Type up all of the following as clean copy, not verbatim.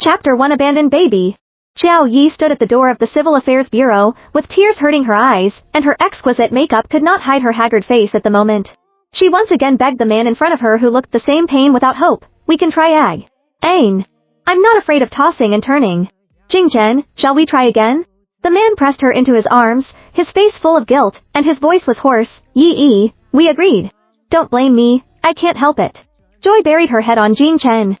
Chapter 1 Abandoned Baby. Xiao Yi stood at the door of the Civil Affairs Bureau, with tears hurting her eyes, and her exquisite makeup could not hide her haggard face at the moment. She once again begged the man in front of her who looked the same pain without hope. We can try ag. Ain. I'm not afraid of tossing and turning. Jingchen, shall we try again? The man pressed her into his arms, his face full of guilt, and his voice was hoarse. Yi, we agreed. Don't blame me, I can't help it. Joy buried her head on Jingchen's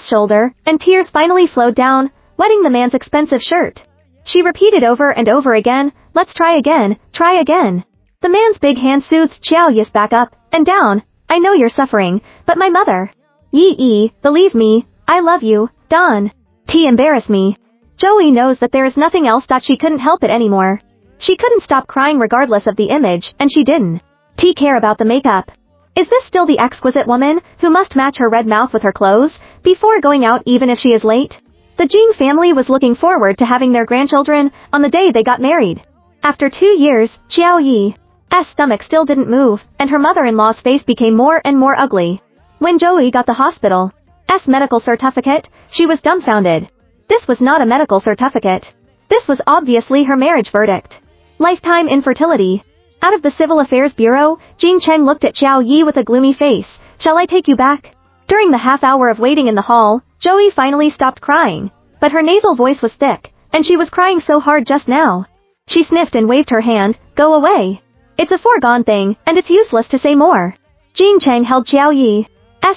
shoulder, and tears finally flowed down, wetting the man's expensive shirt. She repeated over and over again, let's try again, try again. The man's big hand soothed Xiao Yi's back up and down. I know you're suffering, but my mother. Yi, believe me, I love you, Don. T embarrass me. Joey knows that there is nothing else. She couldn't help it anymore. She couldn't stop crying regardless of the image, and she didn't care about the makeup. Is this still the exquisite woman, who must match her red mouth with her clothes, before going out even if she is late? The Jing family was looking forward to having their grandchildren, on the day they got married. After 2 years, Xiao Yi's stomach still didn't move, and her mother-in-law's face became more and more ugly. When Joey got the hospital's medical certificate, she was dumbfounded. This was not a medical certificate. This was obviously her marriage verdict. Lifetime infertility. Out of the Civil Affairs Bureau, Jing Cheng looked at Xiao Yi with a gloomy face. Shall I take you back? During the half hour of waiting in the hall, Joey finally stopped crying. But her nasal voice was thick, and she was crying so hard just now. She sniffed and waved her hand. Go away. It's a foregone thing, and it's useless to say more. Jing Cheng held Xiao Yi's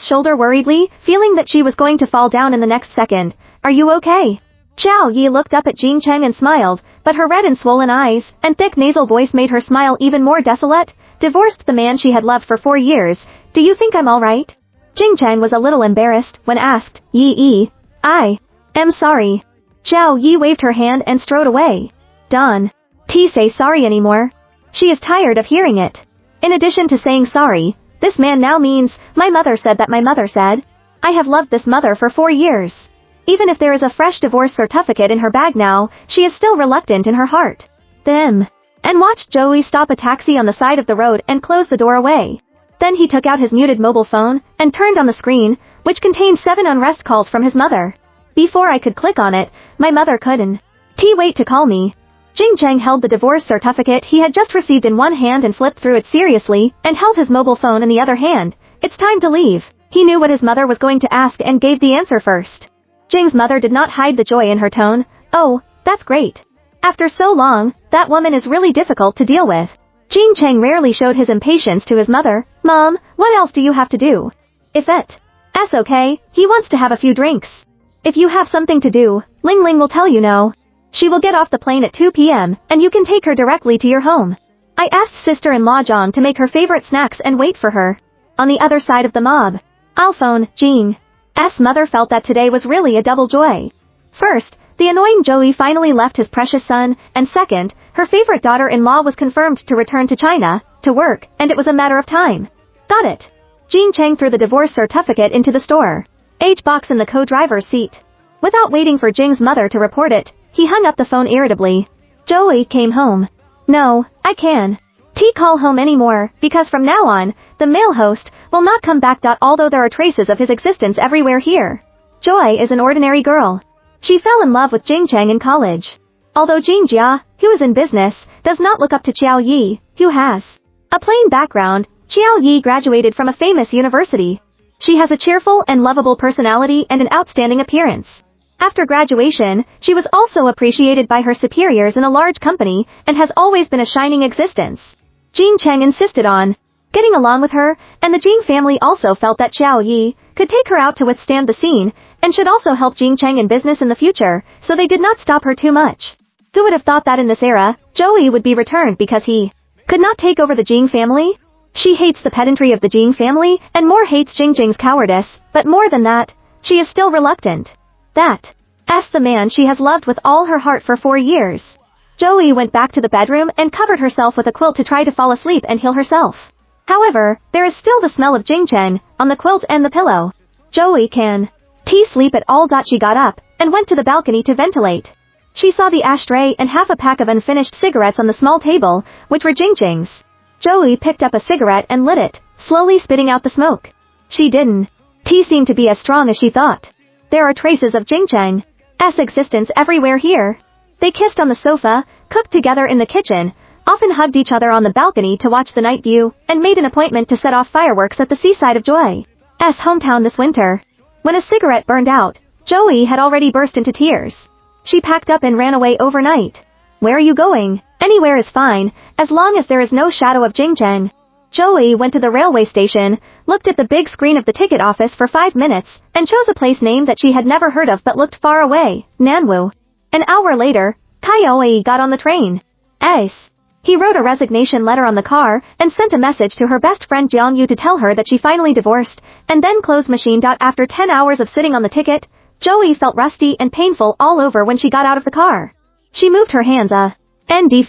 shoulder worriedly, feeling that she was going to fall down in the next second. Are you okay? Xiao Yi looked up at Jing Cheng and smiled, but her red and swollen eyes and thick nasal voice made her smile even more desolate. Divorced the man she had loved for 4 years. Do you think I'm alright? Jing Cheng was a little embarrassed when asked. Yi, I am sorry. Xiao Yi waved her hand and strode away. Don. T say sorry anymore. She is tired of hearing it. In addition to saying sorry, this man now means, my mother said that my mother said. I have loved this mother for 4 years. Even if there is a fresh divorce certificate in her bag now, she is still reluctant in her heart. And watched Joey stop a taxi on the side of the road and close the door away. Then he took out his muted mobile phone and turned on the screen, which contained 7 unread calls from his mother. Before I could click on it, my mother couldn't wait to call me. Jing Cheng held the divorce certificate he had just received in one hand and flipped through it seriously, and held his mobile phone in the other hand. It's time to leave. He knew what his mother was going to ask and gave the answer first. Jing's mother did not hide the joy in her tone. Oh, that's great. After so long, that woman is really difficult to deal with. Jing Cheng rarely showed his impatience to his mother. Mom, what else do you have to do? If it's okay, he wants to have a few drinks. If you have something to do, Ling Ling will tell you no. She will get off the plane at 2 p.m., and you can take her directly to your home. I asked sister-in-law Zhang to make her favorite snacks and wait for her. On the other side of the mob. I'll phone. Jing's mother felt that today was really a double joy. First, the annoying Joey finally left his precious son, and second, her favorite daughter-in-law was confirmed to return to China, to work, and it was a matter of time. Got it. Jing Cheng threw the divorce certificate into the store box in the co-driver's seat. Without waiting for Jing's mother to report it, he hung up the phone irritably. Joey came home. No, I can. Call home anymore, because from now on, the male host will not come back. Although there are traces of his existence everywhere here. Joy is an ordinary girl. She fell in love with Jing Cheng in college. Although Jing Jia, who is in business, does not look up to Xiao Yi, who has a plain background, Xiao Yi graduated from a famous university. She has a cheerful and lovable personality and an outstanding appearance. After graduation, she was also appreciated by her superiors in a large company and has always been a shining existence. Jing Cheng insisted on getting along with her, and the Jing family also felt that Xiao Yi could take her out to withstand the scene, and should also help Jing Cheng in business in the future, so they did not stop her too much. Who would have thought that in this era, Joey would be returned because he could not take over the Jing family? She hates the pedantry of the Jing family, and more hates Jing's cowardice, but more than that, she is still reluctant. That's the man she has loved with all her heart for 4 years. Joey went back to the bedroom and covered herself with a quilt to try to fall asleep and heal herself. However, there is still the smell of Jing Cheng on the quilt and the pillow. Joey can sleep at all. She got up and went to the balcony to ventilate. She saw the ashtray and half a pack of unfinished cigarettes on the small table, which were Jing's. Joey picked up a cigarette and lit it, slowly spitting out the smoke. She didn't seem to be as strong as she thought. There are traces of Jingcheng's existence everywhere here. They kissed on the sofa, cooked together in the kitchen, often hugged each other on the balcony to watch the night view, and made an appointment to set off fireworks at the seaside of Joy's hometown this winter. When a cigarette burned out, Joey had already burst into tears. She packed up and ran away overnight. Where are you going? Anywhere is fine, as long as there is no shadow of Jingcheng. Joey went to the railway station, looked at the big screen of the ticket office for 5 minutes, and chose a place name that she had never heard of but looked far away, Nanwu. An hour later, Kaioi got on the train. He wrote a resignation letter on the car, and sent a message to her best friend Jiang Yu to tell her that she finally divorced, and then closed machine. After 10 hours of sitting on the ticket, Joey felt rusty and painful all over when she got out of the car. She moved her hands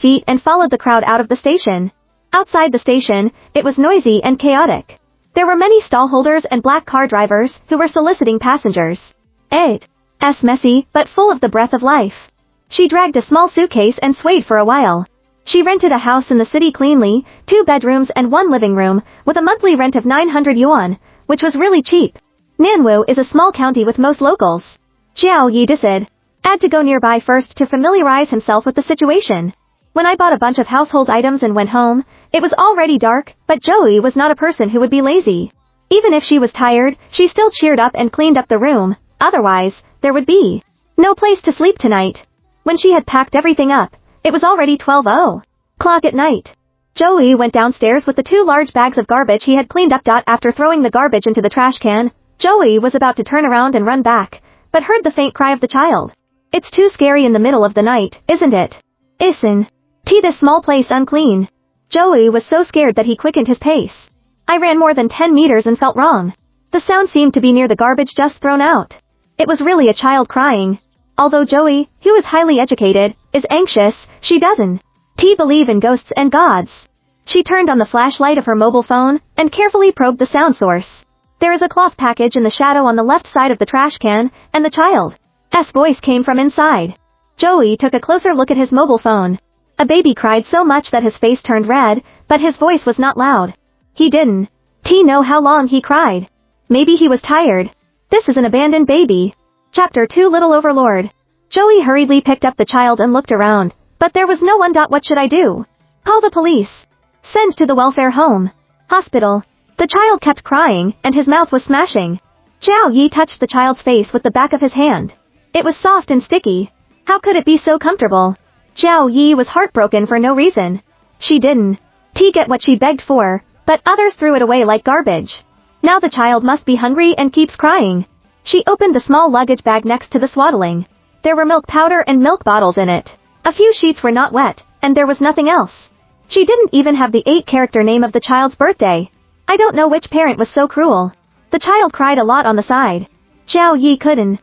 feet and followed the crowd out of the station. Outside the station, it was noisy and chaotic. There were many stallholders and black car drivers who were soliciting passengers. It's messy, but full of the breath of life. She dragged a small suitcase and swayed for a while. She rented a house in the city cleanly, 2 bedrooms and 1 living room, with a monthly rent of 900 yuan, which was really cheap. Nanwu is a small county with most locals. Xiao Yi decided to go nearby first to familiarize himself with the situation. When I bought a bunch of household items and went home, it was already dark, but Joey was not a person who would be lazy. Even if she was tired, she still cheered up and cleaned up the room, otherwise, there would be no place to sleep tonight. When she had packed everything up, it was already 12:00 at night. Joey went downstairs with the 2 large bags of garbage he had cleaned up. After throwing the garbage into the trash can, Joey was about to turn around and run back, but heard the faint cry of the child. It's too scary in the middle of the night, isn't it? Isn't this small place unclean? Joey was so scared that he quickened his pace. I ran more than 10 meters and felt wrong. The sound seemed to be near the garbage just thrown out. It was really a child crying. Although Joey, who is highly educated, is anxious, she doesn't believe in ghosts and gods. She turned on the flashlight of her mobile phone, and carefully probed the sound source. There is a cloth package in the shadow on the left side of the trash can, and the child's voice came from inside. Joey took a closer look at his mobile phone. A baby cried so much that his face turned red, but his voice was not loud. He didn't know how long he cried. Maybe he was tired. This is an abandoned baby. Chapter 2 Little Overlord. Joey hurriedly picked up the child and looked around, but there was no one. What should I do? Call the police. Send to the welfare home. Hospital. The child kept crying, and his mouth was smashing. Xiao Yi touched the child's face with the back of his hand. It was soft and sticky. How could it be so comfortable? Xiao Yi was heartbroken for no reason. She didn't get what she begged for, but others threw it away like garbage. Now the child must be hungry and keeps crying. She opened the small luggage bag next to the swaddling. There were milk powder and milk bottles in it. A few sheets were not wet, and there was nothing else. She didn't even have the 8-character name of the child's birthday. I don't know which parent was so cruel. The child cried a lot on the side. Xiao Yi couldn't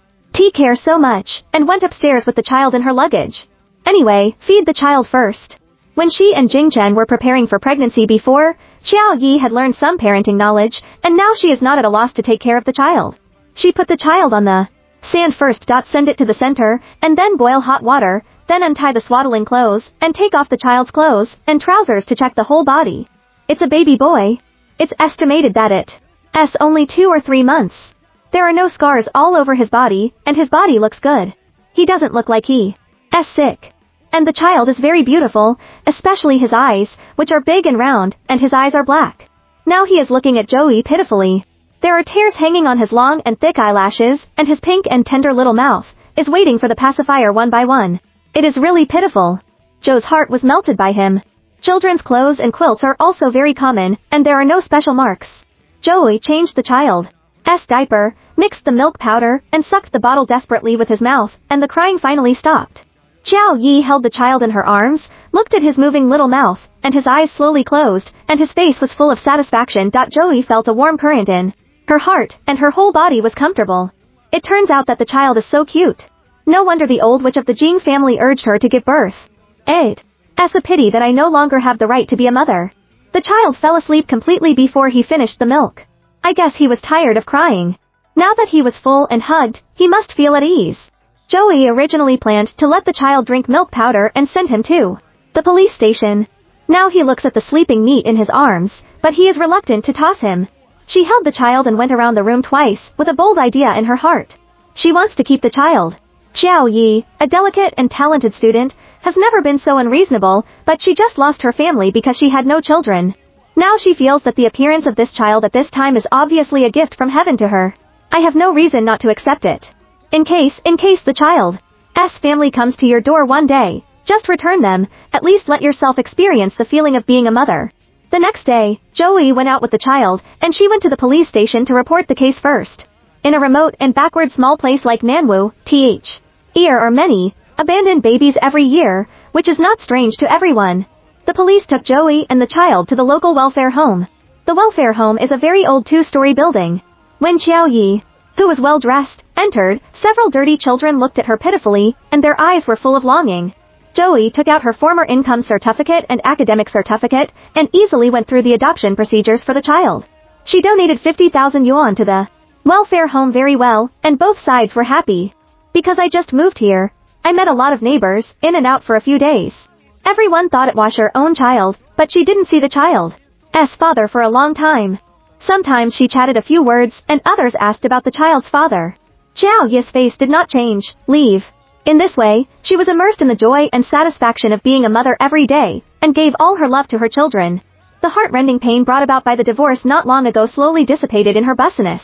care so much, and went upstairs with the child in her luggage. Anyway, feed the child first. When she and Jingchen were preparing for pregnancy before, Xiao Yi had learned some parenting knowledge, and now she is not at a loss to take care of the child. She put the child on the sand first. Send it to the center, and then boil hot water, then untie the swaddling clothes, and take off the child's clothes and trousers to check the whole body. It's a baby boy. It's estimated that it's only 2 or 3 months. There are no scars all over his body, and his body looks good. He doesn't look like he's sick. And the child is very beautiful, especially his eyes, which are big and round, and his eyes are black. Now he is looking at Joey pitifully. There are tears hanging on his long and thick eyelashes, and his pink and tender little mouth is waiting for the pacifier one by one. It is really pitiful. Joe's heart was melted by him. Children's clothes and quilts are also very common, and there are no special marks. Joey changed the child's diaper, mixed the milk powder, and sucked the bottle desperately with his mouth, and the crying finally stopped. Xiao Yi held the child in her arms, looked at his moving little mouth, and his eyes slowly closed, and his face was full of satisfaction. Joey felt a warm current in her heart, and her whole body was comfortable. It turns out that the child is so cute. No wonder the old witch of the Jing family urged her to give birth. It's a pity that I no longer have the right to be a mother. The child fell asleep completely before he finished the milk. I guess he was tired of crying. Now that he was full and hugged, he must feel at ease. Joey originally planned to let the child drink milk powder and send him to the police station. Now he looks at the sleeping meat in his arms, but he is reluctant to toss him. She held the child and went around the room twice, with a bold idea in her heart. She wants to keep the child. Xiao Yi, a delicate and talented student, has never been so unreasonable, but she just lost her family because she had no children. Now she feels that the appearance of this child at this time is obviously a gift from heaven to her. I have no reason not to accept it. In case the child's family comes to your door one day, just return them, at least let yourself experience the feeling of being a mother. The next day, Joey went out with the child, and she went to the police station to report the case first. In a remote and backward small place like Nanwu, there are many abandoned babies every year, which is not strange to everyone. The police took Joey and the child to the local welfare home. The welfare home is a very old 2-story building. When Xiao Yi, who was well dressed, entered, several dirty children looked at her pitifully, and their eyes were full of longing. Joey took out her former income certificate and academic certificate, and easily went through the adoption procedures for the child. She donated 50,000 yuan to the welfare home very well, and both sides were happy. Because I just moved here, I met a lot of neighbors, in and out for a few days. Everyone thought it was her own child, but she didn't see the child's father for a long time. Sometimes she chatted a few words, and others asked about the child's father. Xiao Yi's face did not change. Leave. In this way, she was immersed in the joy and satisfaction of being a mother every day, and gave all her love to her children. The heart-rending pain brought about by the divorce not long ago slowly dissipated in her bussiness.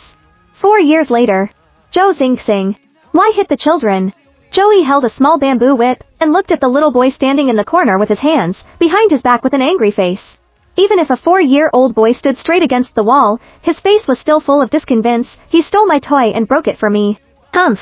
4 years later. Zhou Xingxing. Why hit the children? Joey held a small bamboo whip, and looked at the little boy standing in the corner with his hands behind his back with an angry face. Even if a 4-year-old boy stood straight against the wall, his face was still full of disconvince. He stole my toy and broke it for me. Humph.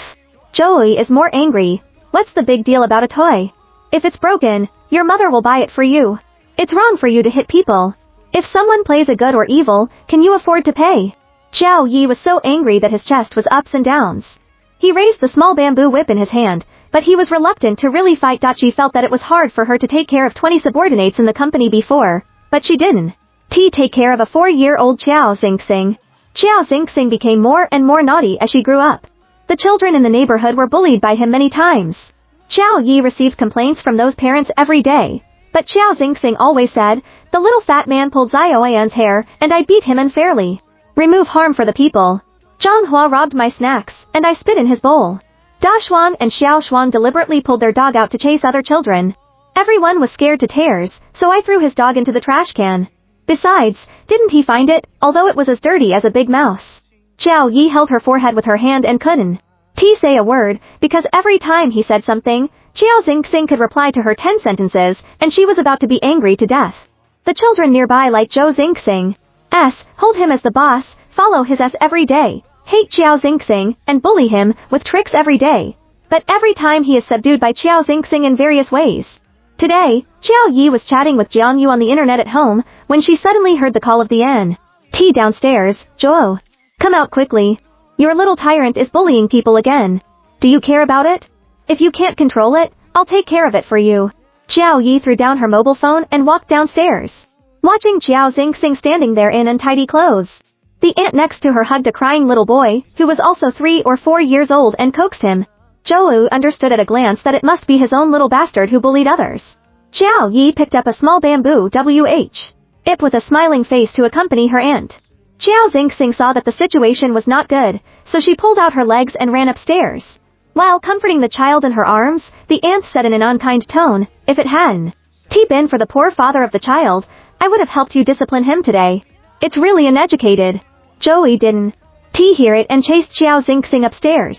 Joey is more angry. What's the big deal about a toy? If it's broken, your mother will buy it for you. It's wrong for you to hit people. If someone plays a good or evil, can you afford to pay? Xiao Yi was so angry that his chest was ups and downs. He raised the small bamboo whip in his hand, but he was reluctant to really fight. She felt that it was hard for her to take care of 20 subordinates in the company before, but she didn't. Take care of a 4-year-old Xiao Xingxing. Xiao Xingxing became more and more naughty as she grew up. The children in the neighborhood were bullied by him many times. Xiao Yi received complaints from those parents every day, but Xiao Xingxing always said, the little fat man pulled Zioyan's hair, and I beat him unfairly. Remove harm for the people. Zhang Hua robbed my snacks, and I spit in his bowl. Da Xuan and Xiao Xuan deliberately pulled their dog out to chase other children. Everyone was scared to tears, so I threw his dog into the trash can. Besides, didn't he find it, although it was as dirty as a big mouse? Xiao Yi held her forehead with her hand and couldn't say a word, because every time he said something, Xiao Xingxing could reply to her 10 sentences, and she was about to be angry to death. The children nearby like Zhou Xingxing. Hold him as the boss, follow his every day, hate Xiao Xingxing, and bully him with tricks every day. But every time he is subdued by Xiao Xingxing in various ways. Today, Xiao Yi was chatting with Jiang Yu on the internet at home, when she suddenly heard the call of the N.T. downstairs. Zhou. Come out quickly. Your little tyrant is bullying people again. Do you care about it? If you can't control it, I'll take care of it for you. Xiao Yi threw down her mobile phone and walked downstairs. Watching Xiao Xingxing standing there in untidy clothes. The aunt next to her hugged a crying little boy, who was also 3 or 4 years old, and coaxed him. Zhou understood at a glance that it must be his own little bastard who bullied others. Xiao Yi picked up a small bamboo whip with a smiling face to accompany her aunt. Xiao Xingxing saw that the situation was not good, so she pulled out her legs and ran upstairs. While comforting the child in her arms, the aunt said in an unkind tone, if it hadn't been for the poor father of the child, I would have helped you discipline him today. It's really uneducated. Joey didn't hear it and chased Xiao Xingxing upstairs.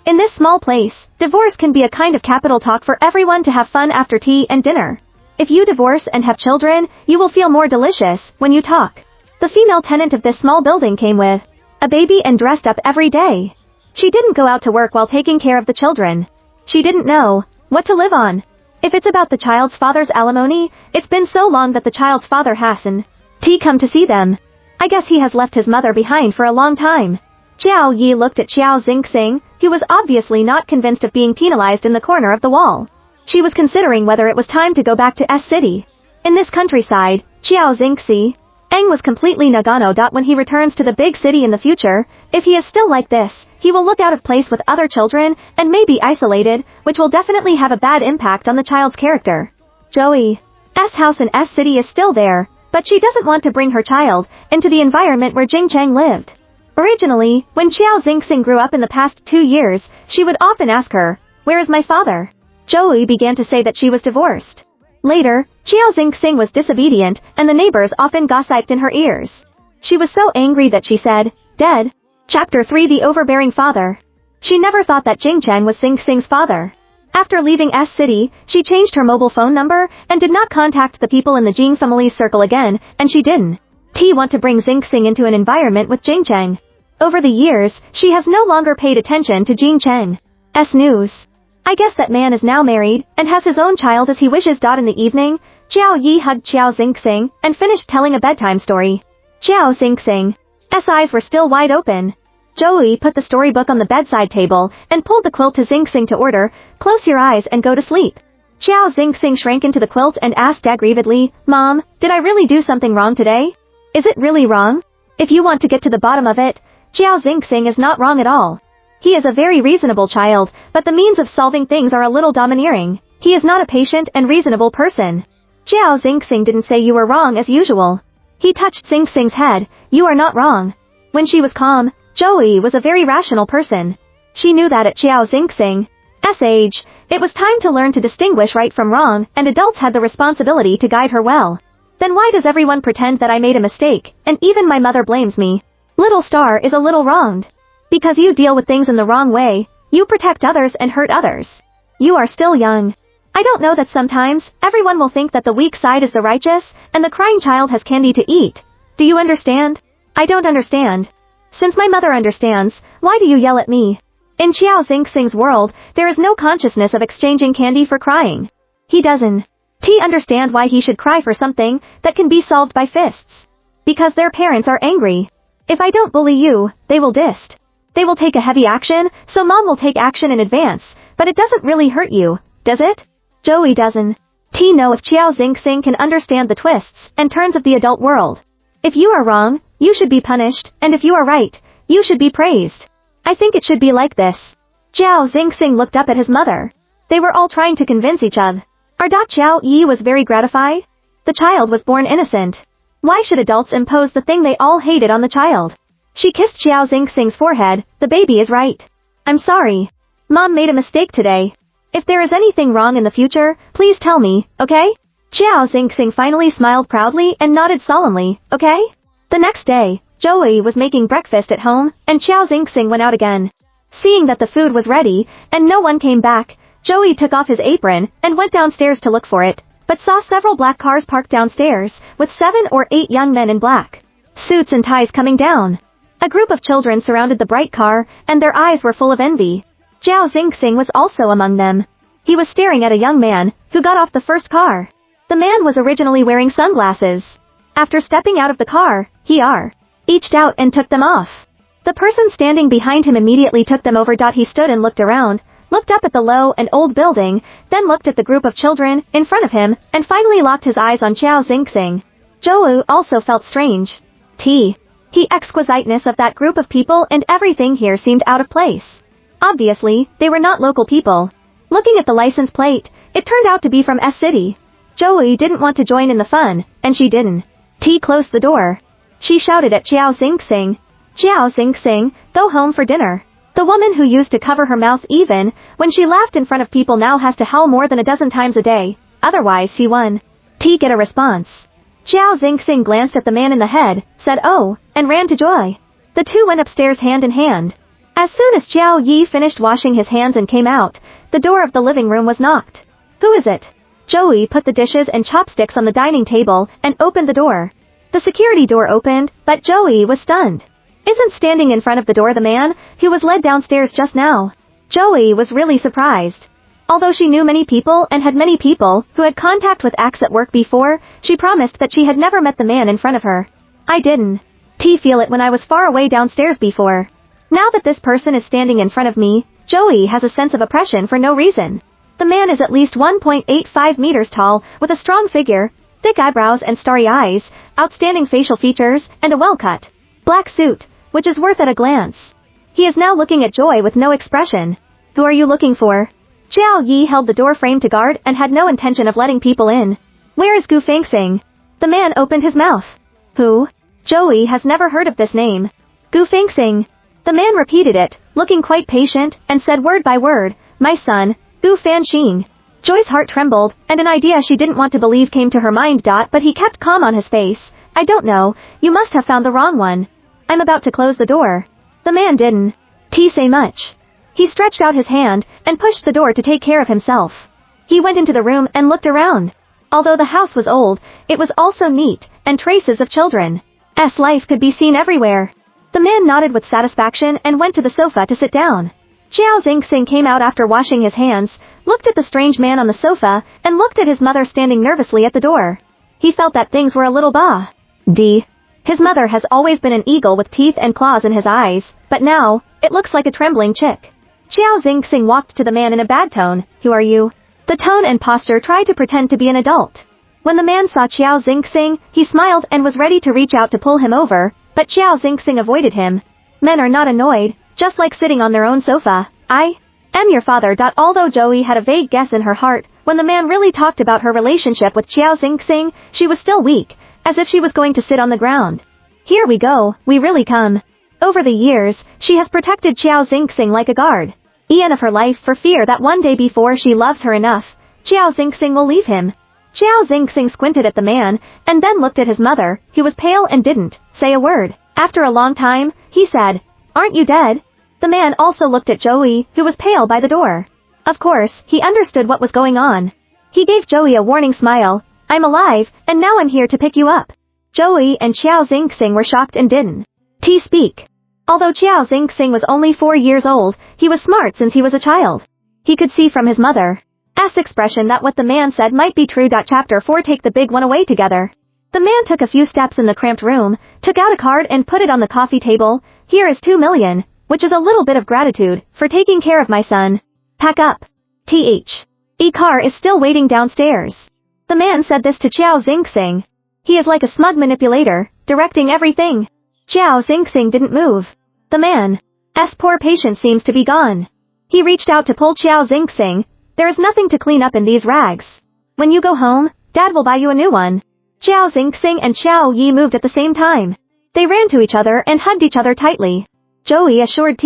In this small place, divorce can be a kind of capital talk for everyone to have fun after tea and dinner. If you divorce and have children, you will feel more delicious when you talk. The female tenant of this small building came with a baby and dressed up every day. She didn't go out to work while taking care of the children. She didn't know what to live on. If it's about the child's father's alimony, it's been so long that the child's father hasn't come to see them. I guess he has left his mother behind for a long time. Xiao Yi looked at Xiao Xingxing, who was obviously not convinced of being penalized in the corner of the wall. She was considering whether it was time to go back to S City. In this countryside, Xiao Xingxing was completely Nagano. When he returns to the big city in the future, if he is still like this, he will look out of place with other children, and may be isolated, which will definitely have a bad impact on the child's character. Joey's house in S City is still there, but she doesn't want to bring her child into the environment where Jing Chang lived. Originally, when Xiao Xingxing grew up in the past 2 years, she would often ask her, "Where is my father?" Joey began to say that she was divorced. Later, Xiao Xingxing was disobedient, and the neighbors often gossiped in her ears. She was so angry that she said, "Dead." Chapter 3: The Overbearing Father. She never thought that Jingcheng was Xingxing's father. After leaving S City, she changed her mobile phone number, and did not contact the people in the Jing family's circle again, and she didn't want to bring Xingxing into an environment with Jingcheng. Over the years, she has no longer paid attention to Jingcheng's news. "I guess that man is now married, and has his own child as he wishes." In the evening, Jiao Yi hugged Xiao Xingxing, and finished telling a bedtime story. Xiao Xingxing's eyes were still wide open. Joey put the storybook on the bedside table, and pulled the quilt to Xingxing to order, "Close your eyes and go to sleep." Xiao Xingxing shrank into the quilt and asked aggrievedly, "Mom, did I really do something wrong today? Is it really wrong?" If you want to get to the bottom of it, Xiao Xingxing is not wrong at all. He is a very reasonable child, but the means of solving things are a little domineering. He is not a patient and reasonable person. Xiao Xingxing didn't say you were wrong as usual. He touched Xingxing's head, "You are not wrong." When she was calm, Joey was a very rational person. She knew that at Xiao Xingxing's age, it was time to learn to distinguish right from wrong, and adults had the responsibility to guide her well. "Then why does everyone pretend that I made a mistake, and even my mother blames me? Little star is a little wronged. Because you deal with things in the wrong way, you protect others and hurt others. You are still young. I don't know that sometimes, everyone will think that the weak side is the righteous, and the crying child has candy to eat. Do you understand?" "I don't understand." "Since my mother understands, why do you yell at me?" In Xiao Xingxing's world, there is no consciousness of exchanging candy for crying. He doesn't understand why he should cry for something that can be solved by fists. Because their parents are angry. If I don't bully you, they will dist. They will take a heavy action, so mom will take action in advance, but it doesn't really hurt you, does it? Joey doesn't know if Xiao Xingxing can understand the twists and turns of the adult world. If you are wrong, you should be punished, and if you are right, you should be praised. I think it should be like this. Xiao Xingxing looked up at his mother. They were all trying to convince each other. Xiao Yi was very gratified. The child was born innocent. Why should adults impose the thing they all hated on the child? She kissed Xiao Xingxing's forehead. "The baby is right. I'm sorry. Mom made a mistake today. If there is anything wrong in the future, please tell me, okay?" Xiao Xingxing finally smiled proudly and nodded solemnly, "Okay?" The next day, Joey was making breakfast at home, and Xiao Xingxing went out again. Seeing that the food was ready, and no one came back, Joey took off his apron, and went downstairs to look for it, but saw several black cars parked downstairs, with 7 or 8 young men in black suits and ties coming down. A group of children surrounded the bright car, and their eyes were full of envy. Xiao Xingxing was also among them. He was staring at a young man, who got off the first car. The man was originally wearing sunglasses. After stepping out of the car, he reached out and took them off. The person standing behind him immediately took them over. He stood and looked around, looked up at the low and old building, then looked at the group of children in front of him, and finally locked his eyes on Xiao Xingxing. Joey also felt strange. The exquisiteness of that group of people and everything here seemed out of place. Obviously, they were not local people. Looking at the license plate, it turned out to be from S City. Joey didn't want to join in the fun, and she didn't close the door. She shouted at Xiao Xingxing. "Xiao Xingxing, go home for dinner." The woman who used to cover her mouth even when she laughed in front of people now has to howl more than a dozen times a day, otherwise she won't get a response. Xiao Xingxing glanced at the man in the head, said "Oh," and ran to Joy. The two went upstairs hand in hand. As soon as Xiao Yi finished washing his hands and came out, the door of the living room was knocked. "Who is it?" Joey put the dishes and chopsticks on the dining table, and opened the door. The security door opened, but Joey was stunned. Isn't standing in front of the door the man who was led downstairs just now? Joey was really surprised. Although she knew many people and had many people who had contact with acts at work before, she promised that she had never met the man in front of her. "I didn't feel it when I was far away downstairs before. Now that this person is standing in front of me, Joey has a sense of oppression for no reason." The man is at least 1.85 meters tall, with a strong figure, thick eyebrows and starry eyes, outstanding facial features, and a well-cut black suit, which is worth at a glance. He is now looking at Joy with no expression. "Who are you looking for?" Xiao Yi held the door frame to guard and had no intention of letting people in. "Where is Gu Fangxing?" The man opened his mouth. "Who?" Joey has never heard of this name. Gu Fengxing. The man repeated it, looking quite patient, and said word by word, my son, Gu Fanxing. Joy's heart trembled, and an idea she didn't want to believe came to her mind. But he kept calm on his face. I don't know, you must have found the wrong one. I'm about to close the door. The man didn't say much. He stretched out his hand, and pushed the door to take care of himself. He went into the room and looked around. Although the house was old, it was also neat, and traces of children's life could be seen everywhere. The man nodded with satisfaction and went to the sofa to sit down. Xiao Xingxing came out after washing his hands, looked at the strange man on the sofa, and looked at his mother standing nervously at the door. He felt that things were a little His mother has always been an eagle with teeth and claws in his eyes, but now, it looks like a trembling chick. Xiao Xingxing walked to the man in a bad tone. Who are you? The tone and posture tried to pretend to be an adult. When the man saw Xiao Xingxing, he smiled and was ready to reach out to pull him over, but Xiao Xingxing avoided him. Men are not annoyed, just like sitting on their own sofa. I am your father. Although Joey had a vague guess in her heart, when the man really talked about her relationship with Xiao Xingxing, she was still weak, as if she was going to sit on the ground. Here we go, we really come. Over the years, she has protected Xiao Xingxing like a guard. Of her life for fear that one day before she loves her enough, Xiao Xingxing will leave him. Xiao Xingxing squinted at the man, and then looked at his mother, who was pale and didn't say a word. After a long time, he said, aren't you dead? The man also looked at Joey, who was pale by the door. Of course, he understood what was going on. He gave Joey a warning smile. I'm alive, and now I'm here to pick you up. Joey and Xiao Xingxing were shocked and didn't speak. Although Xiao Xingxing was only 4 years old, he was smart since he was a child. He could see from his mother's expression that what the man said might be true. Chapter 4 Take the big one away together. The man took a few steps in the cramped room, took out a card and put it on the coffee table. Here is 2 million, which is a little bit of gratitude, for taking care of my son. Pack up. Car is still waiting downstairs. The man said this to Xiao Xingxing. He is like a smug manipulator, directing everything. Xiao Xingxing didn't move. The man's poor patience seems to be gone. He reached out to pull Xiao Xingxing. There is nothing to clean up in these rags. When you go home, Dad will buy you a new one. Xiao Xingxing and Xiao Yi moved at the same time. They ran to each other and hugged each other tightly. Joey assured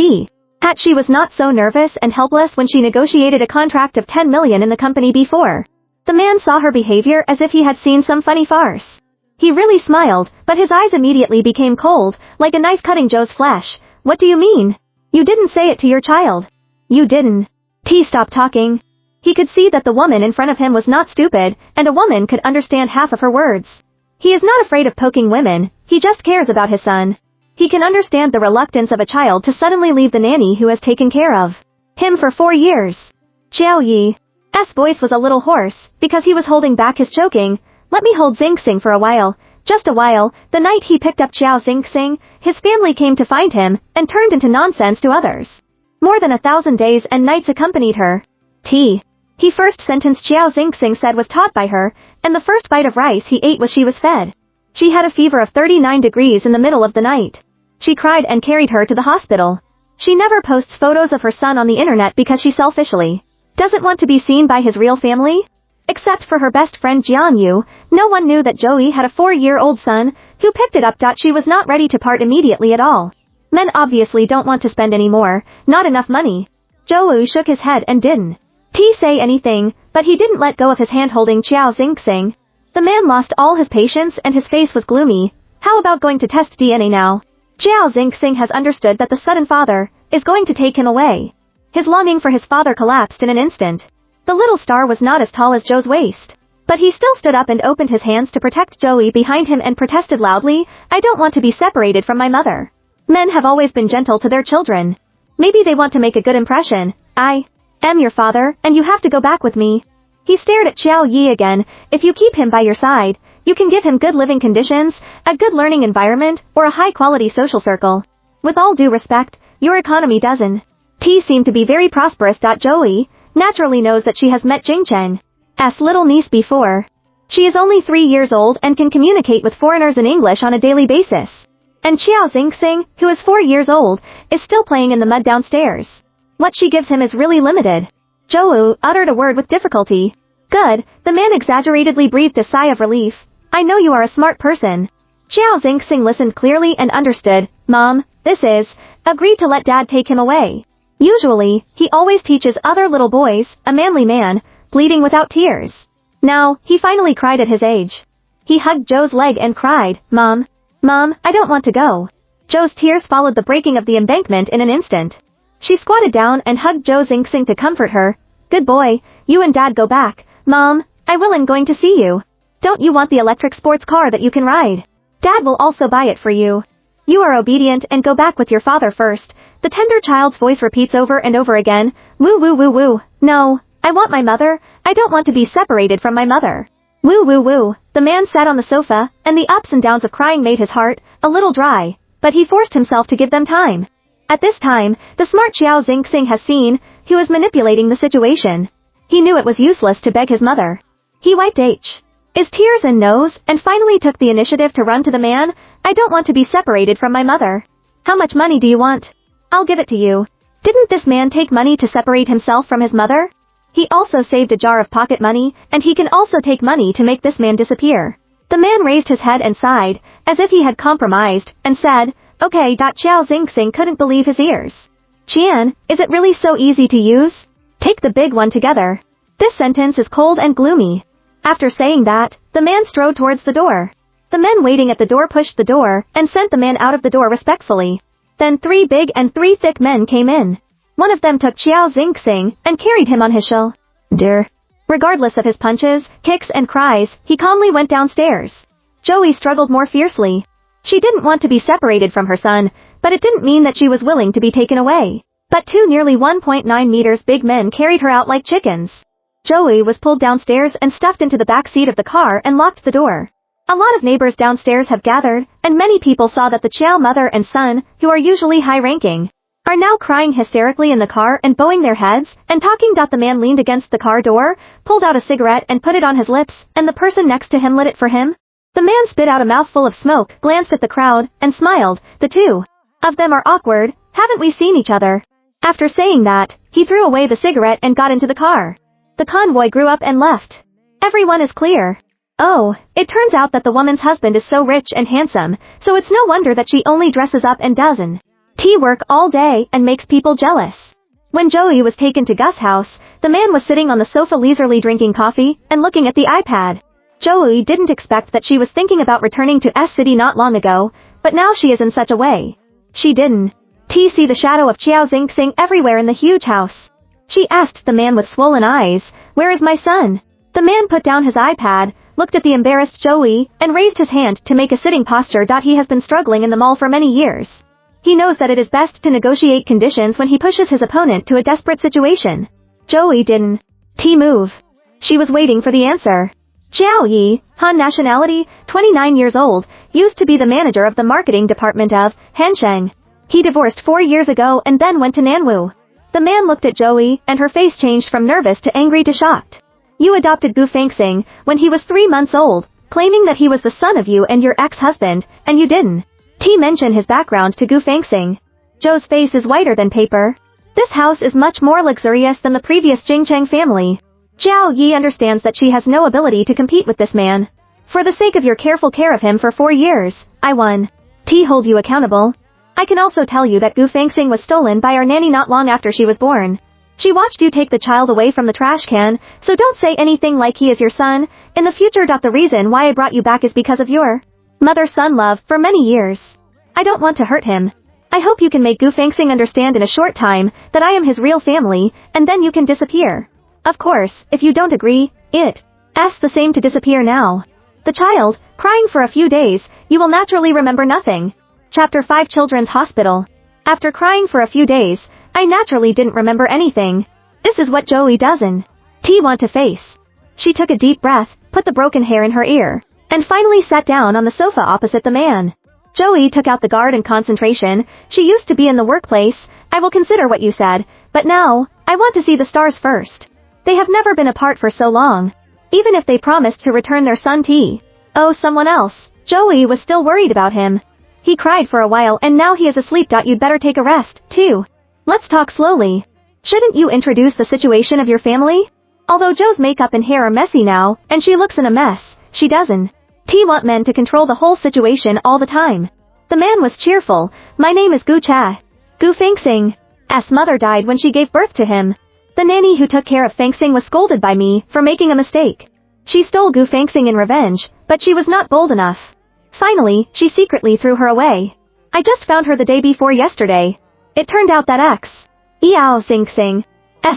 that she was not so nervous and helpless when she negotiated a contract of 10 million in the company before. The man saw her behavior as if he had seen some funny farce. He really smiled, but his eyes immediately became cold, like a knife cutting Joe's flesh. What do you mean? You didn't say it to your child. You didn't. Stop talking. He could see that the woman in front of him was not stupid, and a woman could understand half of her words. He is not afraid of poking women, he just cares about his son. He can understand the reluctance of a child to suddenly leave the nanny who has taken care of him for 4 years. Xiao Yi's voice was a little hoarse, because he was holding back his choking. Let me hold Xingxing for a while. Just a while. The night he picked up Xiao Xingxing, his family came to find him, and turned into nonsense to others. More than 1,000 days and nights accompanied her. He first sentence Xiao Xingxing said was taught by her, and the first bite of rice he ate was she was fed. She had a fever of 39 degrees in the middle of the night. She cried and carried her to the hospital. She never posts photos of her son on the internet because she selfishly doesn't want to be seen by his real family. Except for her best friend Jian Yu, no one knew that Joey had a 4-year-old son, who picked it up. She was not ready to part immediately at all. Men obviously don't want to spend any more, not enough money. Joey shook his head and didn't say anything, but he didn't let go of his hand holding Xiao Xingxing. The man lost all his patience and his face was gloomy. How about going to test DNA now? Xiao Xingxing has understood that the sudden father is going to take him away. His longing for his father collapsed in an instant. The little star was not as tall as Joe's waist. But he still stood up and opened his hands to protect Joey behind him and protested loudly, I don't want to be separated from my mother. Men have always been gentle to their children. Maybe they want to make a good impression. I am your father, and you have to go back with me. He stared at Xiao Yi again. If you keep him by your side, you can give him good living conditions, a good learning environment, or a high-quality social circle. With all due respect, your economy doesn't seem to be very prosperous. Joey naturally knows that she has met Jing Cheng's little niece before. She is only 3 years old and can communicate with foreigners in English on a daily basis. And Xiao Xingxing, who is 4 years old, is still playing in the mud downstairs. What she gives him is really limited. Joe uttered a word with difficulty. Good, the man exaggeratedly breathed a sigh of relief. I know you are a smart person. Xiao Xingxing listened clearly and understood. Mom, This is, agreed to let dad take him away. Usually, he always teaches other little boys, a manly man, bleeding without tears. Now, he finally cried at his age. He hugged Joe's leg and cried, Mom, I don't want to go. Joe's tears followed the breaking of the embankment in an instant. She squatted down and hugged Joe Xing to comfort her. Good boy, you and Dad go back. Mom, I will and going to see you. Don't you want the electric sports car that you can ride? Dad will also buy it for you. You are obedient and go back with your father first. The tender child's voice repeats over and over again, woo woo woo woo. No, I want my mother, I don't want to be separated from my mother. Woo woo woo. The man sat on the sofa, and the ups and downs of crying made his heart a little dry, but he forced himself to give them time. At this time, the smart Xiao Xing has seen who was manipulating the situation. He knew it was useless to beg his mother. He wiped his tears and nose, and finally took the initiative to run to the man. I don't want to be separated from my mother. How much money do you want? I'll give it to you. Didn't this man take money to separate himself from his mother? He also saved a jar of pocket money, and he can also take money to make this man disappear. The man raised his head and sighed, as if he had compromised, and said, okay. Xiao Xing couldn't believe his ears. Qian, is it really so easy to use? Take the big one together. This sentence is cold and gloomy. After saying that, the man strode towards the door. The men waiting at the door pushed the door, and sent the man out of the door respectfully. Then 3 big and 3 thick men came in. One of them took Xiao Xing and carried him on his shoulder. Regardless of his punches, kicks and cries, he calmly went downstairs. Joey struggled more fiercely. She didn't want to be separated from her son, but it didn't mean that she was willing to be taken away. But 2 nearly 1.9 meters big men carried her out like chickens. Joey was pulled downstairs and stuffed into the back seat of the car and locked the door. A lot of neighbors downstairs have gathered, and many people saw that the Qiao mother and son, who are usually high-ranking, are now crying hysterically in the car and bowing their heads, and talking. The man leaned against the car door, pulled out a cigarette and put it on his lips, and the person next to him lit it for him. The man spit out a mouthful of smoke, glanced at the crowd, and smiled. The two of them are awkward, haven't we seen each other? After saying that, he threw away the cigarette and got into the car. The convoy grew up and left. Everyone is clear. Oh, it turns out that the woman's husband is so rich and handsome, so it's no wonder that she only dresses up and doesn't work all day and makes people jealous. When Joey was taken to Gus' house, the man was sitting on the sofa leisurely drinking coffee and looking at the iPad. Joey didn't expect that she was thinking about returning to S-City not long ago, but now she is in such a way. She didn't see the shadow of Xiao Xing everywhere in the huge house. She asked the man with swollen eyes, where is my son? The man put down his iPad, looked at the embarrassed Joey, and raised his hand to make a sitting posture. He has been struggling in the mall for many years. He knows that it is best to negotiate conditions when he pushes his opponent to a desperate situation. Joey didn't move. She was waiting for the answer. Jiao Yi, Han nationality, 29 years old, used to be the manager of the marketing department of Hansheng. He divorced 4 years ago and then went to Nanwu. The man looked at Joey, and her face changed from nervous to angry to shocked. You adopted Gu Fengxing when he was 3 months old, claiming that he was the son of you and your ex-husband, and you didn't mention his background to Gu Fengxing. Joe's face is whiter than paper. This house is much more luxurious than the previous Jingcheng family. Jiao Yi understands that she has no ability to compete with this man. For the sake of your careful care of him for 4 years, I won. Hold you accountable. I can also tell you that Gu Fengxing was stolen by our nanny not long after she was born. She watched you take the child away from the trash can, so don't say anything like he is your son. In the future. The reason why I brought you back is because of your mother-son love for many years. I don't want to hurt him. I hope you can make Gu Fengxing understand in a short time that I am his real family, and then you can disappear. Of course, if you don't agree, it's the same to disappear now. The child, crying for a few days, you will naturally remember nothing. Chapter 5 Children's Hospital. After crying for a few days, I naturally didn't remember anything. This is what Joey doesn't want to face. She took a deep breath, put the broken hair in her ear, and finally sat down on the sofa opposite the man. Joey took out the guard and concentration. She used to be in the workplace. I will consider what you said, but now, I want to see the stars first. They have never been apart for so long. Even if they promised to return their son someone else. Joey was still worried about him. He cried for a while and now he is asleep. You'd better take a rest, too. Let's talk slowly. Shouldn't you introduce the situation of your family? Although Joe's makeup and hair are messy now, and she looks in a mess, she doesn't want men to control the whole situation all the time. The man was cheerful. My name is Gu Cha. Gu Fengsing. S mother died when she gave birth to him. The nanny who took care of Fengsing was scolded by me for making a mistake. She stole Gu Fengsing in revenge, but she was not bold enough. Finally, she secretly threw her away. I just found her the day before yesterday. It turned out that Yao Fengsing's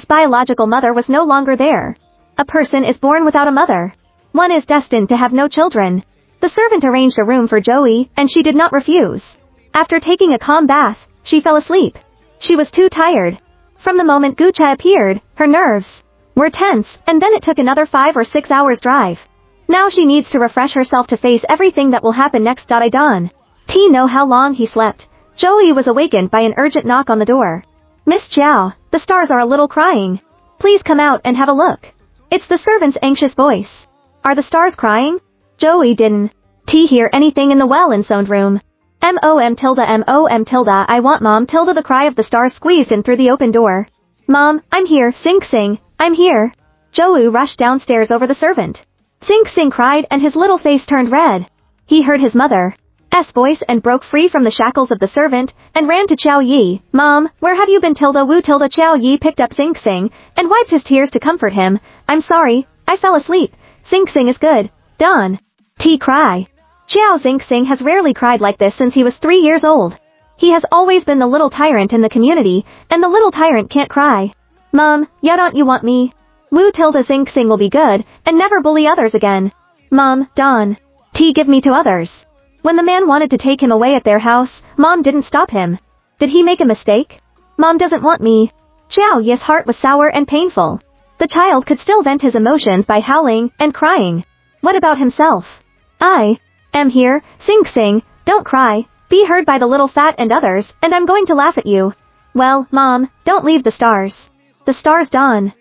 biological mother was no longer there. A person is born without a mother. One is destined to have no children. The servant arranged a room for Joey, and she did not refuse. After taking a calm bath, she fell asleep. She was too tired. From the moment Gucha appeared, her nerves were tense, and then it took another 5 or 6 hours drive. Now she needs to refresh herself to face everything that will happen next. I don't know how long he slept. Joey was awakened by an urgent knock on the door. Miss Jiao, the stars are a little crying. Please come out and have a look. It's the servant's anxious voice. Are the stars crying? Joey didn't hear anything in the well-insoned room. Mom tilde. I want mom tilde. The cry of the stars squeezed in through the open door. Mom, I'm here. Sing, I'm here. Joey rushed downstairs over the servant. Sing cried and his little face turned red. He heard his mother's voice and broke free from the shackles of the servant and ran to Xiao Yi. Mom, where have you been tilde? Wu tilde. Xiao Yi picked up Sing and wiped his tears to comfort him. I'm sorry, I fell asleep. Sing is good. Don. Cry. Xiao Sing has rarely cried like this since he was 3 years old. He has always been the little tyrant in the community, and the little tyrant can't cry. Mom, ya don't you want me? Wu tilde. Sing will be good, and never bully others again. Mom, Don. Give me to others. When the man wanted to take him away at their house, Mom didn't stop him. Did he make a mistake? Mom doesn't want me. Xiao Yi's heart was sour and painful. The child could still vent his emotions by howling and crying. What about himself? I am here. Sing, don't cry. Be heard by the little fat and others, and I'm going to laugh at you. Well, Mom, don't leave the stars. The stars Don.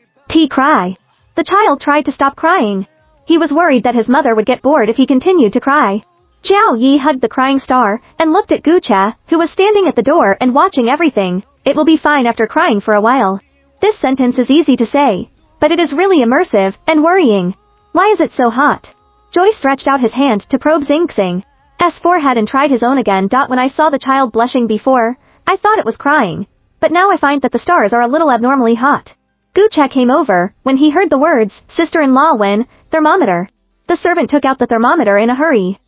Cry. The child tried to stop crying. He was worried that his mother would get bored if he continued to cry. Xiao Yi hugged the crying star and looked at Gucha, who was standing at the door and watching everything. It will be fine after crying for a while. This sentence is easy to say, but it is really immersive and worrying. Why is it so hot? Joy stretched out his hand to probe Sing's forehead and tried his own again. When I saw the child blushing before, I thought it was crying, but now I find that the stars are a little abnormally hot. Gucha came over when he heard the words, sister-in-law when, thermometer. The servant took out the thermometer in a hurry.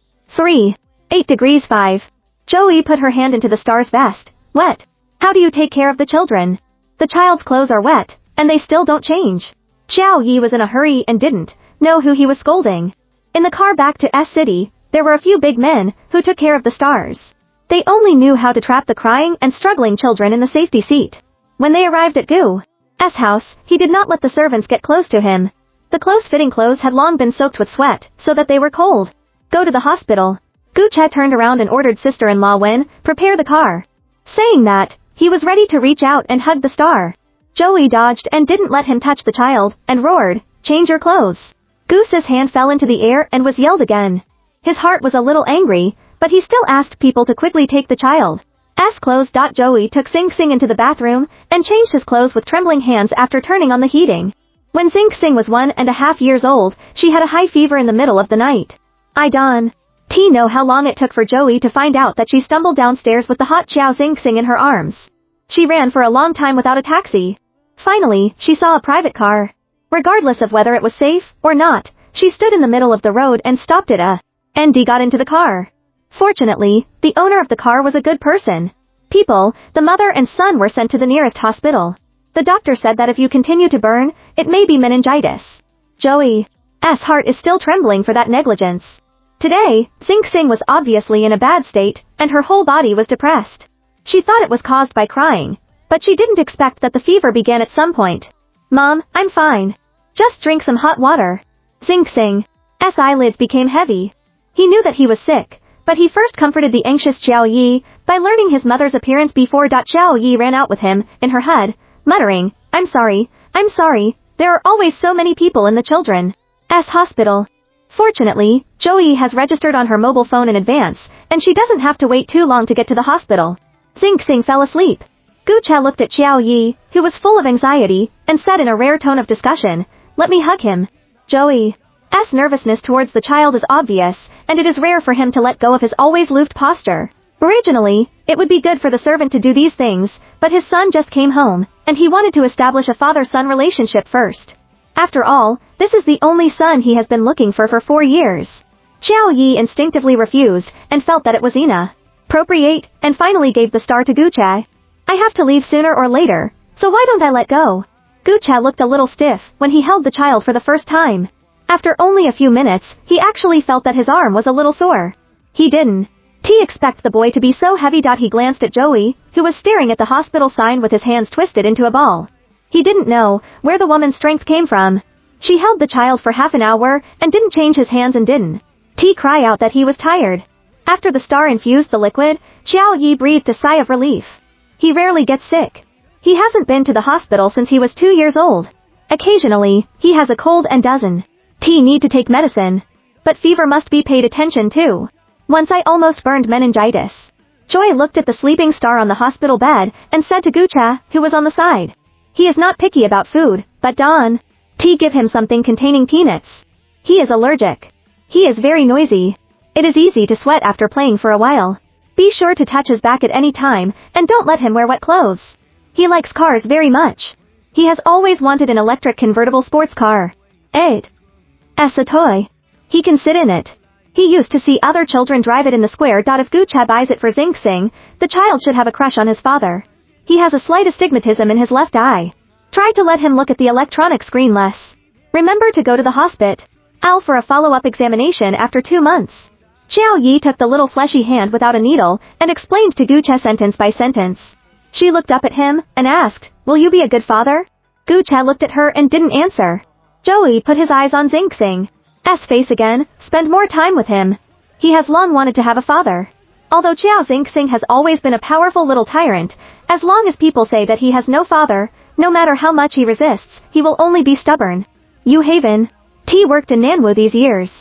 8 degrees 5. Joey put her hand into the star's vest. Wet. How do you take care of the children? The child's clothes are wet, and they still don't change. Xiao Yi was in a hurry and didn't know who he was scolding. In the car back to S-City, there were a few big men who took care of the stars. They only knew how to trap the crying and struggling children in the safety seat. When they arrived at Gu's house, he did not let the servants get close to him. The close-fitting clothes had long been soaked with sweat, so that they were cold. Go to the hospital. Gucha turned around and ordered sister-in-law Wen, prepare the car. Saying that, he was ready to reach out and hug the star. Joey dodged and didn't let him touch the child, and roared, change your clothes. Goose's hand fell into the air and was yelled again. His heart was a little angry, but he still asked people to quickly take the child's clothes. Joey took Sing into the bathroom, and changed his clothes with trembling hands after turning on the heating. When Sing was 1.5 years old, she had a high fever in the middle of the night. I don't know how long it took for Joey to find out that she stumbled downstairs with the hot Xiao Sing in her arms. She ran for a long time without a taxi. Finally, she saw a private car. Regardless of whether it was safe or not, she stood in the middle of the road and stopped it and got into the car. Fortunately, the owner of the car was a good person. The mother and son were sent to the nearest hospital. The doctor said that if you continue to burn, it may be meningitis. Joey's heart is still trembling for that negligence. Today, Sing was obviously in a bad state, and her whole body was depressed. She thought it was caused by crying, but she didn't expect that the fever began at some point. Mom, I'm fine. Just drink some hot water. Sing's eyelids became heavy. He knew that he was sick, but he first comforted the anxious Xiao Yi by learning his mother's appearance before. Xiao Yi ran out with him in her head, muttering, I'm sorry, there are always so many people in the children's hospital. Fortunately, Joey has registered on her mobile phone in advance, and she doesn't have to wait too long to get to the hospital. Sing fell asleep. Gucha looked at Xiao Yi, who was full of anxiety, and said in a rare tone of discussion, let me hug him. Joey's nervousness towards the child is obvious, and it is rare for him to let go of his always aloof posture. Originally, it would be good for the servant to do these things, but his son just came home, and he wanted to establish a father-son relationship first. After all, this is the only son he has been looking for 4 years. Xiao Yi instinctively refused, and felt that it was inappropriate, and finally gave the star to Gucha. I have to leave sooner or later, so why don't I let go? Gucha looked a little stiff when he held the child for the first time. After only a few minutes, he actually felt that his arm was a little sore. He didn't expect the boy to be so heavy. He glanced at Joey, who was staring at the hospital sign with his hands twisted into a ball. He didn't know where the woman's strength came from. She held the child for half an hour and didn't change his hands and didn't cry out that he was tired. After the star infused the liquid, Xiao Yi breathed a sigh of relief. He rarely gets sick. He hasn't been to the hospital since he was 2 years old. Occasionally, he has a cold and doesn't need to take medicine. But fever must be paid attention to. Once I almost burned meningitis. Joy looked at the sleeping star on the hospital bed and said to Gucha, who was on the side. He is not picky about food, but give him something containing peanuts. He is allergic. He is very noisy. It is easy to sweat after playing for a while. Be sure to touch his back at any time, and don't let him wear wet clothes. He likes cars very much. He has always wanted an electric convertible sports car. It's a toy. He can sit in it. He used to see other children drive it in the square. If Gucha buys it for Xing Xing, the child should have a crush on his father. He has a slight astigmatism in his left eye. Try to let him look at the electronic screen less. Remember to go to the hospital for a follow-up examination after 2 months. Xiao Yi took the little fleshy hand without a needle and explained to Gucha sentence by sentence. She looked up at him and asked, "Will you be a good father?" Gucha looked at her and didn't answer. Joey put his eyes on Xing Xing's face again, spend more time with him. He has long wanted to have a father. Although Xiao Xing Xing has always been a powerful little tyrant, as long as people say that he has no father, no matter how much he resists, he will only be stubborn. Yu Haven. T worked in Nanwu these years.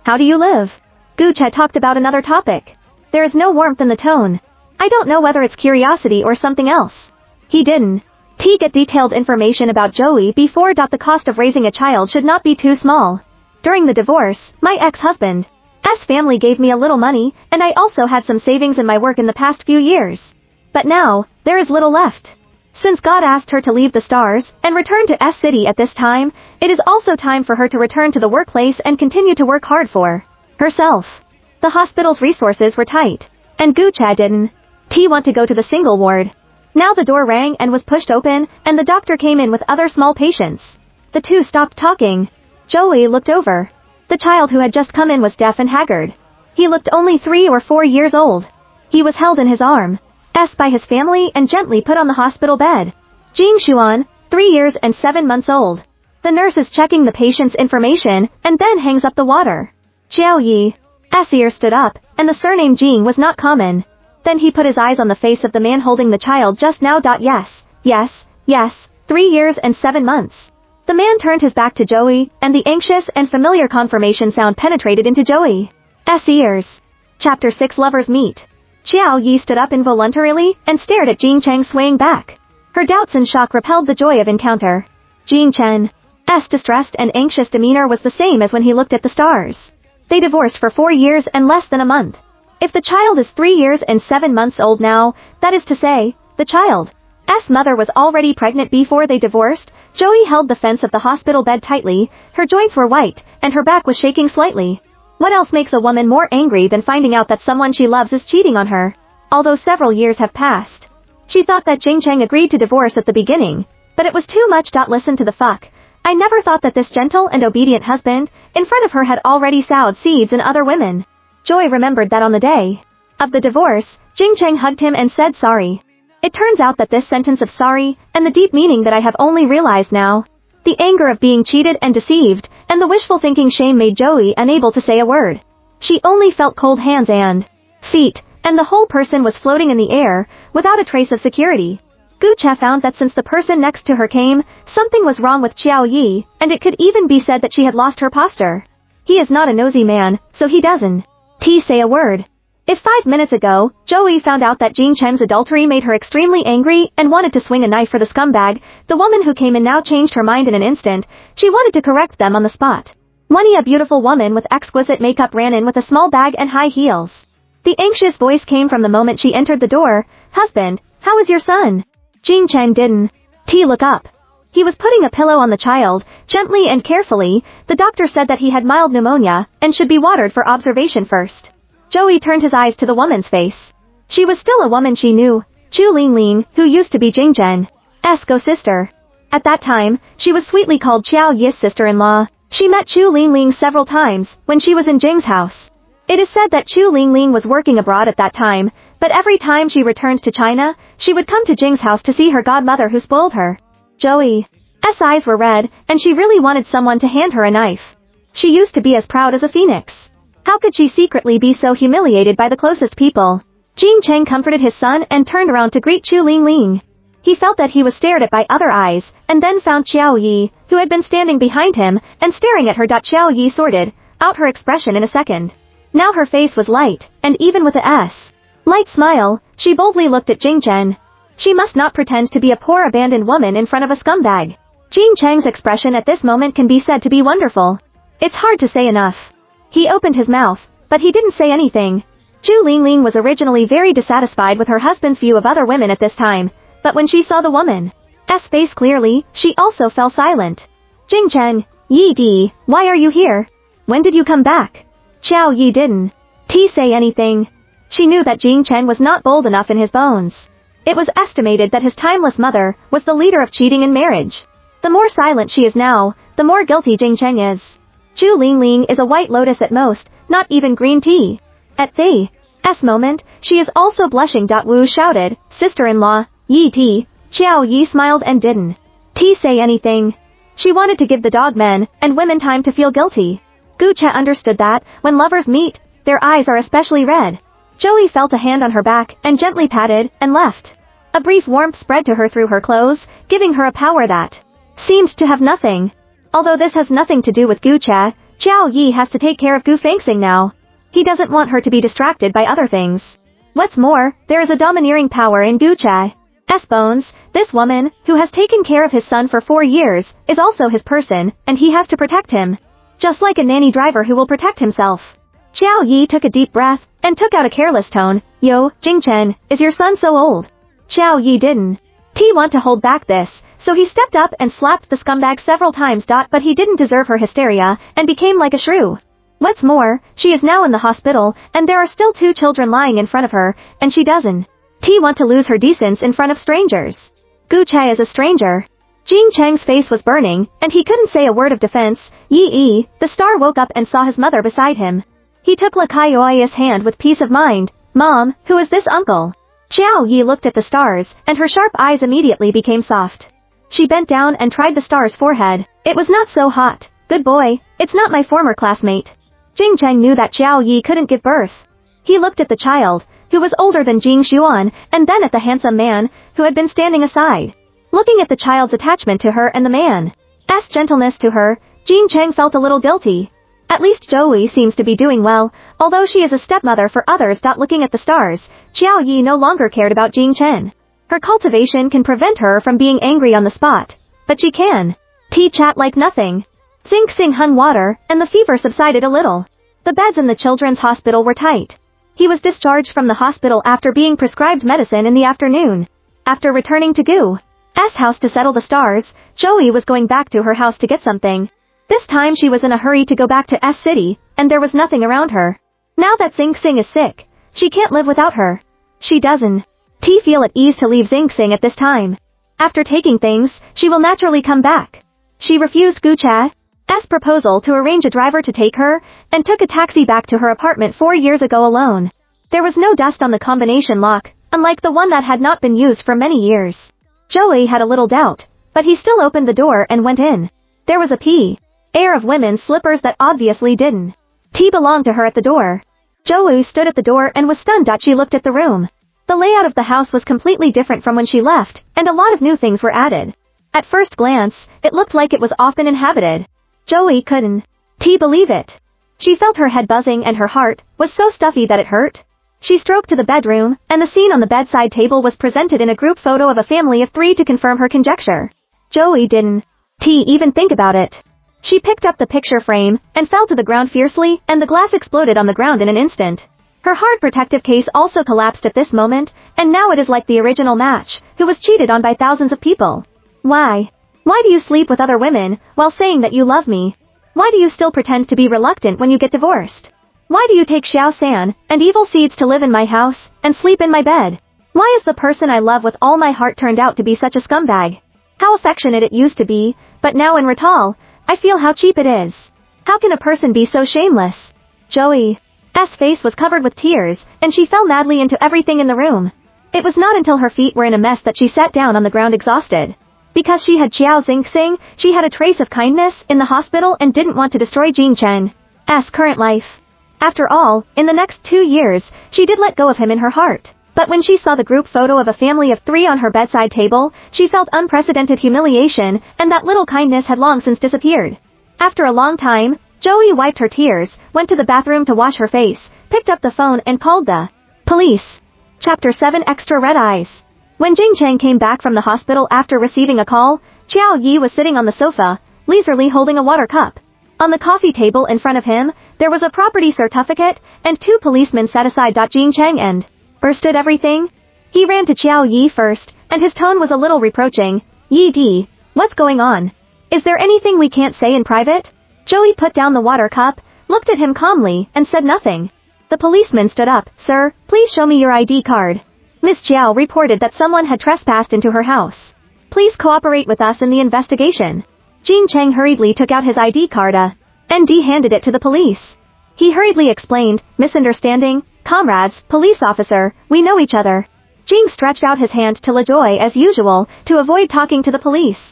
How do you live? Gucha talked about another topic. There is no warmth in the tone. I don't know whether it's curiosity or something else. He didn't get detailed information about Joey before. The cost of raising a child should not be too small. During the divorce, my ex-husband's family gave me a little money, and I also had some savings in my work in the past few years. But now, there is little left. Since God asked her to leave the stars and return to S-City at this time, it is also time for her to return to the workplace and continue to work hard for herself. The hospital's resources were tight, and Gucha didn't want to go to the single ward. Now the door rang and was pushed open, and the doctor came in with other small patients. The two stopped talking. Joey looked over. The child who had just come in was deaf and haggard. He looked only 3 or 4 years old. He was held in his arms by his family and gently put on the hospital bed. Jing Xuan, 3 years and 7 months old. The nurse is checking the patient's information and then hangs up the water. Xiao Yi's ear stood up, and the surname Jing was not common. Then he put his eyes on the face of the man holding the child just now. Yes, 3 years and 7 months. The man turned his back to Joey, and the anxious and familiar confirmation sound penetrated into Joey's ears. Chapter 6 Lovers Meet. Xiao Yi stood up involuntarily and stared at Jing Cheng swaying back. Her doubts and shock repelled the joy of encounter. Jing Chen's distressed and anxious demeanor was the same as when he looked at the stars. They divorced for 4 years and less than a month. If the child is 3 years and 7 months old now, that is to say, the child's mother was already pregnant before they divorced. Joey held the fence of the hospital bed tightly, her joints were white, and her back was shaking slightly. What else makes a woman more angry than finding out that someone she loves is cheating on her? Although several years have passed. She thought that Jing Cheng agreed to divorce at the beginning, but it was too much. Listen to the fuck. I never thought that this gentle and obedient husband, in front of her, had already sowed seeds in other women. Joy remembered that on the day of the divorce, Jing Cheng hugged him and said sorry. It turns out that this sentence of sorry, and the deep meaning that I have only realized now. The anger of being cheated and deceived, and the wishful thinking shame made Joey unable to say a word. She only felt cold hands and feet, and the whole person was floating in the air, without a trace of security. Gucha found that since the person next to her came, something was wrong with Xiao Yi, and it could even be said that she had lost her posture. He is not a nosy man, so he doesn't say a word. If 5 minutes ago, Joey found out that Jing Cheng's adultery made her extremely angry and wanted to swing a knife for the scumbag, the woman who came in now changed her mind in an instant. She wanted to correct them on the spot. A beautiful woman with exquisite makeup ran in with a small bag and high heels. The anxious voice came from the moment she entered the door. Husband, how is your son? Jing Cheng didn't. Look up. He was putting a pillow on the child, gently and carefully. The doctor said that he had mild pneumonia, and should be watered for observation first. Joey turned his eyes to the woman's face. She was still a woman she knew, Chu Lingling, who used to be Jing Zhen's co-sister. At that time, she was sweetly called Xiao Yi's sister-in-law. She met Chu Lingling several times, when she was in Jing's house. It is said that Chu Lingling was working abroad at that time, but every time she returned to China, she would come to Jing's house to see her godmother who spoiled her. Joey's eyes were red, and she really wanted someone to hand her a knife. She used to be as proud as a phoenix. How could she secretly be so humiliated by the closest people? Jing Cheng comforted his son and turned around to greet Chu Lingling. He felt that he was stared at by other eyes, and then found Xiao Yi, who had been standing behind him, and staring at her. Xiao Yi sorted out her expression in a second. Now her face was light, and even with a light smile, she boldly looked at Jing Chen. She must not pretend to be a poor abandoned woman in front of a scumbag. Jing Cheng's expression at this moment can be said to be wonderful. It's hard to say enough. He opened his mouth, but he didn't say anything. Chu Lingling was originally very dissatisfied with her husband's view of other women at this time, but when she saw the woman's face clearly, she also fell silent. Jing Chen, Yi Di, why are you here? When did you come back? Xiao Yi didn't say anything. She knew that Jing Chen was not bold enough in his bones. It was estimated that his timeless mother was the leader of cheating in marriage. The more silent she is now, the more guilty Jing Cheng is. Chu Lingling is a white lotus at most, not even green tea. At this moment, she is also blushing. Wu shouted, sister-in-law, Yi Ti. Xiao Yi smiled and didn't say anything. She wanted to give the dog men and women time to feel guilty. Gu Che understood that, when lovers meet, their eyes are especially red. Joey felt a hand on her back and gently patted, and left. A brief warmth spread to her through her clothes, giving her a power that seemed to have nothing. Although this has nothing to do with Gu Che, Xiao Yi has to take care of Gu Fengxing now. He doesn't want her to be distracted by other things. What's more, there is a domineering power in Gu Che's bones. This woman, who has taken care of his son for 4 years, is also his person, and he has to protect him. Just like a nanny driver who will protect himself. Xiao Yi took a deep breath, and took out a careless tone. Yo, Jing Chen, is your son so old? Xiao Yi didn't want to hold back this, so he stepped up and slapped the scumbag several times. But he didn't deserve her hysteria, and became like a shrew. What's more, she is now in the hospital, and there are still 2 children lying in front of her, and she doesn't want to lose her decence in front of strangers. Gu Che is a stranger. Jing Cheng's face was burning, and he couldn't say a word of defense. Yi, the star woke up and saw his mother beside him. He took La Kaioi's hand with peace of mind. Mom, who is this uncle? Xiao Yi looked at the stars, and her sharp eyes immediately became soft. She bent down and tried the star's forehead. It was not so hot. Good boy, it's not my former classmate. Jing Cheng knew that Xiao Yi couldn't give birth. He looked at the child, who was older than Jing Xuan, and then at the handsome man, who had been standing aside. Looking at the child's attachment to her and the man's gentleness to her, Jing Cheng felt a little guilty. At least Joey seems to be doing well, although she is a stepmother for others. Looking at the stars, Xiao Yi no longer cared about Jing Chen. Her cultivation can prevent her from being angry on the spot, but she can chat like nothing. Xing hung water, and the fever subsided a little. The beds in the children's hospital were tight. He was discharged from the hospital after being prescribed medicine in the afternoon. After returning to Gu's house to settle the stars, Joey was going back to her house to get something. This time she was in a hurry to go back to S-City, and there was nothing around her. Now that Xing is sick, she can't live without her. She doesn't feel at ease to leave Xing at this time. After taking things, she will naturally come back. She refused Gu Che's proposal to arrange a driver to take her, and took a taxi back to her apartment 4 years ago alone. There was no dust on the combination lock, unlike the one that had not been used for many years. Joey had a little doubt, but he still opened the door and went in. There was a air of women's slippers that obviously didn't belong to her at the door. Joey stood at the door and was stunned. She looked at the room. The layout of the house was completely different from when she left, and a lot of new things were added. At first glance, it looked like it was often inhabited. Joey couldn't believe it. She felt her head buzzing and her heart was so stuffy that it hurt. She stroked to the bedroom, and the scene on the bedside table was presented in a group photo of a family of 3 to confirm her conjecture. Joey didn't even think about it. She picked up the picture frame, and fell to the ground fiercely, and the glass exploded on the ground in an instant. Her hard protective case also collapsed at this moment, and now it is like the original match, who was cheated on by thousands of people. Why? Why do you sleep with other women, while saying that you love me? Why do you still pretend to be reluctant when you get divorced? Why do you take Xiao San, and evil seeds to live in my house, and sleep in my bed? Why is the person I love with all my heart turned out to be such a scumbag? How affectionate it used to be, but now in Ratal, I feel how cheap it is. How can a person be so shameless? Joey's face was covered with tears, and she fell madly into everything in the room. It was not until her feet were in a mess that she sat down on the ground exhausted. Because she had Xiao Xingxing, she had a trace of kindness in the hospital and didn't want to destroy Jing Chen's current life. After all, in the next 2 years, she did let go of him in her heart. But when she saw the group photo of a family of 3 on her bedside table, she felt unprecedented humiliation, and that little kindness had long since disappeared. After a long time, Joey wiped her tears, went to the bathroom to wash her face, picked up the phone and called the police. Chapter 7 Extra Red Eyes. When Jing Cheng came back from the hospital after receiving a call, Xiao Yi was sitting on the sofa, leisurely holding a water cup. On the coffee table in front of him, there was a property certificate, and 2 policemen sat aside. Jing Cheng understood everything. He ran to Xiao Yi first, and his tone was a little reproaching. Yi Di, what's going on? Is there anything we can't say in private? Joey put down the water cup, looked at him calmly, and said nothing. The policeman stood up. Sir, please show me your ID card. Miss Jiao reported that someone had trespassed into her house. Please cooperate with us in the investigation. Jing Cheng hurriedly took out his ID card and handed it to the police. He hurriedly explained, misunderstanding, comrades, police officer, we know each other. Jing stretched out his hand to LaJoy as usual, to avoid talking to the police.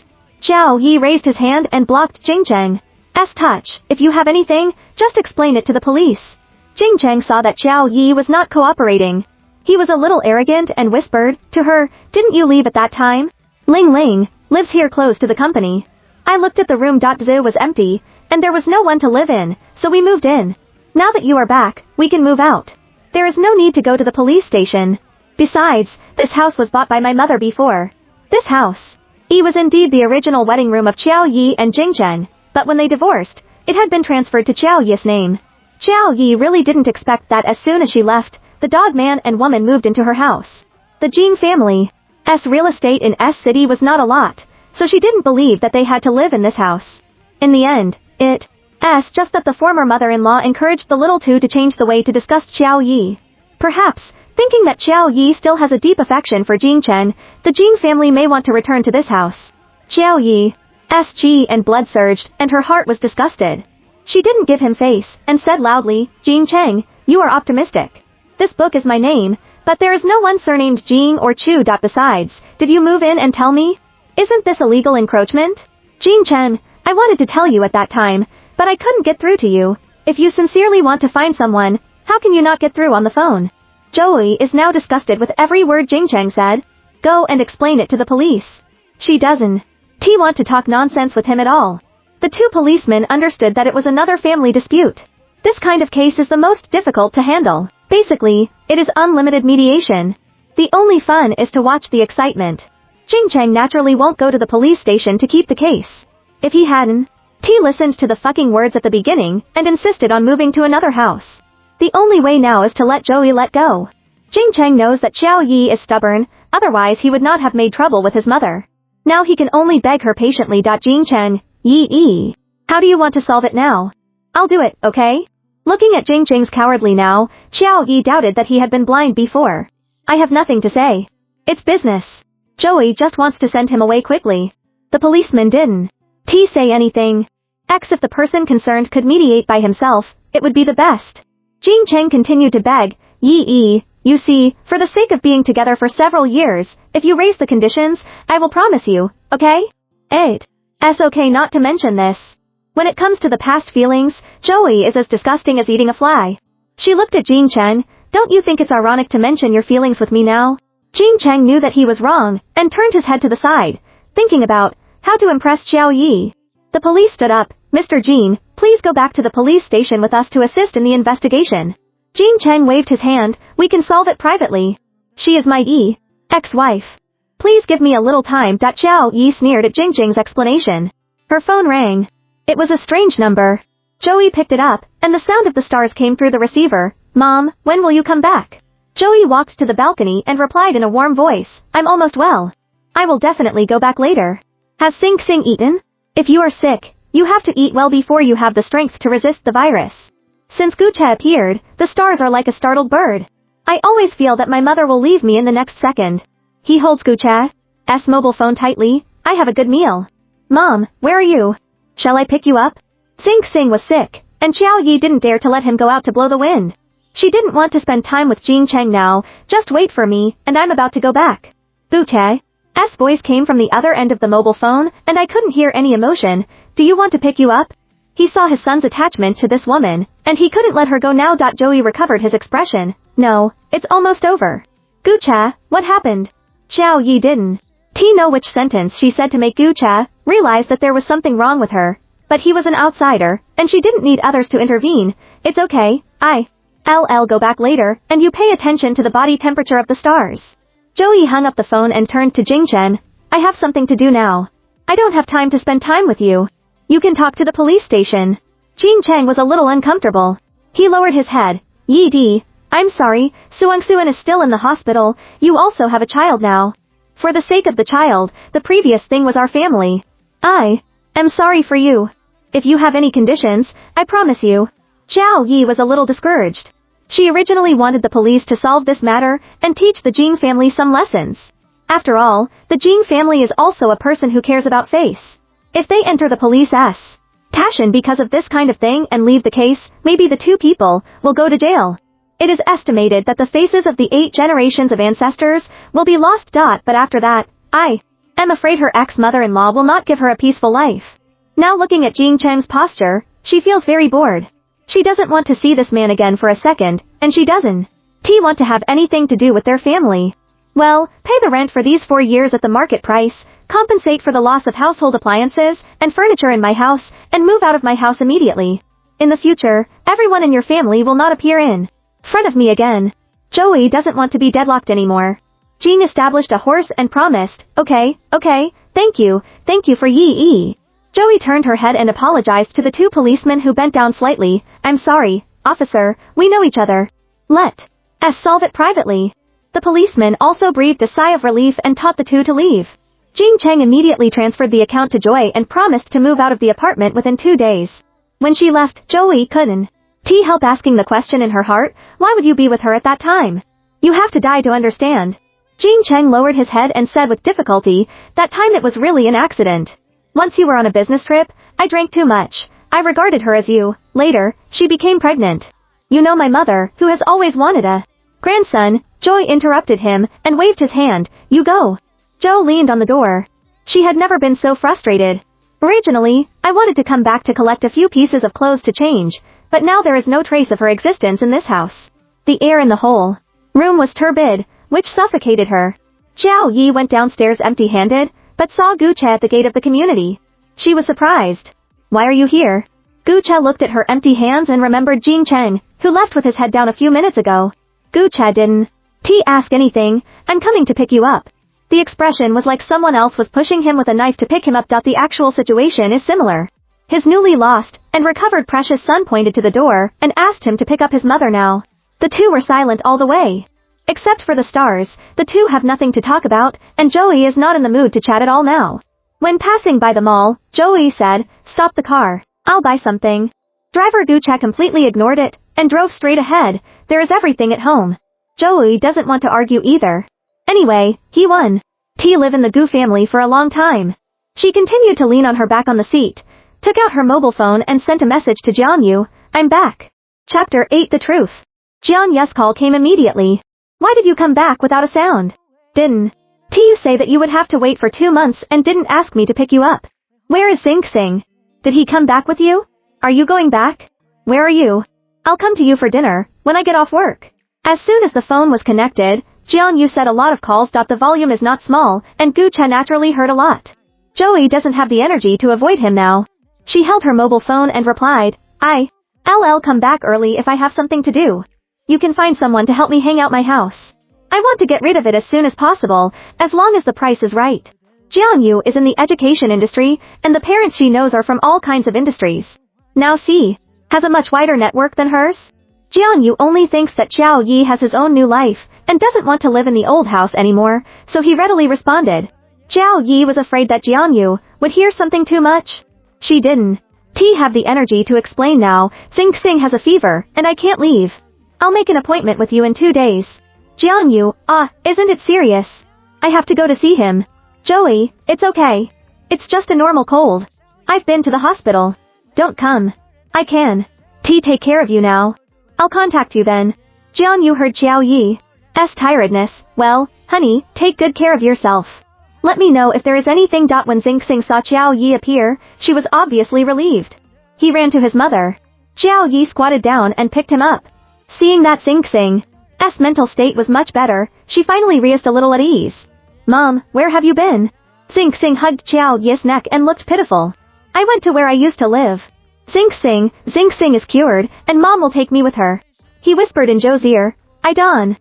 Xiao Yi raised his hand and blocked Jing Cheng's touch. If you have anything, just explain it to the police. Jing Cheng saw that Xiao Yi was not cooperating. He was a little arrogant and whispered to her, didn't you leave at that time? Ling Ling lives here close to the company. I looked at the room. Zhu was empty, and there was no one to live in, so we moved in. Now that you are back, we can move out. There is no need to go to the police station. Besides, this house was bought by my mother before. This house was indeed the original wedding room of Xiao Yi and Jing Cheng, but when they divorced, it had been transferred to Xiao Yi's name. Xiao Yi really didn't expect that as soon as she left, the dog man and woman moved into her house. The Jing family's real estate in S-City was not a lot, so she didn't believe that they had to live in this house. In the end, it's just that the former mother-in-law encouraged the little two to change the way to discuss Xiao Yi. Perhaps, thinking that Xiao Yi still has a deep affection for Jing Chen, the Jing family may want to return to this house. Xiao Yi's and blood surged, and her heart was disgusted. She didn't give him face, and said loudly, Jing Cheng, you are optimistic. This book is my name, but there is no one surnamed Jing or Chu. Besides, did you move in and tell me? Isn't this illegal encroachment? Jing Chen, I wanted to tell you at that time, but I couldn't get through to you. If you sincerely want to find someone, how can you not get through on the phone? Joey is now disgusted with every word Jing Cheng said. Go and explain it to the police. She doesn't want to talk nonsense with him at all. The 2 policemen understood that it was another family dispute. This kind of case is the most difficult to handle. Basically, it is unlimited mediation. The only fun is to watch the excitement. Jing Cheng naturally won't go to the police station to keep the case. If he hadn't, listened to the fucking words at the beginning, and insisted on moving to another house. The only way now is to let Joey let go. Jing Cheng knows that Xiao Yi is stubborn, otherwise he would not have made trouble with his mother. Now he can only beg her patiently. Jing Cheng, Yi, how do you want to solve it now? I'll do it, okay? Looking at Jing Cheng's cowardly now, Xiao Yi doubted that he had been blind before. I have nothing to say. It's business. Joey just wants to send him away quickly. The policeman didn't say anything. If the person concerned could mediate by himself, it would be the best. Jing Cheng continued to beg, Yi, you see, for the sake of being together for several years, if you raise the conditions, I will promise you, okay? It's okay not to mention this. When it comes to the past feelings, Joey is as disgusting as eating a fly. She looked at Jing Cheng, don't you think it's ironic to mention your feelings with me now? Jing Cheng knew that he was wrong, and turned his head to the side, thinking about how to impress Xiao Yi. The police stood up. Mr. Jing, please go back to the police station with us to assist in the investigation. Jing Cheng waved his hand, we can solve it privately. She is my ex-wife. Please give me a little time. Xiao Yi sneered at Jing Cheng's explanation. Her phone rang. It was a strange number. Joey picked it up, and the sound of the stars came through the receiver. Mom, when will you come back? Joey walked to the balcony and replied in a warm voice, I'm almost well. I will definitely go back later. Has Sing Sing eaten? If you are sick, you have to eat well before you have the strength to resist the virus. Since Gucha appeared, the stars are like a startled bird. I always feel that my mother will leave me in the next second. He holds Gucha's mobile phone tightly. I have a good meal. Mom, where are you? Shall I pick you up? Sing Sing was sick, and Xiao Yi didn't dare to let him go out to blow the wind. She didn't want to spend time with Jing Cheng now. Just wait for me, and I'm about to go back. Gucha's voice came from the other end of the mobile phone, and I couldn't hear any emotion. Do you want to pick you up? He saw his son's attachment to this woman, and he couldn't let her go now. Joey recovered his expression. No, it's almost over. Gucha, what happened? Xiao Yi didn't know which sentence she said to make Gucha realize that there was something wrong with her. But he was an outsider, and she didn't need others to intervene. It's okay, I'll go back later, and you pay attention to the body temperature of the stars. Joey hung up the phone and turned to Jingchen. I have something to do now. I don't have time to spend time with you. You can talk to the police station. Jing Cheng was a little uncomfortable. He lowered his head. Yi Di, I'm sorry, Suang Suan is still in the hospital. You also have a child now. For the sake of the child, the previous thing was our family. I am sorry for you. If you have any conditions, I promise you. Xiao Yi was a little discouraged. She originally wanted the police to solve this matter and teach the Jing family some lessons. After all, the Jing family is also a person who cares about face. If they enter the police's station because of this kind of thing and leave the case, maybe the two people will go to jail. It is estimated that the faces of the 8 generations of ancestors will be lost. But after that, I am afraid her ex-mother-in-law will not give her a peaceful life. Now looking at Jing Cheng's posture, she feels very bored. She doesn't want to see this man again for a second, and she doesn't want to have anything to do with their family. Well, pay the rent for these 4 years at the market price, compensate for the loss of household appliances and furniture in my house, and move out of my house immediately. In the future, everyone in your family will not appear in front of me again. Joey doesn't want to be deadlocked anymore. Jing established a horse and promised, okay, thank you for Yi. Joey turned her head and apologized to the 2 policemen who bent down slightly. I'm sorry, officer, we know each other. Let's solve it privately. The policeman also breathed a sigh of relief and taught the 2 to leave. Jing Cheng immediately transferred the account to Joy and promised to move out of the apartment within 2 days. When she left, Joey couldn't help asking the question in her heart, why would you be with her at that time? You have to die to understand. Jing Cheng lowered his head and said with difficulty, that time it was really an accident. Once you were on a business trip, I drank too much. I regarded her as you. Later, she became pregnant. You know my mother, who has always wanted a grandson. Joy interrupted him and waved his hand. You go. Joe leaned on the door. She had never been so frustrated. Originally, I wanted to come back to collect a few pieces of clothes to change, but now there is no trace of her existence in this house. The air in the whole room was turbid, which suffocated her. Xiao Yi went downstairs empty-handed, but saw Gucha at the gate of the community. She was surprised. Why are you here? Gucha looked at her empty hands and remembered Jing Cheng, who left with his head down a few minutes ago. Gucha didn't ask anything. I'm coming to pick you up. The expression was like someone else was pushing him with a knife to pick him up. The actual situation is similar. His newly lost and recovered precious son pointed to the door and asked him to pick up his mother now. The 2 were silent all the way. Except for the stars, the 2 have nothing to talk about, and Joey is not in the mood to chat at all now. When passing by the mall, Joey said, stop the car. I'll buy something. Driver Gucha completely ignored it and drove straight ahead. There is everything at home. Joey doesn't want to argue either. Anyway, he won. Live in the Gu family for a long time. She continued to lean on her back on the seat, took out her mobile phone and sent a message to Jianyu. I'm back. Chapter 8 The Truth. Jianyu's call came immediately. Why did you come back without a sound? Didn't you say that you would have to wait for 2 months and didn't ask me to pick you up? Where is Sing Sing? Did he come back with you? Are you going back? Where are you? I'll come to you for dinner, when I get off work. As soon as the phone was connected, Jianyu said a lot of calls. The volume is not small, and Gucha naturally heard a lot. Joey doesn't have the energy to avoid him now. She held her mobile phone and replied, I'll come back early if I have something to do. You can find someone to help me hang out my house. I want to get rid of it as soon as possible, as long as the price is right. Jianyu is in the education industry, and the parents she knows are from all kinds of industries. Now has a much wider network than hers. Jianyu only thinks that Xiao Yi has his own new life, and doesn't want to live in the old house anymore, so he readily responded. Xiao Yi was afraid that Jianyu would hear something too much. She didn't. Have the energy to explain now. Xing has a fever, and I can't leave. I'll make an appointment with you in 2 days. Jianyu, isn't it serious? I have to go to see him. Joey, it's okay. It's just a normal cold. I've been to the hospital. Don't come. I can. Take care of you now. I'll contact you then. Jianyu heard Xiao Yi's tiredness. Well, honey, take good care of yourself. Let me know if there is anything. When Xing saw Xiao Yi appear, she was obviously relieved. He ran to his mother. Xiao Yi squatted down and picked him up. Seeing that Xing's mental state was much better, she finally reacted a little at ease. Mom, where have you been? Xing hugged Xiao Yi's neck and looked pitiful. I went to where I used to live. Xing is cured, and Mom will take me with her. He whispered in Zhou's ear. I don't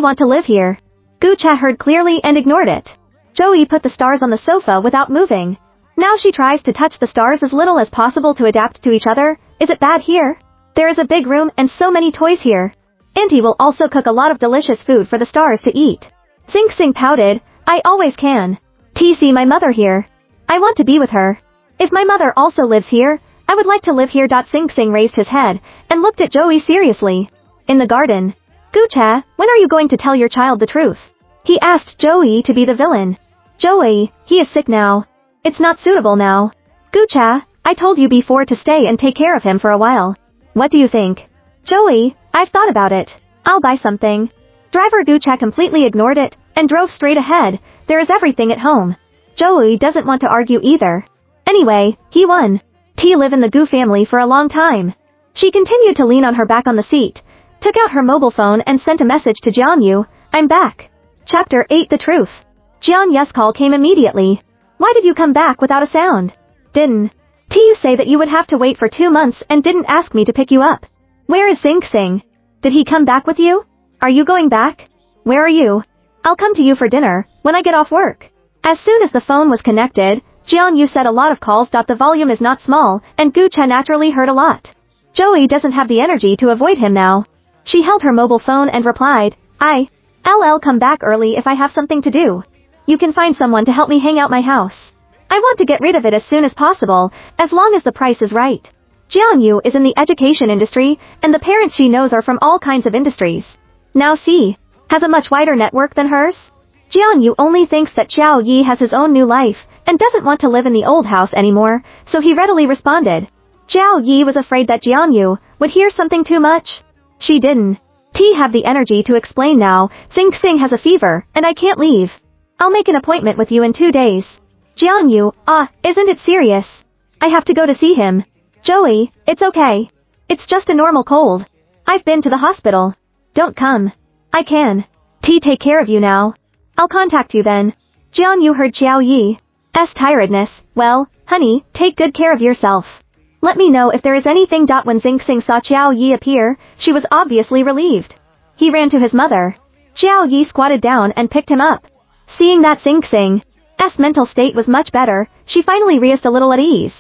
want to live here. Gucha heard clearly and ignored it. Joey put the stars on the sofa without moving. Now she tries to touch the stars as little as possible to adapt to each other. Is it bad here? There is a big room and so many toys here. Auntie will also cook a lot of delicious food for the stars to eat. Xing pouted. I always can. See my mother here. I want to be with her. If my mother also lives here, I would like to live here. Xing raised his head and looked at Joey seriously. In the garden. Gucha, when are you going to tell your child the truth? He asked Joey to be the villain. Joey, he is sick now. It's not suitable now. Gucha, I told you before to stay and take care of him for a while. What do you think? Joey, I've thought about it. I'll buy something. Driver Gucha completely ignored it and drove straight ahead. There is everything at home. Joey doesn't want to argue either. Anyway, he won. Live in the Gu family for a long time. She continued to lean on her back on the seat, took out her mobile phone and sent a message to Jianyu. I'm back. Chapter 8 The Truth. Jianyu's call came immediately. Why did you come back without a sound? Didn't you say that you would have to wait for 2 months and didn't ask me to pick you up? Where is Xing? Did he come back with you? Are you going back? Where are you? I'll come to you for dinner, when I get off work. As soon as the phone was connected, Jianyu said a lot of calls. The volume is not small, and Gucha naturally heard a lot. Joey doesn't have the energy to avoid him now. She held her mobile phone and replied, I'll come back early if I have something to do. You can find someone to help me hang out my house. I want to get rid of it as soon as possible, as long as the price is right. Jianyu is in the education industry, and the parents she knows are from all kinds of industries. Now she has a much wider network than hers. Jianyu only thinks that Xiao Yi has his own new life, and doesn't want to live in the old house anymore, so he readily responded. Xiao Yi was afraid that Jianyu would hear something too much. She didn't. Have the energy to explain now. Xing has a fever, and I can't leave. I'll make an appointment with you in 2 days. Jianyu, isn't it serious? I have to go to see him. Joey, it's okay. It's just a normal cold. I've been to the hospital. Don't come. I can. Take care of you now. I'll contact you then. Jianyu heard Xiao Yi's tiredness. Well, honey, take good care of yourself. Let me know if there is anything. When Xing saw Xiao Yi appear, she was obviously relieved. He ran to his mother. Xiao Yi squatted down and picked him up. Seeing that Xing's mental state was much better, she finally reacted a little at ease.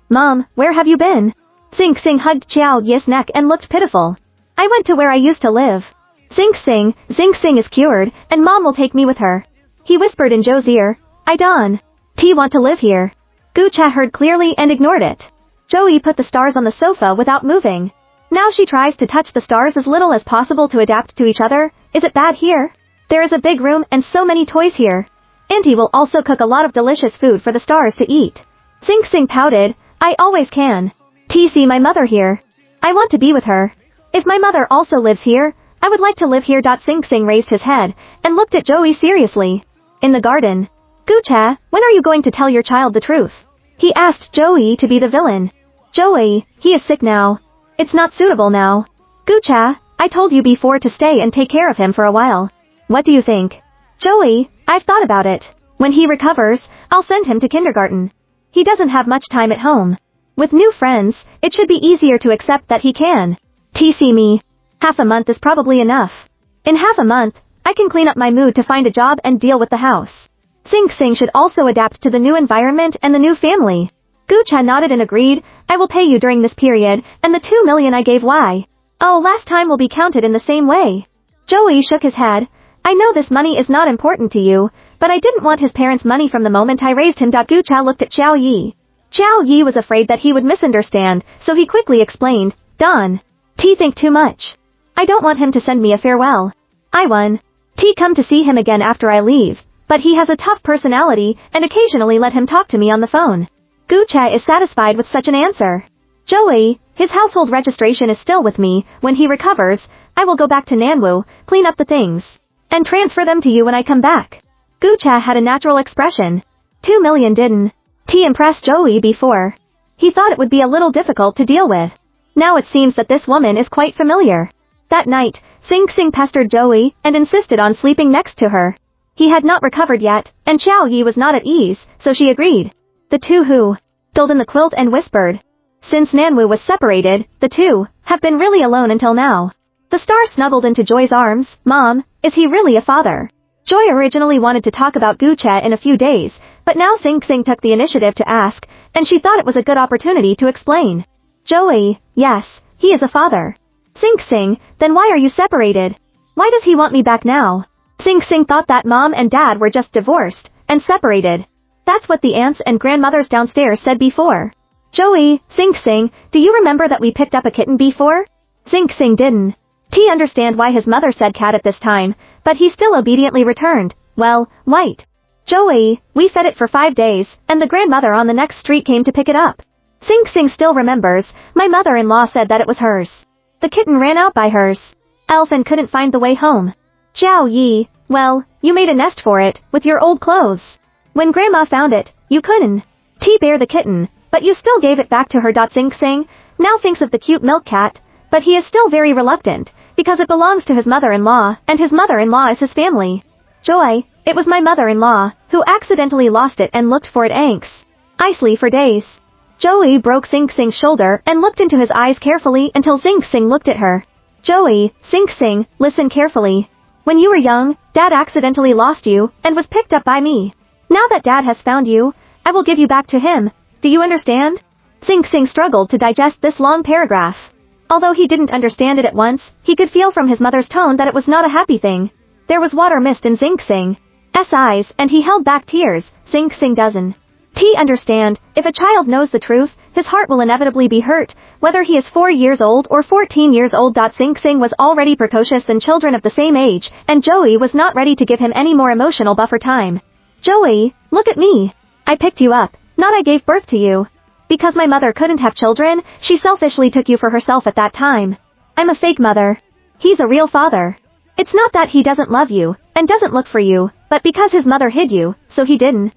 Mom, where have you been? Xing hugged Xiao Yi's neck and looked pitiful. I went to where I used to live. Xing is cured, and Mom will take me with her. He whispered in Zhou's ear. I don't want to live here. Gucha heard clearly and ignored it. Joey put the stars on the sofa without moving. Now she tries to touch the stars as little as possible to adapt to each other. Is it bad here? There is a big room and so many toys here. Auntie will also cook a lot of delicious food for the stars to eat. Xing pouted. I always can. See my mother here. I want to be with her. If my mother also lives here, I would like to live here. Xing raised his head and looked at Joey seriously. In the garden. Gucha, when are you going to tell your child the truth? He asked Joey to be the villain. Joey, he is sick now. It's not suitable now. Gucha, I told you before to stay and take care of him for a while. What do you think? Joey, I've thought about it. When he recovers, I'll send him to kindergarten. He doesn't have much time at home. With new friends, it should be easier to accept that he can. See me. Half a month is probably enough. In half a month, I can clean up my mood to find a job and deal with the house. Xing should also adapt to the new environment and the new family. Gucha nodded and agreed. I will pay you during this period, and the 2 million I gave. Why? Oh, last time will be counted in the same way. Joey shook his head. I know this money is not important to you, but I didn't want his parents' money from the moment I raised him. Gu Cha looked at Xiao Yi. Xiao Yi was afraid that he would misunderstand, so he quickly explained, Don. T think too much. I don't want him to send me a farewell. I won. T come to see him again after I leave, but he has a tough personality and occasionally let him talk to me on the phone. Gu Cha is satisfied with such an answer. Joey, his household registration is still with me. When he recovers, I will go back to Nanwu, clean up the things, and transfer them to you when I come back. Gu Cha had a natural expression. 2 million didn't T impress Joey before. He thought it would be a little difficult to deal with. Now it seems that this woman is quite familiar. That night, Sing Sing pestered Joey and insisted on sleeping next to her. He had not recovered yet, and Xiao Yi was not at ease, so she agreed. The two huddled in the quilt and whispered. Since Nanwu was separated, the two have been really alone until now. The star snuggled into Joy's arms. Mom, is he really a father? Joy originally wanted to talk about Gu Cha in a few days, but now Sing Sing took the initiative to ask, and she thought it was a good opportunity to explain. Joey, yes, he is a father. Sing Sing, then why are you separated? Why does he want me back now? Sing Sing thought that mom and dad were just divorced and separated. That's what the aunts and grandmothers downstairs said before. Joey, Sing Sing, do you remember that we picked up a kitten before? Sing Sing didn't T understand why his mother said cat at this time, but he still obediently returned, well, white. Joey, we fed it for 5 days, and the grandmother on the next street came to pick it up. Sing Sing still remembers, my mother-in-law said that it was hers. The kitten ran out by hers. Elf and couldn't find the way home. Xiao Yi, well, you made a nest for it, with your old clothes. When grandma found it, you couldn't bear the kitten, but you still gave it back to her. Sing Sing now thinks of the cute milk cat, but he is still very reluctant, because it belongs to his mother-in-law, and his mother-in-law is his family. Joy, it was my mother-in-law, who accidentally lost it and looked for it anxiously for days. Joey broke Sing Sing's shoulder and looked into his eyes carefully until Sing Sing looked at her. Joey, Sing Sing, listen carefully. When you were young, Dad accidentally lost you, and was picked up by me. Now that Dad has found you, I will give you back to him. Do you understand? Sing Sing struggled to digest this long paragraph. Although he didn't understand it at once, he could feel from his mother's tone that it was not a happy thing. There was water mist in Sing Sing's eyes, and he held back tears. Sing Sing doesn't understand, if a child knows the truth, his heart will inevitably be hurt, whether he is 4 years old or 14 years old. Sing Sing was already precocious than children of the same age, and Joey was not ready to give him any more emotional buffer time. Joey, look at me. I picked you up, not I gave birth to you. Because my mother couldn't have children, she selfishly took you for herself at that time. I'm a fake mother. He's a real father. It's not that he doesn't love you, and doesn't look for you, but because his mother hid you, so he didn't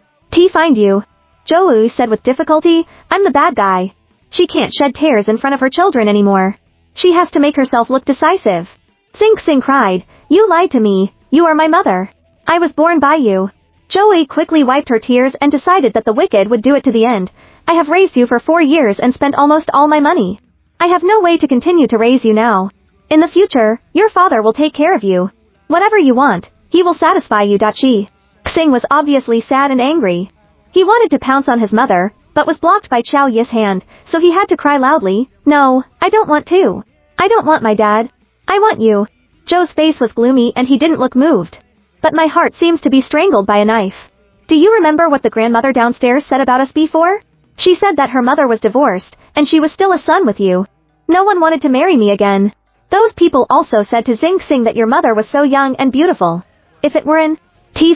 find you. Joey said with difficulty, I'm the bad guy. She can't shed tears in front of her children anymore. She has to make herself look decisive. Sing Sing cried, you lied to me, you are my mother. I was born by you. Joey quickly wiped her tears and decided that the wicked would do it to the end. I have raised you for 4 years and spent almost all my money. I have no way to continue to raise you now. In the future, your father will take care of you. Whatever you want, he will satisfy you. Sing was obviously sad and angry. He wanted to pounce on his mother, but was blocked by Xiao Yi's hand, so he had to cry loudly, no, I don't want to. I don't want my dad. I want you. Joe's face was gloomy and he didn't look moved. But my heart seems to be strangled by a knife. Do you remember what the grandmother downstairs said about us before? She said that her mother was divorced, and she was still a son with you. No one wanted to marry me again. Those people also said to Sing Sing that your mother was so young and beautiful. If it weren't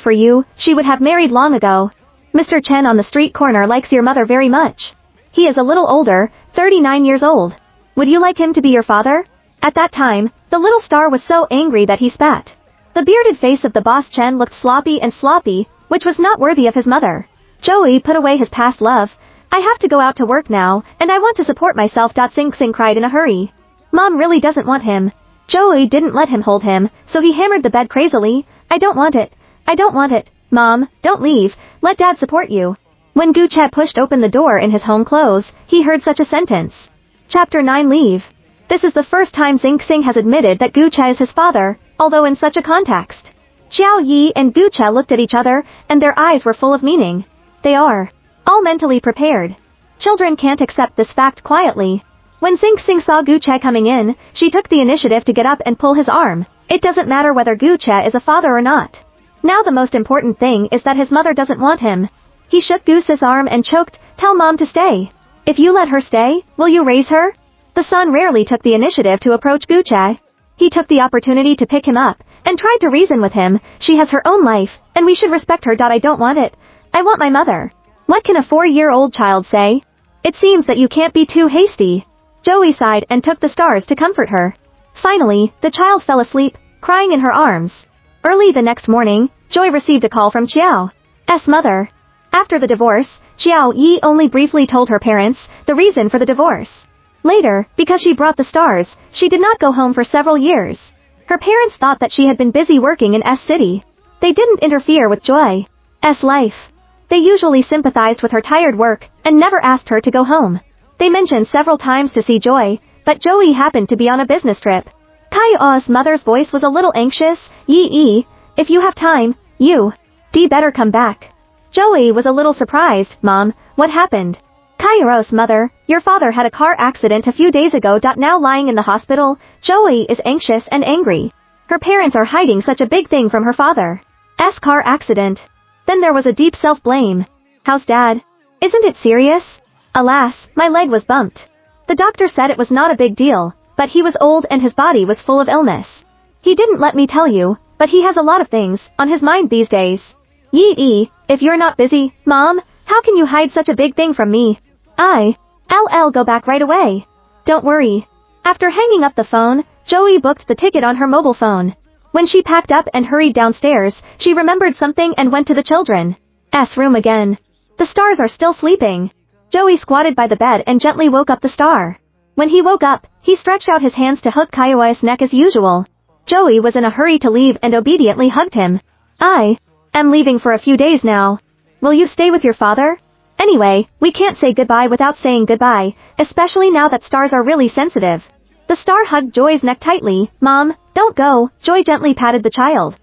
for you, she would have married long ago. Mr. Chen on the street corner likes your mother very much. He is a little older, 39 years old. Would you like him to be your father? At that time, the little star was so angry that he spat. The bearded face of the boss Chen looked sloppy, which was not worthy of his mother. Joey put away his past love. I have to go out to work now, and I want to support myself. Sing Sing cried in a hurry. Mom really doesn't want him. Joey didn't let him hold him, so he hammered the bed crazily. I don't want it. I don't want it. Mom, don't leave. Let Dad support you. When Gu Cha pushed open the door in his home clothes, he heard such a sentence. Chapter 9 Leave. This is the first time Sing Sing has admitted that Gu Cha is his father, although in such a context. Xiao Yi and Gu Cha looked at each other, and their eyes were full of meaning. They are all mentally prepared. Children can't accept this fact quietly. When Sing Sing saw Guche coming in, she took the initiative to get up and pull his arm. It doesn't matter whether Guche is a father or not. Now the most important thing is that his mother doesn't want him. He shook Goose's arm and choked, "Tell mom to stay. If you let her stay, will you raise her?" The son rarely took the initiative to approach Guche. He took the opportunity to pick him up, and tried to reason with him. "She has her own life, and we should respect her. I don't want it. I want my mother." What can a 4-year-old child say? It seems that you can't be too hasty. Joey sighed and took the stars to comfort her. Finally, the child fell asleep, crying in her arms. Early the next morning, Joy received a call from Xiao's mother. After the divorce, Xiao Yi only briefly told her parents the reason for the divorce. Later, because she brought the stars, she did not go home for several years. Her parents thought that she had been busy working in S-City. They didn't interfere with Joy's life. They usually sympathized with her tired work, and never asked her to go home. They mentioned several times to see Joy, but Joey happened to be on a business trip. Kai's mother's voice was a little anxious. "Yi, if you have time, you'd better come back." Joey was a little surprised. "Mom, what happened?" Kai's mother, "Your father had a car accident a few days ago. Now lying in the hospital." Joey is anxious and angry. Her parents are hiding such a big thing from her father's car accident. Then there was a deep self-blame. "How's Dad? Isn't it serious?" "Alas, my leg was bumped. The doctor said it was not a big deal, but he was old and his body was full of illness. He didn't let me tell you, but he has a lot of things on his mind these days." "Yi, if you're not busy, Mom, how can you hide such a big thing from me?" "I'll go back right away. Don't worry." After hanging up the phone, Joey booked the ticket on her mobile phone. When she packed up and hurried downstairs, she remembered something and went to the children's room again. The stars are still sleeping. Joey squatted by the bed and gently woke up the star. When he woke up, he stretched out his hands to hook Kai's neck as usual. Joey was in a hurry to leave and obediently hugged him. "I am leaving for a few days now. Will you stay with your father? Anyway, we can't say goodbye without saying goodbye, especially now that stars are really sensitive." The star hugged Joy's neck tightly. "Mom, don't go." Joy gently patted the child's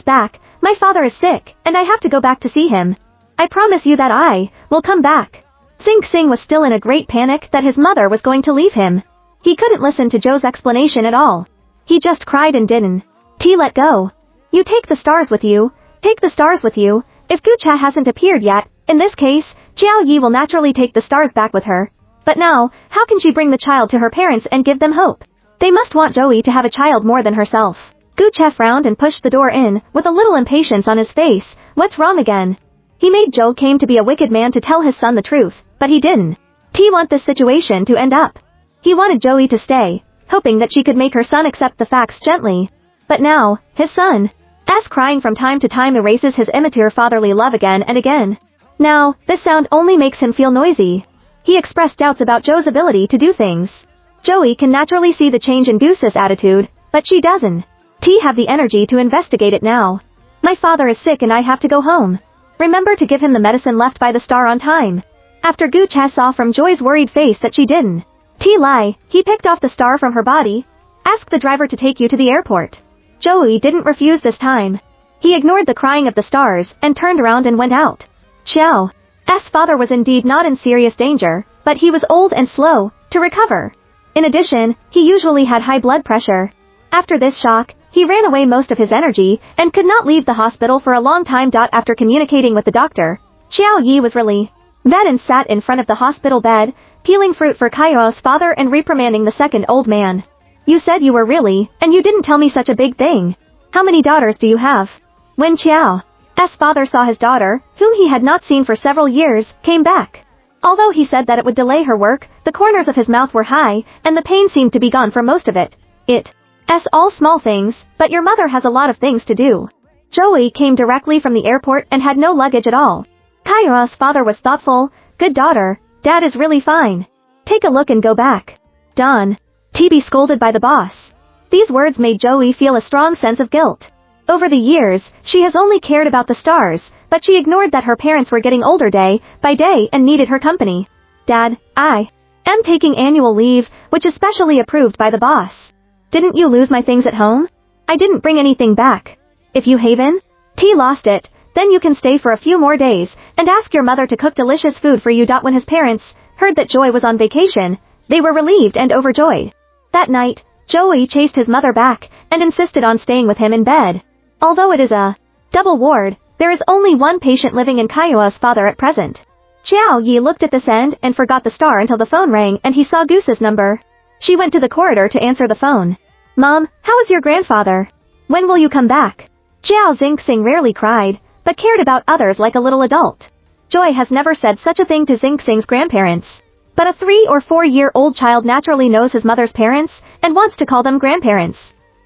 back. "My father is sick, and I have to go back to see him. I promise you that I will come back." Sing Sing was still in a great panic that his mother was going to leave him. He couldn't listen to Joe's explanation at all. He just cried and didn't let go. "You take the stars with you. Take the stars with you. If Gucha hasn't appeared yet, in this case, Jiao Yi will naturally take the stars back with her. But now, how can she bring the child to her parents and give them hope? They must want Joey to have a child more than herself." Gucha frowned and pushed the door in, with a little impatience on his face. "What's wrong again?" He made Joe came to be a wicked man to tell his son the truth, but he didn't want this situation to end up. He wanted Joey to stay, hoping that she could make her son accept the facts gently. But now, his son's crying from time to time erases his immature fatherly love again and again. Now, this sound only makes him feel noisy. He expressed doubts about Joe's ability to do things. Joey can naturally see the change in Goose's attitude, but she doesn't have the energy to investigate it now. "My father is sick and I have to go home. Remember to give him the medicine left by the star on time." After Gucha saw from Joy's worried face that she didn't lie, he picked off the star from her body. "Ask the driver to take you to the airport." Joey didn't refuse this time. He ignored the crying of the stars and turned around and went out. Xiao's father was indeed not in serious danger, but he was old and slow to recover. In addition, he usually had high blood pressure. After this shock, he ran away most of his energy and could not leave the hospital for a long time. After communicating with the doctor, Xiao Yi was really bed and sat in front of the hospital bed, peeling fruit for Kairo's father and reprimanding the second old man. "You said you were really, and you didn't tell me such a big thing. How many daughters do you have?" When Xiao's father saw his daughter, whom he had not seen for several years, came back. Although he said that it would delay her work, the corners of his mouth were high, and the pain seemed to be gone for most of it. "It's all small things, but your mother has a lot of things to do." Joey came directly from the airport and had no luggage at all. Kairo's father was thoughtful. "Good daughter, Dad is really fine. Take a look and go back. Don. Be scolded by the boss." These words made Joey feel a strong sense of guilt. Over the years, she has only cared about the stars, but she ignored that her parents were getting older day by day and needed her company. "Dad, I am taking annual leave, which is specially approved by the boss. Didn't you lose my things at home?" "I didn't bring anything back." "If you haven't lost it, then you can stay for a few more days, and ask your mother to cook delicious food for you." When his parents heard that Joy was on vacation, They were relieved and overjoyed. That night, Joey chased his mother back and insisted on staying with him in bed. Although it is a double ward, there is only one patient living in Kiowa's father at present. Xiao Yi looked at this end and forgot the star until the phone rang and he saw Goose's number. She went to the corridor to answer the phone. Mom, how is your grandfather? When will you come back? Jiao Xingxing rarely cried, but cared about others like a little adult. Joy has never said such a thing to Xingxing's grandparents. But a 3 or 4-year-old child naturally knows his mother's parents and wants to call them grandparents.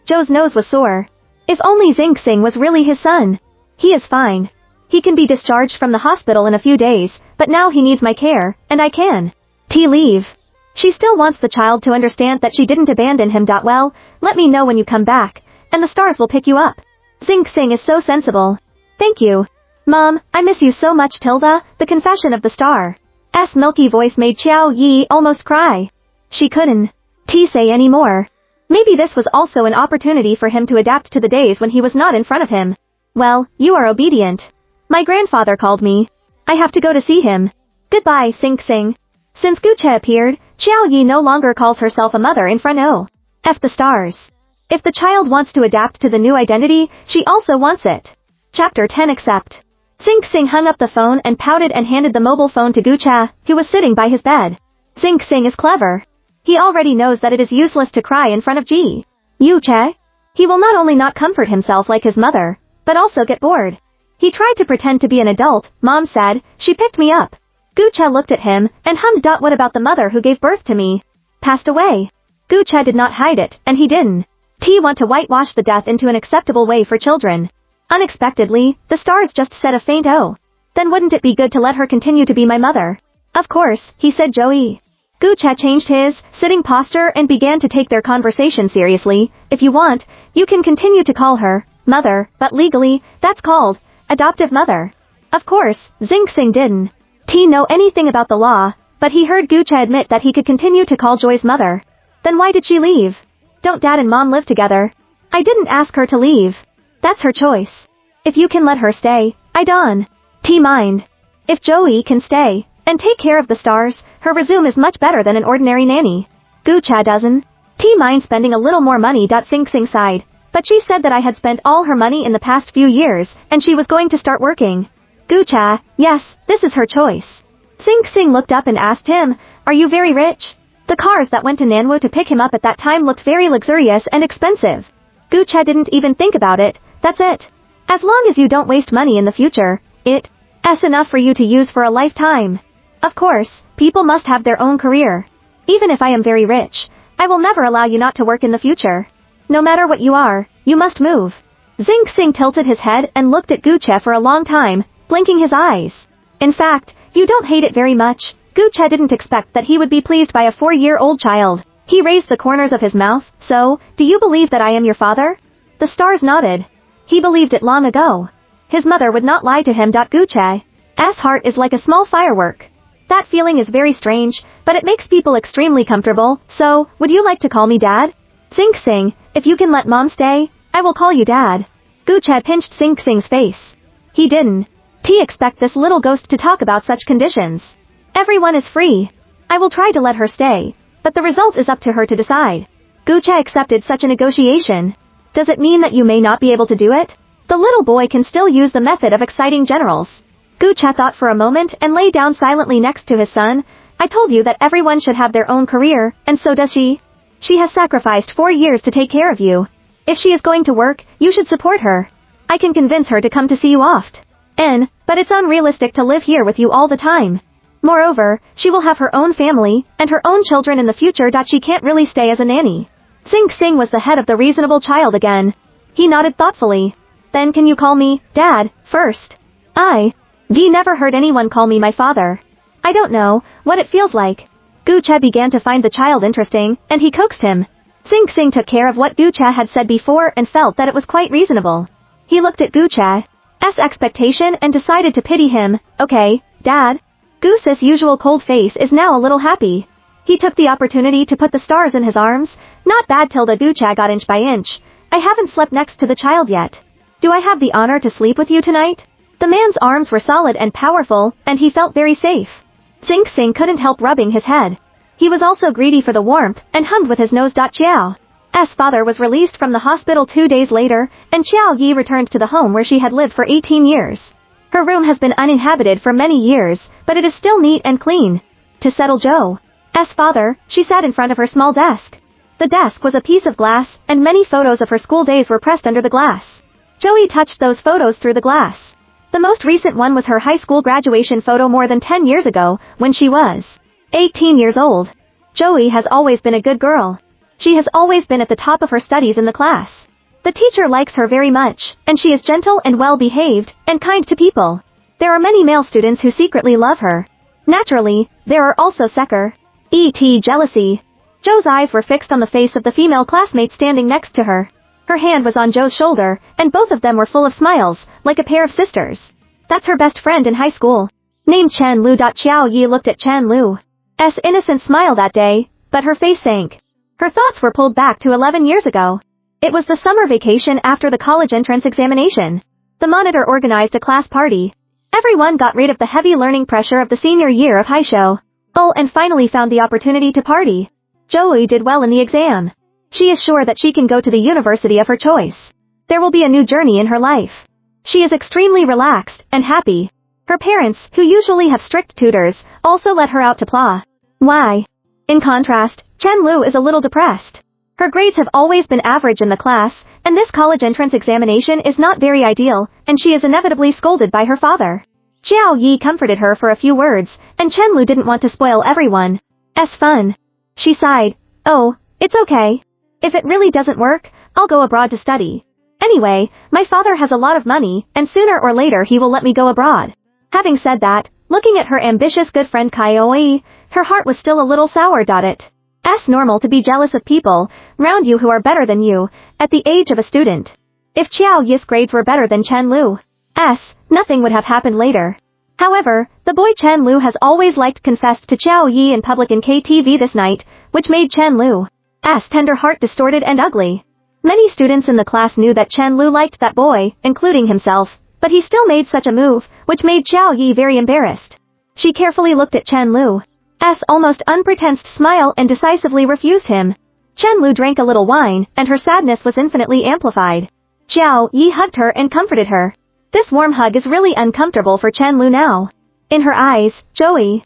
Joe's nose was sore. If only Xingxing was really his son. He is fine. He can be discharged from the hospital in a few days, but now he needs my care, and I can. Leave. She still wants the child to understand that she didn't abandon him. Well, let me know when you come back, and the stars will pick you up. Xingxing is so sensible. Thank you. Mom, I miss you so much. Tilda, the confession of the star. S milky voice made Xiao Yi almost cry. She couldn't say any more. Maybe this was also an opportunity for him to adapt to the days when he was not in front of him. Well, you are obedient. My grandfather called me. I have to go to see him. Goodbye, Xingxing. Since Guche appeared, Xiao Yi no longer calls herself a mother in front of the stars. If the child wants to adapt to the new identity, she also wants it. Chapter 10 Accept. Xingxing hung up the phone and pouted and handed the mobile phone to Guche, who was sitting by his bed. Xingxing is clever. He already knows that it is useless to cry in front of Yuche. He will not only not comfort himself like his mother, but also get bored. He tried to pretend to be an adult. Mom said, she picked me up. Guche looked at him and hummed. What about the mother who gave birth to me? Passed away. Guche did not hide it, and he didn't want to whitewash the death into an acceptable way for children. Unexpectedly, the stars just said a faint oh. Then wouldn't it be good to let her continue to be my mother? Of course, he said. Joey. Guche changed his sitting posture and began to take their conversation seriously. If you want, you can continue to call her mother, but legally, that's called adoptive mother. Of course, Xingxing didn't know anything about the law, but he heard Guche admit that he could continue to call Joy's mother. Then why did she leave? Don't Dad and Mom live together? I didn't ask her to leave. That's her choice. If you can let her stay, I don't mind. If Joey can stay and take care of the stars, her resume is much better than an ordinary nanny. Guche doesn't mind spending a little more money. Xingxing sighed, but she said that I had spent all her money in the past few years, and she was going to start working. Guche, yes, this is her choice. Xingxing looked up and asked him, are you very rich? The cars that went to Nanwu to pick him up at that time looked very luxurious and expensive. Guche didn't even think about it. That's it. As long as you don't waste money in the future, it's enough for you to use for a lifetime. Of course, people must have their own career. Even if I am very rich, I will never allow you not to work in the future. No matter what you are, you must move. Xingxing tilted his head and looked at Guche for a long time, blinking his eyes. In fact, you don't hate it very much. Guche didn't expect that he would be pleased by a 4-year-old child. He raised the corners of his mouth. So, do you believe that I am your father? The stars nodded. He believed it long ago. His mother would not lie to him. Guche's heart is like a small firework. That feeling is very strange, but it makes people extremely comfortable. So, would you like to call me Dad? Xingxing, if you can let Mom stay, I will call you Dad. Guche pinched Xingxing's face. He didn't expect this little ghost to talk about such conditions. Everyone is free. I will try to let her stay, but the result is up to her to decide. Guche accepted such a negotiation. Does it mean that you may not be able to do it? The little boy can still use the method of exciting generals. Guche thought for a moment and lay down silently next to his son. I told you that everyone should have their own career, and so does she. She has sacrificed 4 years to take care of you. If she is going to work, you should support her. I can convince her to come to see you often. But it's unrealistic to live here with you all the time. Moreover, she will have her own family, and her own children in the future. She can't really stay as a nanny. Xingxing was the head of the reasonable child again. He nodded thoughtfully. Then can you call me Dad first? I've never heard anyone call me my father. I don't know what it feels like. Guche began to find the child interesting, and he coaxed him. Xingxing took care of what Guche had said before and felt that it was quite reasonable. He looked at Guche's expectation and decided to pity him. Okay, Dad. Goose's usual cold face is now a little happy. He took the opportunity to put the stars in his arms. Not bad. Guche got inch by inch. I haven't slept next to the child yet. Do I have the honor to sleep with you tonight? The man's arms were solid and powerful, and he felt very safe. Xingxing couldn't help rubbing his head. He was also greedy for the warmth and hummed with his nose. Xiao's father was released from the hospital 2 days later, and Xiao Yi returned to the home where she had lived for 18 years. Her room has been uninhabited for many years, but it is still neat and clean. To settle Zhou's father, she sat in front of her small desk. The desk was a piece of glass, and many photos of her school days were pressed under the glass. Joey touched those photos through the glass. The most recent one was her high school graduation photo more than 10 years ago, when she was 18 years old. Joey has always been a good girl. She has always been at the top of her studies in the class. The teacher likes her very much, and she is gentle and well-behaved, and kind to people. There are many male students who secretly love her. Naturally, there are also jealousy. Zhou's eyes were fixed on the face of the female classmate standing next to her. Her hand was on Zhou's shoulder, and both of them were full of smiles, like a pair of sisters. That's her best friend in high school. Named Chen Lu. Xiao Yi looked at Chen Lu's innocent smile that day, but her face sank. Her thoughts were pulled back to 11 years ago. It was the summer vacation after the college entrance examination. The monitor organized a class party. Everyone got rid of the heavy learning pressure of the senior year of high school, and finally found the opportunity to party. Joey did well in the exam. She is sure that she can go to the university of her choice. There will be a new journey in her life. She is extremely relaxed and happy. Her parents, who usually have strict tutors, also let her out to play. Why? In contrast, Chen Lu is a little depressed. Her grades have always been average in the class, and this college entrance examination is not very ideal, and she is inevitably scolded by her father. Xiao Yi comforted her for a few words, and Chen Lu didn't want to spoil everyone's fun. She sighed. Oh, it's okay. If it really doesn't work, I'll go abroad to study. Anyway, my father has a lot of money, and sooner or later he will let me go abroad. Having said that, looking at her ambitious good friend Kai, her heart was still a little sour. It's normal to be jealous of people round you who are better than you, at the age of a student. If Xiao Yi's grades were better than Chen Lu's, nothing would have happened later. However, the boy Chen Lu has always liked confessed to Xiao Yi in public in KTV this night, which made Chen Lu's tender heart distorted and ugly. Many students in the class knew that Chen Lu liked that boy, including himself, but he still made such a move, which made Xiao Yi very embarrassed. She carefully looked at Chen Lu's almost unpretensed smile and decisively refused him. Chen Lu drank a little wine, and her sadness was infinitely amplified. Xiao Yi hugged her and comforted her. This warm hug is really uncomfortable for Chen Lu now. In her eyes, Joey's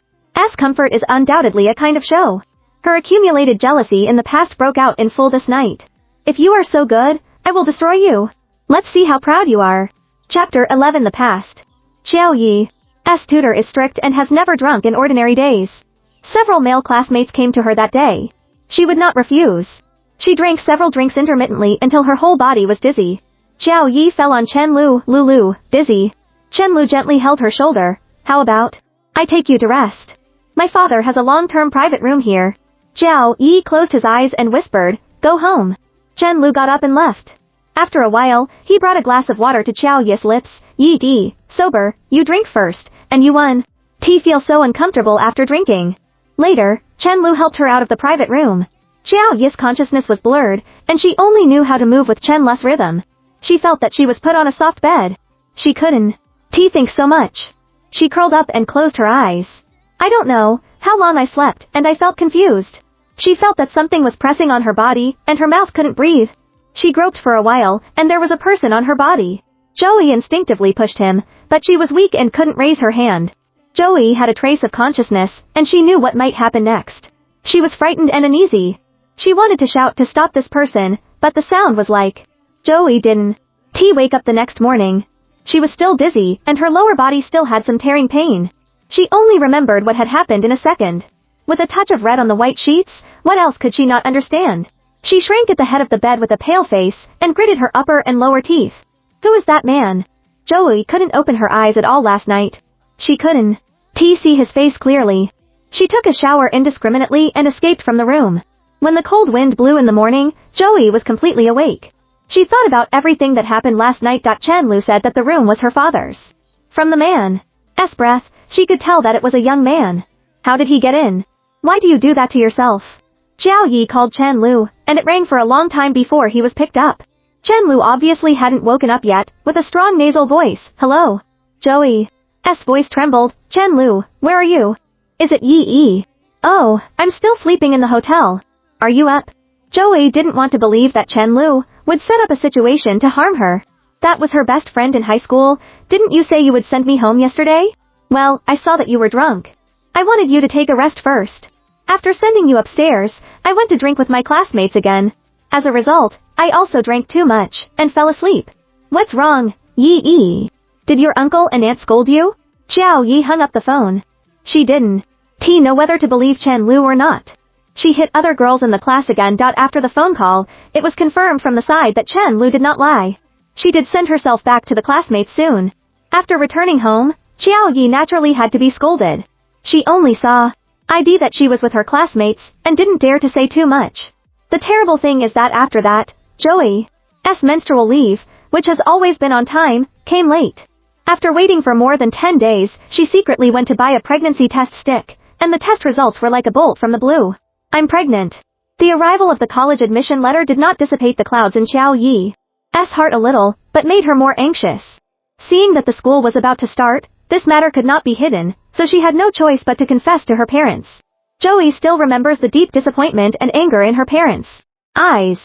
comfort is undoubtedly a kind of show. Her accumulated jealousy in the past broke out in full this night. If you are so good, I will destroy you. Let's see how proud you are. Chapter 11. The Past. Xiao Yi's tutor is strict and has never drunk in ordinary days. Several male classmates came to her that day. She would not refuse. She drank several drinks intermittently until her whole body was dizzy. Xiao Yi fell on Chen Lu, dizzy. Chen Lu gently held her shoulder. How about I take you to rest? My father has a long-term private room here. Xiao Yi closed his eyes and whispered, go home. Chen Lu got up and left. After a while, he brought a glass of water to Xiao Yi's lips. Yi, sober, you drink first, and you won. Feel so uncomfortable after drinking. Later, Chen Lu helped her out of the private room. Xiao Yi's consciousness was blurred, and she only knew how to move with Chen Lu's rhythm. She felt that she was put on a soft bed. She couldn't think so much. She curled up and closed her eyes. I don't know how long I slept, and I felt confused. She felt that something was pressing on her body, and her mouth couldn't breathe. She groped for a while, and there was a person on her body. Joey instinctively pushed him, but she was weak and couldn't raise her hand. Joey had a trace of consciousness, and she knew what might happen next. She was frightened and uneasy. She wanted to shout to stop this person, but the sound was like Joey didn't wake up the next morning. She was still dizzy, and her lower body still had some tearing pain. She only remembered what had happened in a second. With a touch of red on the white sheets, what else could she not understand? She shrank at the head of the bed with a pale face, and gritted her upper and lower teeth. Who is that man? Joey couldn't open her eyes at all last night. She couldn't see his face clearly. She took a shower indiscriminately and escaped from the room. When the cold wind blew in the morning, Joey was completely awake. She thought about everything that happened last night. Chen Lu said that the room was her father's. From the man's breath, she could tell that it was a young man. How did he get in? Why do you do that to yourself? Xiao Yi called Chen Lu, and it rang for a long time before he was picked up. Chen Lu obviously hadn't woken up yet, with a strong nasal voice. Hello? Joey's voice trembled. Chen Lu, where are you? Is it Yi? Oh, I'm still sleeping in the hotel. Are you up? Joey didn't want to believe that Chen Lu would set up a situation to harm her. That was her best friend in high school. Didn't you say you would send me home yesterday? Well, I saw that you were drunk. I wanted you to take a rest first. After sending you upstairs, I went to drink with my classmates again. As a result, I also drank too much and fell asleep. What's wrong, Yi? Did your uncle and aunt scold you? Xiao Yi hung up the phone. She didn't know whether to believe Chen Lu or not. She hit other girls in the class again. After the phone call, it was confirmed from the side that Chen Lu did not lie. She did send herself back to the classmates soon. After returning home, Xiao Yi naturally had to be scolded. She only saw ID that she was with her classmates and didn't dare to say too much. The terrible thing is that after that, Joey's menstrual leave, which has always been on time, came late. After waiting for more than 10 days, she secretly went to buy a pregnancy test stick, and the test results were like a bolt from the blue. I'm pregnant. The arrival of the college admission letter did not dissipate the clouds in Xiao Yi's heart a little, but made her more anxious. Seeing that the school was about to start, this matter could not be hidden, so she had no choice but to confess to her parents. Joey still remembers the deep disappointment and anger in her parents' eyes.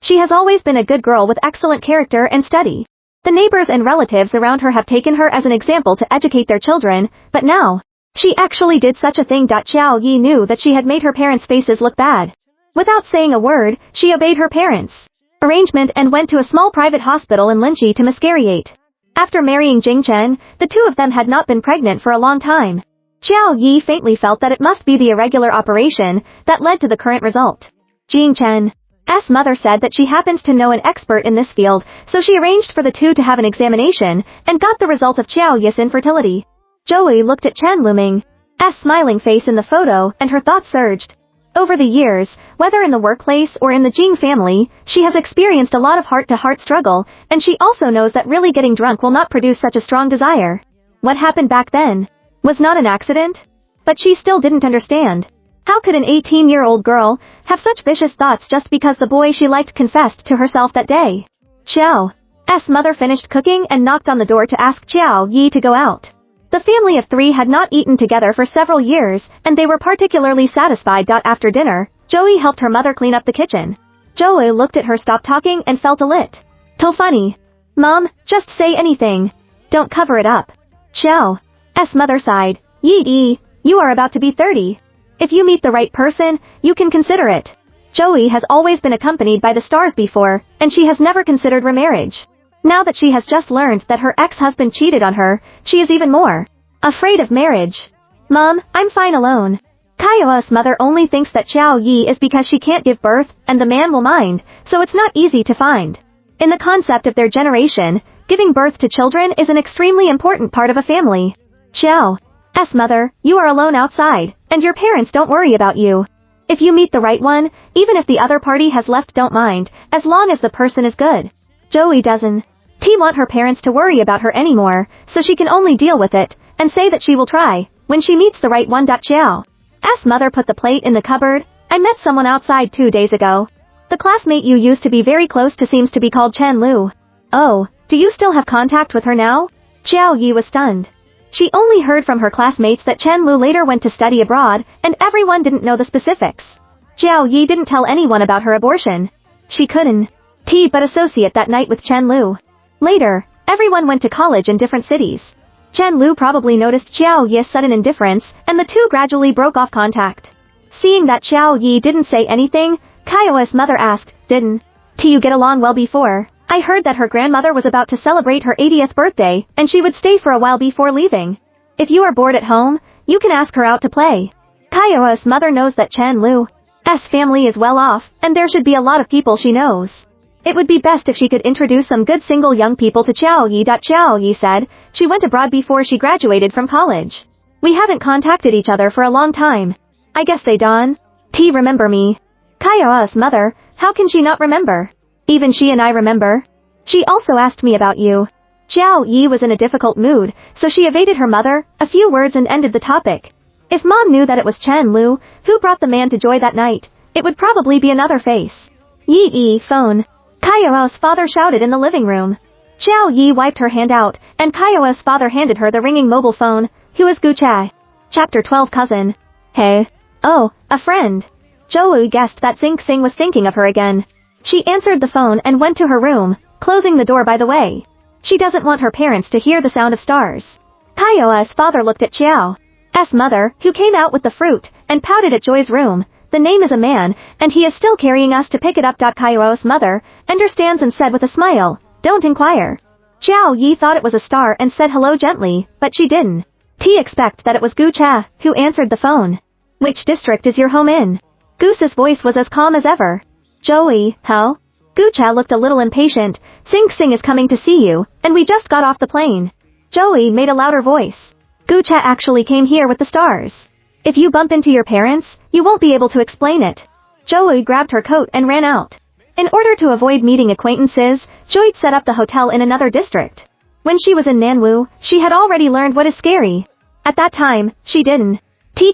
She has always been a good girl with excellent character and study. The neighbors and relatives around her have taken her as an example to educate their children, but now, she actually did such a thing. Xiao Yi knew that she had made her parents' faces look bad. Without saying a word, she obeyed her parents' arrangement and went to a small private hospital in Linqi to miscarriate. After marrying Jing Chen, the two of them had not been pregnant for a long time. Xiao Yi faintly felt that it must be the irregular operation that led to the current result. Jing Chen's mother said that she happened to know an expert in this field, so she arranged for the two to have an examination and got the result of Xiao Yi's infertility. Joey looked at Chen Luming's smiling face in the photo and her thoughts surged. Over the years, whether in the workplace or in the Jing family, she has experienced a lot of heart-to-heart struggle, and she also knows that really getting drunk will not produce such a strong desire. What happened back then was not an accident? But she still didn't understand. How could an 18-year-old girl have such vicious thoughts just because the boy she liked confessed to herself that day? Xiao's mother finished cooking and knocked on the door to ask Xiao Yi to go out. The family of three had not eaten together for several years, and they were particularly satisfied. After dinner, Joey helped her mother clean up the kitchen. Joey looked at her, stopped talking, and felt a little funny. Mom, just say anything. Don't cover it up. Xiao's mother sighed. Yi, you are about to be 30. If you meet the right person, you can consider it. Joey has always been accompanied by the stars before, and she has never considered remarriage. Now that she has just learned that her ex-husband cheated on her, she is even more afraid of marriage. Mom, I'm fine alone. Kaiyo's mother only thinks that Xiao Yi is because she can't give birth, and the man will mind, so it's not easy to find. In the concept of their generation, giving birth to children is an extremely important part of a family. Xiao's mother, you are alone outside, and your parents don't worry about you. If you meet the right one, even if the other party has left, don't mind, as long as the person is good. Joey doesn't want her parents to worry about her anymore, so she can only deal with it, and say that she will try, when she meets the right one. Xiao's mother put the plate in the cupboard. I met someone outside 2 days ago. The classmate you used to be very close to seems to be called Chen Lu. Oh, do you still have contact with her now? Xiao Yi was stunned. She only heard from her classmates that Chen Lu later went to study abroad, and everyone didn't know the specifics. Xiao Yi didn't tell anyone about her abortion. She couldn't but associate that night with Chen Lu. Later, everyone went to college in different cities. Chen Lu probably noticed Xiao Yi's sudden indifference, and the two gradually broke off contact. Seeing that Xiao Yi didn't say anything, Kaiyo's mother asked, Didn't you get along well before? I heard that her grandmother was about to celebrate her 80th birthday, and she would stay for a while before leaving. If you are bored at home, you can ask her out to play. Kaiyo's mother knows that Chen Lu's family is well off, and there should be a lot of people she knows. It would be best if she could introduce some good single young people to Xiao Yi. Xiao Yi said, she went abroad before she graduated from college. We haven't contacted each other for a long time. I guess they don't remember me. Kaiyo's mother, how can she not remember? Even she and I remember. She also asked me about you. Xiao Yi was in a difficult mood, so she evaded her mother, a few words, and ended the topic. If Mom knew that it was Chen Lu who brought the man to Joy that night, it would probably be another face. Yi, phone. Kaiyo's father shouted in the living room. Xiao Yi wiped her hand out, and Kaiyo's father handed her the ringing mobile phone. Who is Gu Chai? Chapter 12 Cousin. Hey. Oh, a friend. Joey guessed that Sing Sing was thinking of her again. She answered the phone and went to her room, closing the door by the way. She doesn't want her parents to hear the sound of stars. Kioa's father looked at Xiao's mother, who came out with the fruit, and pouted at Joy's room. The name is a man, and he is still carrying us to pick it up. Kioa's mother understands and said with a smile, don't inquire. Xiao Yi thought it was a star and said hello gently, but she didn't. Expect that it was Gu Cha, who answered the phone. Which district is your home in? Goose's voice was as calm as ever. Joey, how? Gu Cha looked a little impatient. Sing Sing is coming to see you, and we just got off the plane. Joey made a louder voice. Gu Cha actually came here with the stars. If you bump into your parents, you won't be able to explain it. Joey grabbed her coat and ran out. In order to avoid meeting acquaintances, Joy set up the hotel in another district. When she was in Nanwu, she had already learned what is scary. At that time, she didn't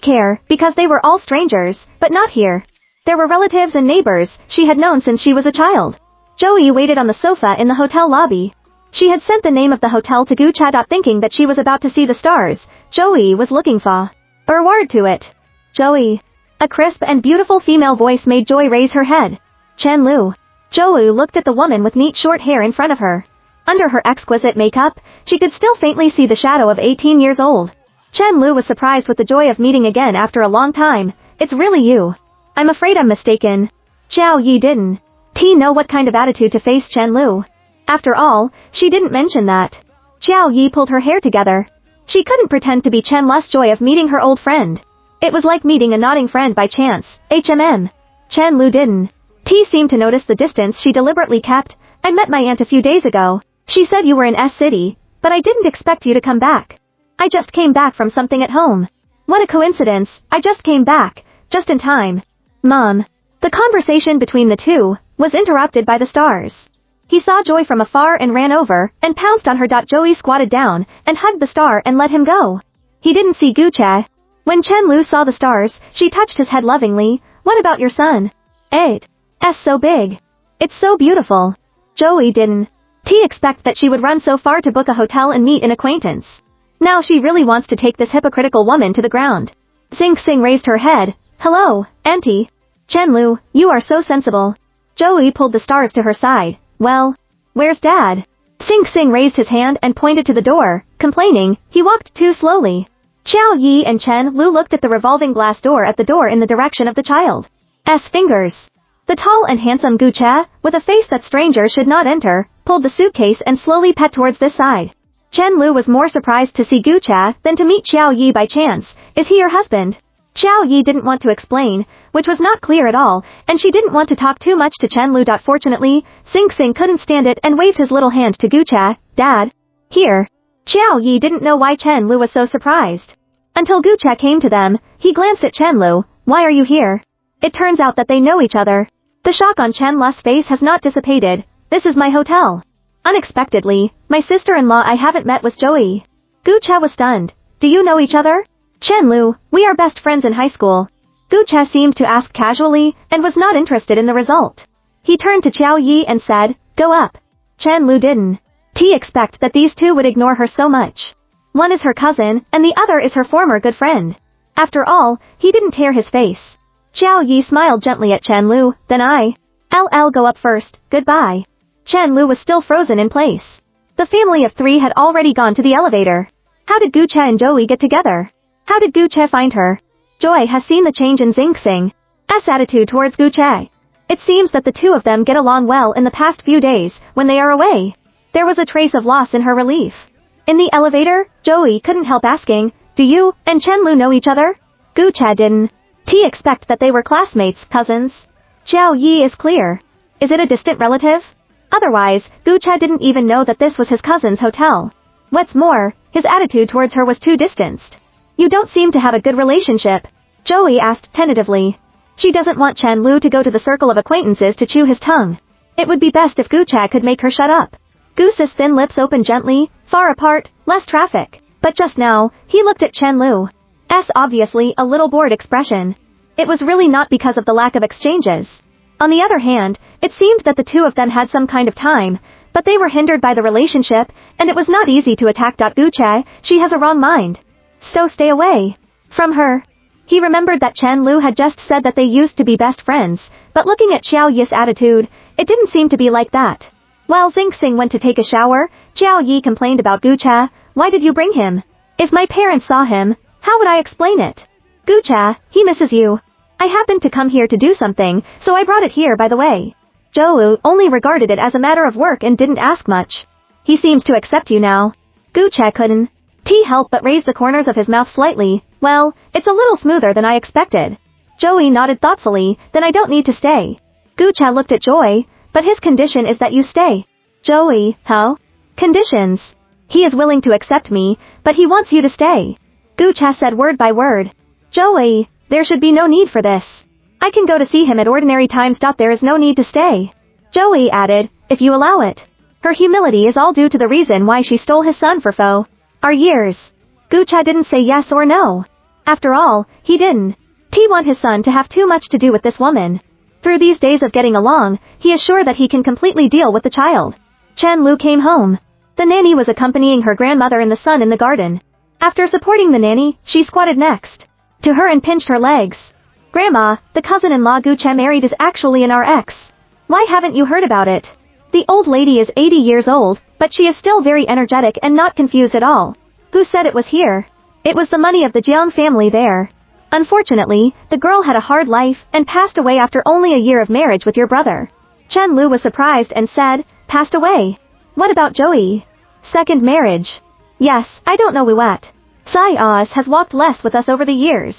care, because they were all strangers, but not here. There were relatives and neighbors she had known since she was a child. Joey waited on the sofa in the hotel lobby. She had sent the name of the hotel to Gu Cha. Thinking that she was about to see the stars, Joey was looking for a reward to it. Joey. A crisp and beautiful female voice made Joy raise her head. Chen Lu. Joey looked at the woman with neat short hair in front of her. Under her exquisite makeup, she could still faintly see the shadow of 18 years old. Chen Lu was surprised with the joy of meeting again after a long time. It's really you. I'm afraid I'm mistaken. Xiao Yi didn't know what kind of attitude to face Chen Lu. After all, she didn't mention that. Xiao Yi pulled her hair together. She couldn't pretend to be Chen Lu's joy of meeting her old friend. It was like meeting a nodding friend by chance. Chen Lu didn't seem to notice the distance she deliberately kept. I met my aunt a few days ago. She said you were in S City, but I didn't expect you to come back. I just came back from something at home. What a coincidence, I just came back, just in time. Mom. The conversation between the two was interrupted by the stars. He saw Joy from afar and ran over and pounced on her. Joey squatted down and hugged the star and let him go. He didn't see Gu Cha. When Chen Lu saw the stars, she touched his head lovingly. What about your son? It's so big. It's so beautiful. Joey didn't expect that she would run so far to book a hotel and meet an acquaintance. Now she really wants to take this hypocritical woman to the ground. Sing Sing raised her head. Hello, Auntie. Chen Lu, you are so sensible. Joey pulled the stars to her side. Well, where's Dad? Sing Sing raised his hand and pointed to the door, complaining. He walked too slowly. Xiao Yi and Chen Lu looked at the revolving glass door at the door in the direction of the child's fingers. The tall and handsome Gu Cha, with a face that strangers should not enter, pulled the suitcase and slowly pet towards this side. Chen Lu was more surprised to see Gu Cha than to meet Xiao Yi by chance. Is he your husband? Xiao Yi didn't want to explain, which was not clear at all, and she didn't want to talk too much to Chen Lu. Fortunately, Sing Sing couldn't stand it and waved his little hand to Gu Cha. Dad. Here. Xiao Yi didn't know why Chen Lu was so surprised. Until Gu Cha came to them, he glanced at Chen Lu. Why are you here? It turns out that they know each other. The shock on Chen Lu's face has not dissipated. This is my hotel. Unexpectedly, my sister-in-law I haven't met was Joey. Gu Cha was stunned. Do you know each other? Chen Lu, we are best friends in high school. Gu Cha seemed to ask casually, and was not interested in the result. He turned to Xiao Yi and said, go up. Chen Lu didn't expect that these two would ignore her so much. One is her cousin, and the other is her former good friend. After all, he didn't tear his face. Xiao Yi smiled gently at Chen Lu, then I'll go up first, goodbye. Chen Lu was still frozen in place. The family of three had already gone to the elevator. How did Gu Cha and Joey get together? How did Gu Cha find her? Joy has seen the change in Sing Sing's attitude towards Gu Cha. It seems that the two of them get along well in the past few days, when they are away. There was a trace of loss in her relief. In the elevator, Joey couldn't help asking, do you and Chen Lu know each other? Gu Cha didn't expect that they were classmates, cousins. Xiao Yi is clear. Is it a distant relative? Otherwise, Gu Cha didn't even know that this was his cousin's hotel. What's more, his attitude towards her was too distanced. You don't seem to have a good relationship, Joey asked tentatively. She doesn't want Chen Lu to go to the circle of acquaintances to chew his tongue. It would be best if Gu Cha could make her shut up. Goose's thin lips opened gently, far apart, less traffic. But just now, he looked at Chen Lu's obviously a little bored expression. It was really not because of the lack of exchanges. On the other hand, it seemed that the two of them had some kind of time, but they were hindered by the relationship, and it was not easy to attack. Gu Cha, she has a wrong mind. So stay away from her. He remembered that Chen Lu had just said that they used to be best friends, but looking at Xiao Yi's attitude, it didn't seem to be like that. While Xing Xing went to take a shower, Xiao Yi complained about Gucha. Why did you bring him? If my parents saw him, how would I explain it? Gucha, he misses you. I happened to come here to do something, so I brought it here by the way. Zhou only regarded it as a matter of work and didn't ask much. He seems to accept you now. Gucha couldn't help but raise the corners of his mouth slightly. Well, it's a little smoother than I expected. Joey nodded thoughtfully, then I don't need to stay. Gucha looked at Joy, but his condition is that you stay. Joey, how? Conditions. He is willing to accept me, but he wants you to stay. Gucha said word by word. Joey, there should be no need for this. I can go to see him at ordinary times. There is no need to stay. Joey added, if you allow it. Her humility is all due to the reason why she stole his son for foe. Our years. Gucha didn't say yes or no. After all, he didn't want his son to have too much to do with this woman. Through these days of getting along, he is sure that he can completely deal with the child. Chen Lu came home. The nanny was accompanying her grandmother and the son in the garden. After supporting the nanny, she squatted next to her and pinched her legs. Grandma, the cousin-in-law Gucha married is actually an RX. Why haven't you heard about it? The old lady is 80 years old, but she is still very energetic and not confused at all. Who said it was here? It was the money of the Jiang family there. Unfortunately, the girl had a hard life and passed away after only a year of marriage with your brother. Chen Lu was surprised and said, passed away. What about Joey? Second marriage. Yes, I don't know what. Sai Oz has walked less with us over the years.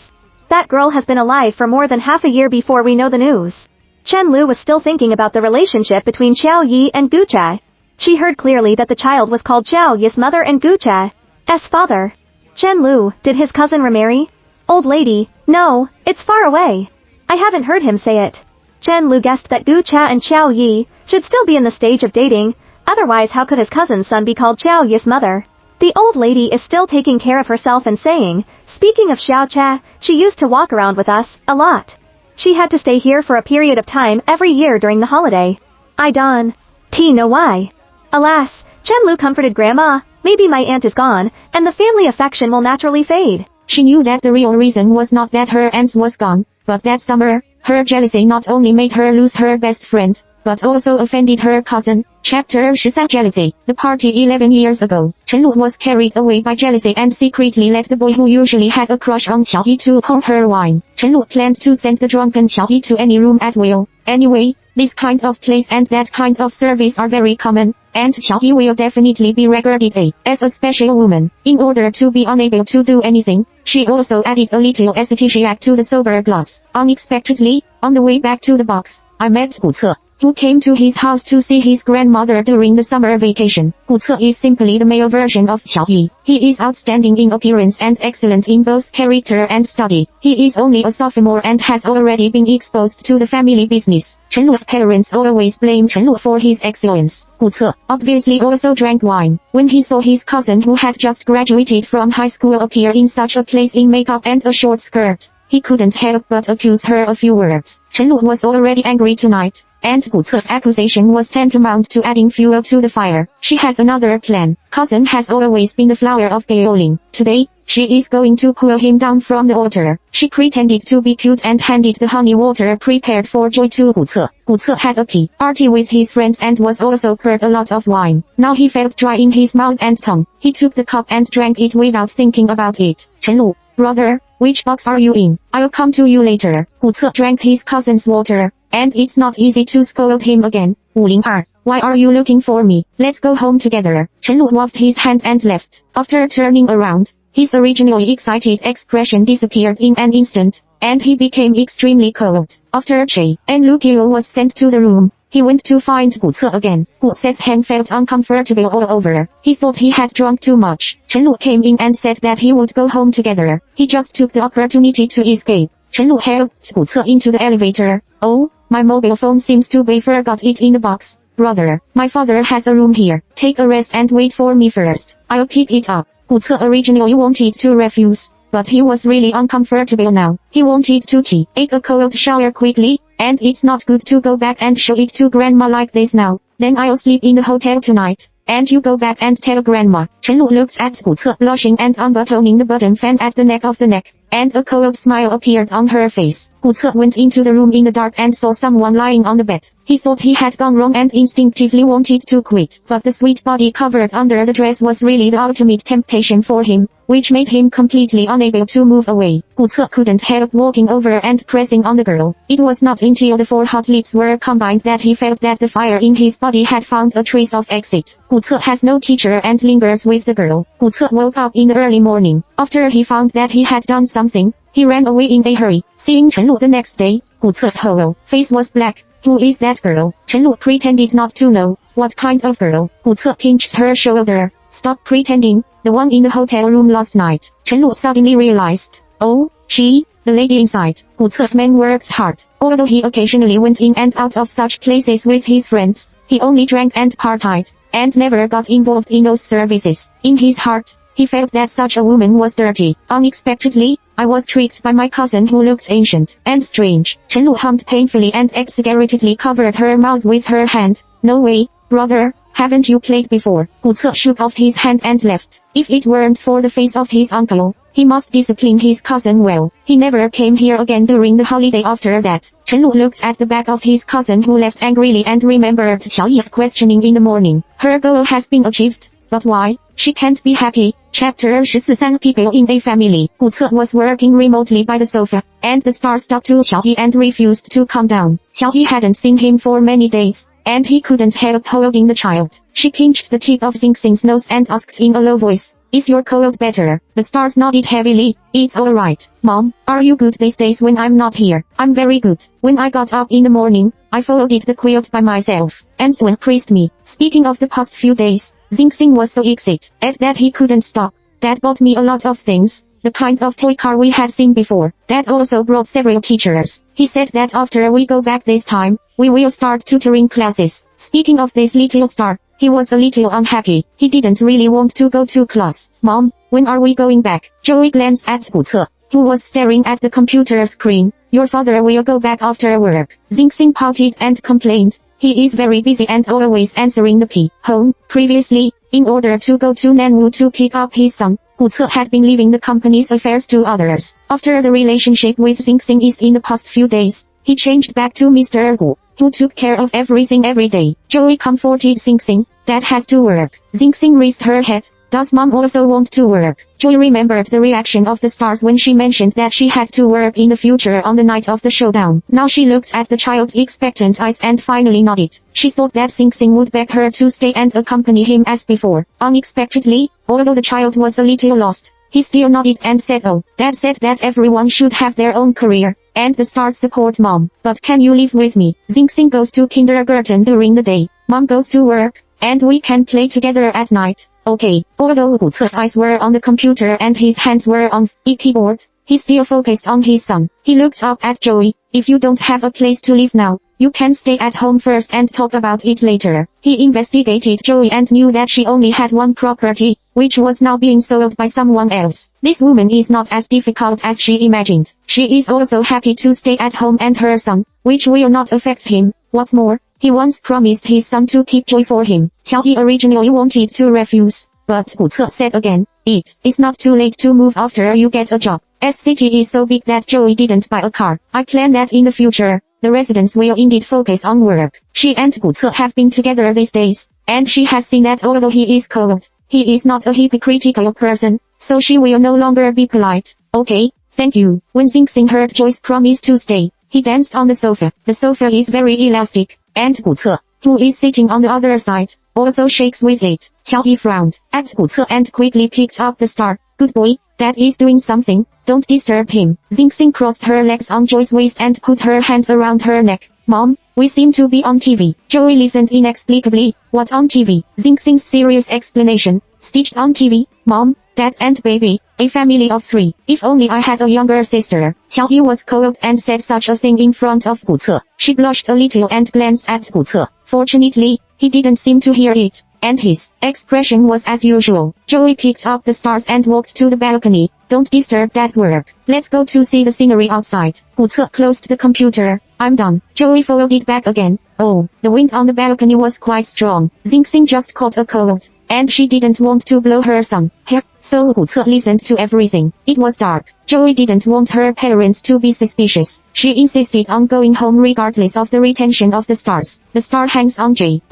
That girl has been alive for more than half a year before we know the news. Chen Lu was still thinking about the relationship between Xiao Yi and Gucha. She heard clearly that the child was called Xiao Yi's mother and Gucha's father. Chen Lu, did his cousin remarry? Old lady, no, it's far away. I haven't heard him say it. Chen Lu guessed that Gucha and Xiao Yi should still be in the stage of dating, otherwise how could his cousin's son be called Xiao Yi's mother? The old lady is still taking care of herself and saying, speaking of Xiao Cha, she used to walk around with us, a lot. She had to stay here for a period of time every year during the holiday. I don't know why. Alas, Chen Lu comforted Grandma, maybe my aunt is gone, and the family affection will naturally fade. She knew that the real reason was not that her aunt was gone, but that summer, her jealousy not only made her lose her best friend, but also offended her cousin. Chapter 13 Jealousy. The party 11 years ago, Chen Lu was carried away by jealousy and secretly let the boy who usually had a crush on Qiao Yi to pour her wine. Chen Lu planned to send the drunken Qiao Yi to any room at will. Anyway, this kind of place and that kind of service are very common, and Qiao Yi will definitely be regarded as a special woman. In order to be unable to do anything, she also added a little aesthetic to the sober gloss. Unexpectedly, on the way back to the box, I met Gu Ce, who came to his house to see his grandmother during the summer vacation. Gu Ce is simply the male version of Qiao Yi. He is outstanding in appearance and excellent in both character and study. He is only a sophomore and has already been exposed to the family business. Chen Lu's parents always blame Chen Lu for his excellence. Gu Ce obviously also drank wine. When he saw his cousin who had just graduated from high school appear in such a place in makeup and a short skirt, he couldn't help but accuse her a few words. Chen Lu was already angry tonight, and Gu Ce's accusation was tantamount to adding fuel to the fire. She has another plan. Cousin has always been the flower of Gaoling. Today, she is going to pull him down from the altar. She pretended to be cute and handed the honey water prepared for Joy to Gu Ce. Gu Ce had a party with his friends and was also poured a lot of wine. Now he felt dry in his mouth and tongue. He took the cup and drank it without thinking about it. Chen Lu, brother, which box are you in? I'll come to you later. Gu Ce drank his cousin's water, and it's not easy to scold him again. 502, why are you looking for me? Let's go home together. Chen Lu waved his hand and left. After turning around, his originally excited expression disappeared in an instant, and he became extremely cold. After Che and Lu Qiu was sent to the room, he went to find Gu Ce again. Gu Ce's hand felt uncomfortable all over. He thought he had drunk too much. Chen Lu came in and said that he would go home together. He just took the opportunity to escape. Chen Lu helped Gu Ce into the elevator. Oh, my mobile phone seems to be forgot it in the box. Brother, my father has a room here. Take a rest and wait for me first. I'll pick it up. Gu Ce originally wanted to refuse, but he was really uncomfortable now. He wanted to take a cold shower quickly, and it's not good to go back and show it to grandma like this now. Then I'll sleep in the hotel tonight, and you go back and tell grandma. Chen Lu looked at Gu Ce blushing and unbuttoning the button fan at the neck of the neck. and a cold smile appeared on her face. 古策 went into the room in the dark and saw someone lying on the bed. He thought he had gone wrong and instinctively wanted to quit, but the sweet body covered under the dress was really the ultimate temptation for him, which made him completely unable to move away. 古策 couldn't help walking over and pressing on the girl. It was not until the four hot lips were combined that he felt that the fire in his body had found a trace of exit. 古策 has no teacher and lingers with the girl. 古策 woke up in the early morning. After he found that he had done something, he ran away in a hurry. Seeing Chen Lu the next day, 古策 whole face was black. Who is that girl? Chen Lu pretended not to know. What kind of girl? 古策 pinched her shoulder. Stop pretending. The one in the hotel room last night. Chen Lu suddenly realized. Oh, she, the lady inside. 古策 man worked hard. Although he occasionally went in and out of such places with his friends, he only drank and partied, and never got involved in those services. In his heart, he felt that such a woman was dirty. Unexpectedly, I was tricked by my cousin who looked ancient and strange. Chen Lu hummed painfully and exaggeratedly covered her mouth with her hand. No way, brother. Haven't you played before? 古策 shook off his hand and left. If it weren't for the face of his uncle, he must discipline his cousin well. He never came here again during the holiday after that. Chen Lu looked at the back of his cousin who left angrily and remembered Qiao Yi's questioning in the morning. Her goal has been achieved, but why? She can't be happy. Chapter 14 People in a Family. 古策 was working remotely by the sofa, and the star stuck to Qiao Yi and refused to come down. Qiao Yi hadn't seen him for many days, and he couldn't help holding the child. She pinched the tip of Xing Xing's nose and asked in a low voice, "Is your cold better?" The stars nodded heavily. "It's alright, Mom. Are you good these days when I'm not here?" "I'm very good. When I got up in the morning, I folded the quilt by myself, and Swen praised me." Speaking of the past few days, Xing Xing was so excited at that he couldn't stop. "Dad bought me a lot of things. The kind of toy car we had seen before. Dad also brought several teachers. He said that after we go back this time, we will start tutoring classes." Speaking of this little star, he was a little unhappy. He didn't really want to go to class. "Mom, when are we going back?" Joey glanced at 古策, who was staring at the computer screen. "Your father will go back after work." Xing Xing pouted and complained. "He is very busy and always answering the home." Previously, in order to go to Nanwu to pick up his son, 古策 had been leaving the company's affairs to others. After the relationship with Xing Xing is in the past few days, he changed back to Mr. Gu, who took care of everything every day. Joey comforted Xing Xing. "Dad has to work." Xing Xing raised her head. "Does Mom also want to work?" Joey remembered the reaction of the stars when she mentioned that she had to work in the future on the night of the showdown. Now she looked at the child's expectant eyes and finally nodded. She thought that Xing Xing would beg her to stay and accompany him as before. Unexpectedly, although the child was a little lost, he still nodded and said, "Oh, Dad said that everyone should have their own career, and the stars support Mom. But can you live with me?" Xing Xing goes to kindergarten during the day. Mom goes to work, and we can play together at night. "Okay." Although 古策 eyes were on the computer and his hands were on the keyboard, he still focused on his son. He looked up at Joey. "If you don't have a place to live now, you can stay at home first and talk about it later." He investigated Joey and knew that she only had one property, which was now being sold by someone else. This woman is not as difficult as she imagined. She is also happy to stay at home and her son, which will not affect him. What's more, he once promised his son to keep Joy for him. Qiao Yi originally wanted to refuse, but 古策 said again, "It is not too late to move after you get a job. As city is so big that Joey didn't buy a car. I plan that in the future, the residents will indeed focus on work." She and 古策 have been together these days, and she has seen that although he is cold, he is not a hypocritical person, so she will no longer be polite. "Okay, thank you." When Xing Xing heard Joy's promise to stay, he danced on the sofa. The sofa is very elastic, and 古策, who is sitting on the other side, also shakes with it. Qiao Yi frowned at 古策 and quickly picked up the star. "Good boy, Dad is doing something, don't disturb him." Xing Xing crossed her legs on Joy's waist and put her hands around her neck. "Mom, we seem to be on TV." Joey listened inexplicably. "What on TV?" Xing Xing's serious explanation. "Stitched on TV, Mom, Dad and baby, a family of 3. If only I had a younger sister." Qiao Yi was cold and said such a thing in front of 古策. She blushed a little and glanced at 古策. Fortunately, he didn't seem to hear it, and his expression was as usual. Joey picked up the stars and walked to the balcony. "Don't disturb Dad's work. Let's go to see the scenery outside." 古策 closed the computer. "I'm done." Joey folded back again. Oh, the wind on the balcony was quite strong. Xing Xing just caught a cold, and she didn't want to blow her some hair, so Gu Ce listened to everything. It was dark. Joey didn't want her parents to be suspicious. She insisted on going home regardless of the retention of the stars. The star hangs on Joey.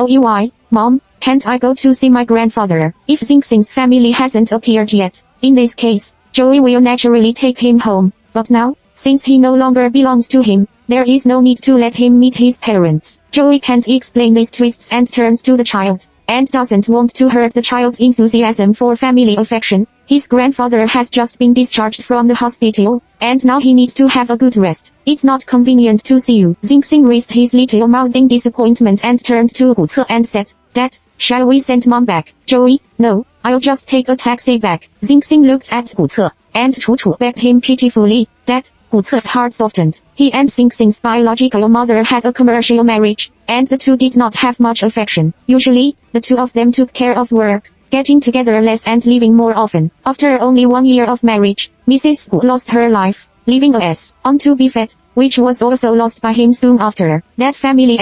Mom, can't I go to see my grandfather? If Xing Xing's family hasn't appeared yet, in this case, Joey will naturally take him home. But now, since he no longer belongs to him, there is no need to let him meet his parents. Joey can't explain these twists and turns to the child, and doesn't want to hurt the child's enthusiasm for family affection. His grandfather has just been discharged from the hospital, and now he needs to have a good rest. It's not convenient to see you. Xing Xing raised his little mouth in disappointment and turned to Gu Ce and said, Dad, shall we send Mom back? Joey, no, I'll just take a taxi back. Xing Xing looked at Gu Ce, and Chu Chu begged him pitifully. Dad, Gu Ce's heart softened. He and Xing Xing's biological mother had a commercial marriage, and the two did not have much affection. Usually, the two of them took care of work, getting together less and living more often. After only 1 year of marriage, Mrs. Gu lost her life, leaving a son to be fed, which was also lost by him soon after. That family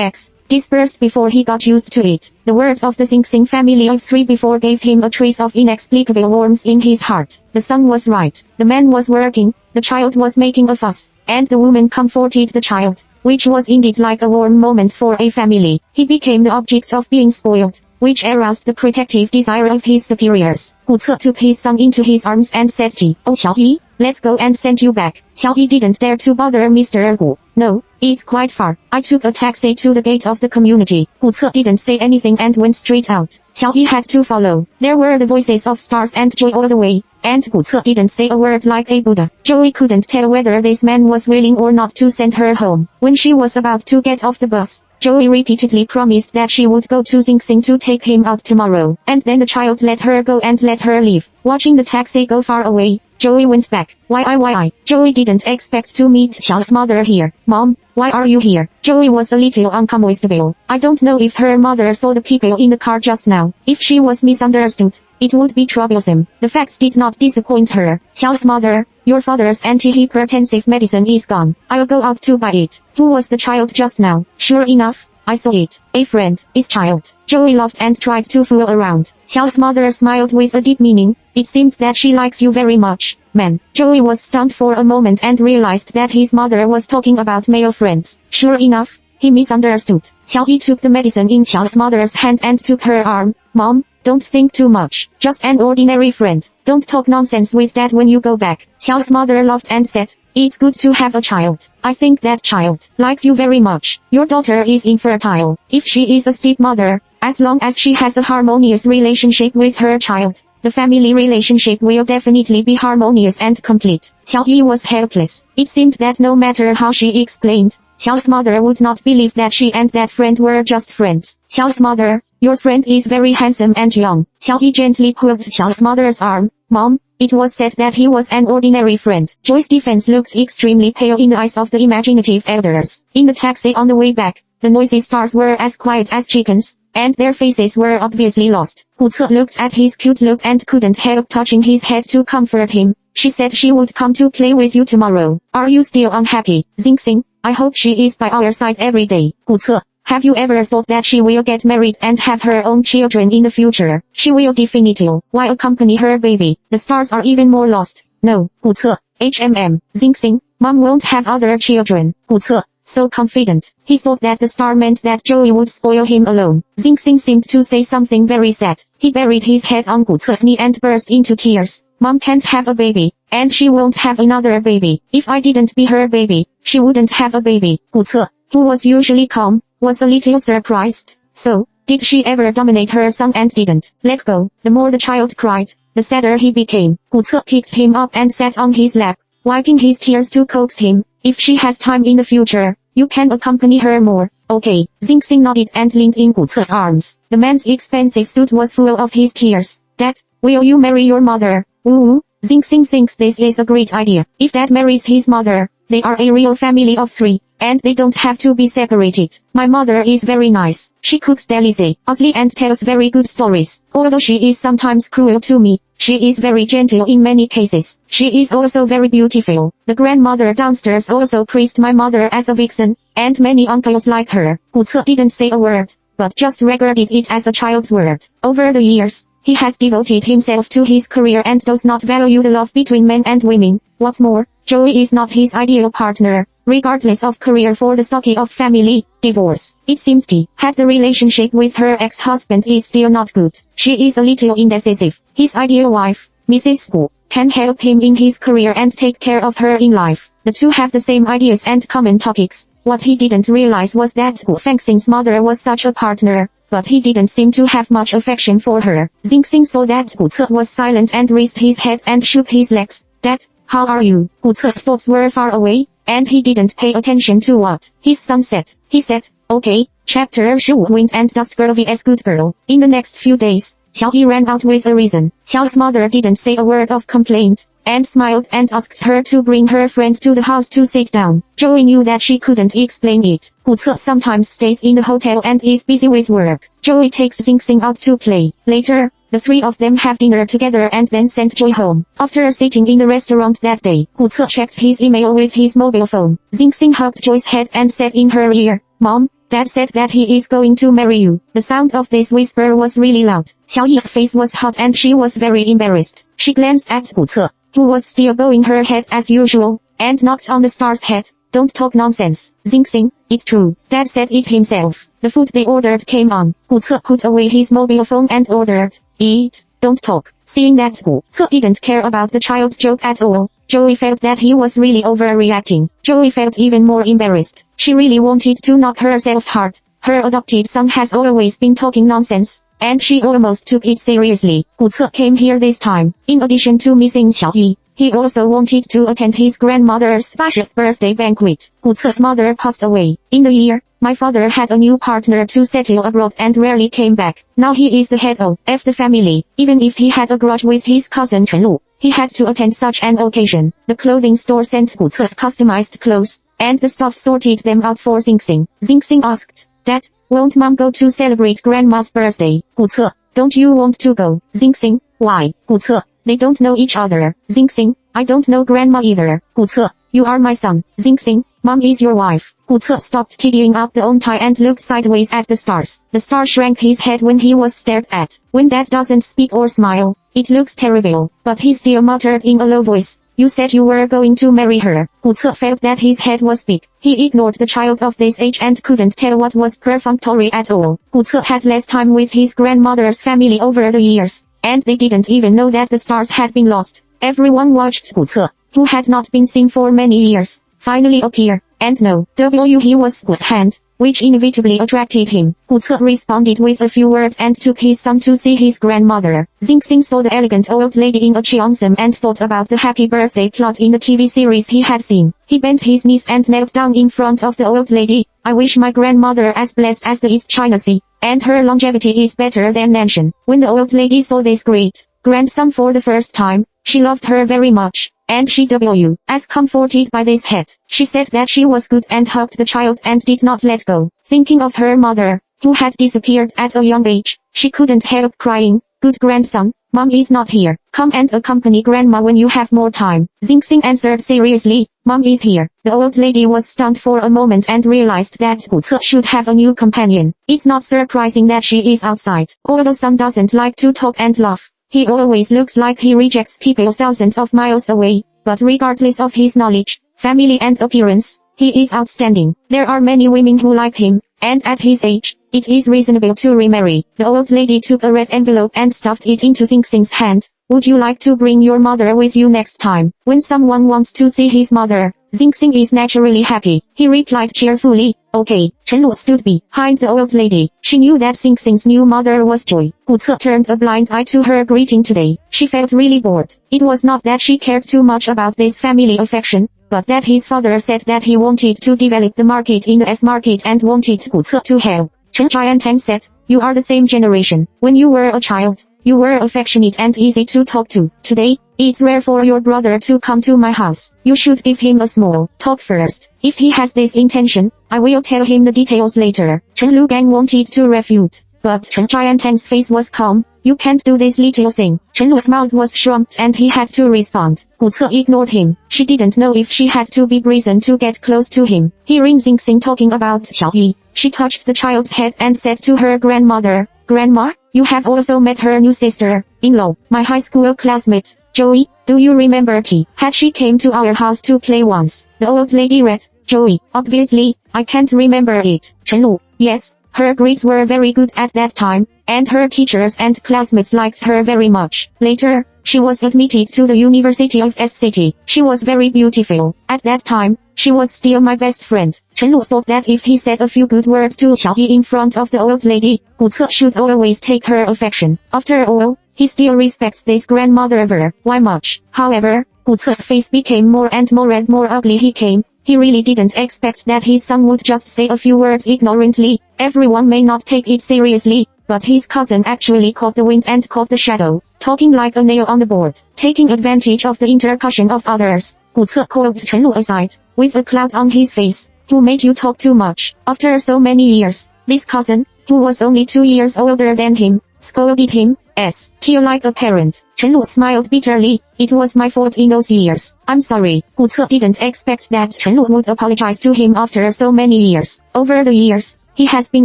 dispersed before he got used to it. The words of the Xing Xing family of 3 before gave him a trace of inexplicable warmth in his heart. The son was right. The man was working, the child was making a fuss, and the woman comforted the child, which was indeed like a warm moment for a family. He became the object of being spoiled, which aroused the protective desire of his superiors. Gu Ce took his son into his arms and said, Oh Qiaoyi, let's go and send you back. Qiaoyi didn't dare to bother Mr. Gu. No, it's quite far. I took a taxi to the gate of the community. Gu Ce didn't say anything and went straight out. Qiaoyi had to follow. There were the voices of stars and joy all the way, and Gu Ce didn't say a word like a Buddha. Joey couldn't tell whether this man was willing or not to send her home. When she was about to get off the bus, Joey repeatedly promised that she would go to Xing Xing to take him out tomorrow, and then the child let her go and let her leave. Watching the taxi go far away, Joey went back. Why? Joey didn't expect to meet Xiao's mother here. Mom, why are you here? Joey was a little uncomfortable. I don't know if her mother saw the people in the car just now. If she was misunderstood, it would be troublesome. The facts did not disappoint her. Xiao's mother, your father's antihypertensive medicine is gone. I'll go out to buy it. Who was the child just now? Sure enough, I saw it. A friend, his child. Joey laughed and tried to fool around. Xiao's mother smiled with a deep meaning. It seems that she likes you very much, man. Joey was stunned for a moment and realized that his mother was talking about male friends. Sure enough, he misunderstood. Qiaoyi took the medicine in Xiao's mother's hand and took her arm. Mom, don't think too much. Just an ordinary friend. Don't talk nonsense with that when you go back. Xiao's mother laughed and said, It's good to have a child. I think that child likes you very much. Your daughter is infertile. If she is a stepmother, as long as she has a harmonious relationship with her child, the family relationship will definitely be harmonious and complete. Qiaoyi was helpless. It seemed that no matter how she explained, Xiao's mother would not believe that she and that friend were just friends. Xiao's mother, your friend is very handsome and young. Qiaoyi gently pulled Xiao's mother's arm. Mom, it was said that he was an ordinary friend. Joy's defense looked extremely pale in the eyes of the imaginative elders. In the taxi on the way back, the noisy stars were as quiet as chickens, and their faces were obviously lost. Gu Ce looked at his cute look and couldn't help touching his head to comfort him. She said she would come to play with you tomorrow. Are you still unhappy? Xing Xing, I hope she is by our side every day. Gu Ce, have you ever thought that she will get married and have her own children in the future? She will definitely. Why accompany her baby? The stars are even more lost. No, Gu Ce, Xing Xing, Mom won't have other children. Gu Ce, so confident. He thought that the star meant that Joey would spoil him alone. Xing Xing seemed to say something very sad. He buried his head on Gu Ce's knee and burst into tears. Mom can't have a baby, and she won't have another baby. If I didn't be her baby, she wouldn't have a baby. Gu Ce, who was usually calm, was a little surprised. So, did she ever dominate her son and didn't let go? The more the child cried, the sadder he became. Gu Ce picked him up and sat on his lap, wiping his tears to coax him. If she has time in the future, you can accompany her more. Okay. Xing Xing nodded and leaned in Gu Ce's arms. The man's expensive suit was full of his tears. Dad, will you marry your mother? Ooh. Xing Xing thinks this is a great idea. If Dad marries his mother, they are a real family of 3, and they don't have to be separated. My mother is very nice. She cooks deliciously and tells very good stories. Although she is sometimes cruel to me, she is very gentle in many cases. She is also very beautiful. The grandmother downstairs also praised my mother as a vixen, and many uncles like her. Gu Ce didn't say a word, but just regarded it as a child's word. Over the years, He has devoted himself to his career and does not value the love between men and women. What's more, Joey is not his ideal partner, regardless of career for the sake of family, divorce. It seems T had the relationship with her ex-husband is still not good. She is a little indecisive. His ideal wife, Mrs. Gu, can help him in his career and take care of her in life. The two have the same ideas and common topics. What he didn't realize was that Gu Fengxing's mother was such a partner, but he didn't seem to have much affection for her. Xingxing saw that Gu Ce was silent and raised his head and shook his legs. Dad, how are you? Gu Ce's thoughts were far away, and he didn't pay attention to what his son said. He said, okay. Chapter 15 Wind and Dust Girl vs Good Girl. In the next few days, Qiao Yi ran out with a reason. Qiao's mother didn't say a word of complaint, and smiled and asked her to bring her friend to the house to sit down. Joey knew that she couldn't explain it. Gu Ce sometimes stays in the hotel and is busy with work. Joey takes Xingxing out to play. Later, the three of them have dinner together and then sent Joey home. After sitting in the restaurant that day, Gu Ce checked his email with his mobile phone. Xingxing hugged Joey's head and said in her ear, Mom, Dad said that he is going to marry you. The sound of this whisper was really loud. Qiao Yi's face was hot and she was very embarrassed. She glanced at Gu Ce, who was still bowing her head as usual, and knocked on the star's head. Don't talk nonsense. Xingxing, it's true. Dad said it himself. The food they ordered came on. Gu Ce put away his mobile phone and ordered, eat, don't talk. Seeing that Gu Ce didn't care about the child's joke at all, Joey felt that he was really overreacting. Joey felt even more embarrassed. She really wanted to knock herself hard. Her adopted son has always been talking nonsense, and she almost took it seriously. Gu Ce came here this time. In addition to missing Qiao Yi, he also wanted to attend his grandmother's 80th birthday banquet. Gu Ce's mother passed away. In the year, my father had a new partner to settle abroad and rarely came back. Now he is the head of the family. Even if he had a grudge with his cousin Chen Lu, he had to attend such an occasion. The clothing store sent Gu Ce's customized clothes, and the staff sorted them out for Xingxing. Xingxing asked, Dad, won't Mom go to celebrate Grandma's birthday? Gu Ce, don't you want to go? Xingxing, why? Gu Ce, they don't know each other. Xingxing, I don't know Grandma either. Gu Ce, you are my son. Xingxing, Mom is your wife. Gu Ce stopped tidying up the own tie and looked sideways at the stars. The star shrank his head when he was stared at. When Dad doesn't speak or smile, it looks terrible. But he still muttered in a low voice, you said you were going to marry her. Gu Ce felt that his head was big. He ignored the child of this age and couldn't tell what was perfunctory at all. Gu Ce had less time with his grandmother's family over the years, and they didn't even know that the stars had been lost. Everyone watched Gu Ce, who had not been seen for many years, finally appear, and no, he was Gu's hand, which inevitably attracted him. Gu Ce responded with a few words and took his son to see his grandmother. Xingxing saw the elegant old lady in a cheongsam and thought about the happy birthday plot in the TV series he had seen. He bent his knees and knelt down in front of the old lady. I wish my grandmother as blessed as the East China Sea, and her longevity is better than Nanshan. When the old lady saw this great grandson for the first time, she loved her very much, and she was comforted by this head. She said that she was good and hugged the child and did not let go. Thinking of her mother, who had disappeared at a young age, she couldn't help crying. Good grandson, Mom is not here. Come and accompany Grandma when you have more time. Xingxing answered seriously, Mom is here. The old lady was stunned for a moment and realized that Gu Ce should have a new companion. It's not surprising that she is outside. Although son doesn't like to talk and laugh, he always looks like he rejects people thousands of miles away, but regardless of his knowledge, family and appearance, he is outstanding. There are many women who like him, and at his age, it is reasonable to remarry. The old lady took a red envelope and stuffed it into Xingxing's hand. Would you like to bring your mother with you next time? When someone wants to see his mother, Xingxing is naturally happy. He replied cheerfully, okay. Chen Lu stood behind the old lady. She knew that Xingxing's new mother was Joy. Gu Ce turned a blind eye to her greeting today. She felt really bored. It was not that she cared too much about this family affection, but that his father said that he wanted to develop the market in the S-market and wanted Gu Ce to help. Chen Jiantang said, you are the same generation. When you were a child, you were affectionate and easy to talk to. Today, it's rare for your brother to come to my house. You should give him a small talk first. If he has this intention, I will tell him the details later. Chen Lugang wanted to refute, but Chen Jiantang's face was calm. You can't do this little thing. Chen Lu's mouth was shrunk and he had to respond. Gu Ce ignored him. She didn't know if she had to be brazen to get close to him. Hearing Xingxing talking about Qiao Yi, she touched the child's head and said to her grandmother, Grandma, you have also met her new sister-in-law, my high school classmate, Joey. Do you remember T? Had she came to our house to play once? The old lady read, Joey, obviously, I can't remember it. Chen Lu, yes, her grades were very good at that time, and her teachers and classmates liked her very much. Later, she was admitted to the University of SCT. She was very beautiful. At that time, she was still my best friend. Chen Lu thought that if he said a few good words to Xiaoyi in front of the old lady, Gu Ce should always take her affection. After all, he still respects this grandmother very much. However, Gu Ce's face became more and more and more ugly. He really didn't expect that his son would just say a few words ignorantly. Everyone may not take it seriously, but his cousin actually caught the wind and caught the shadow, talking like a nail on the board, taking advantage of the intercussion of others. Gu Ce called Chen Lu aside, with a cloud on his face. Who made you talk too much? After so many years, this cousin, who was only 2 years older than him, scolded him, still like a parent. Chen Lu smiled bitterly. It was my fault in those years. I'm sorry. Gu Ce didn't expect that Chen Lu would apologize to him after so many years. Over the years, he has been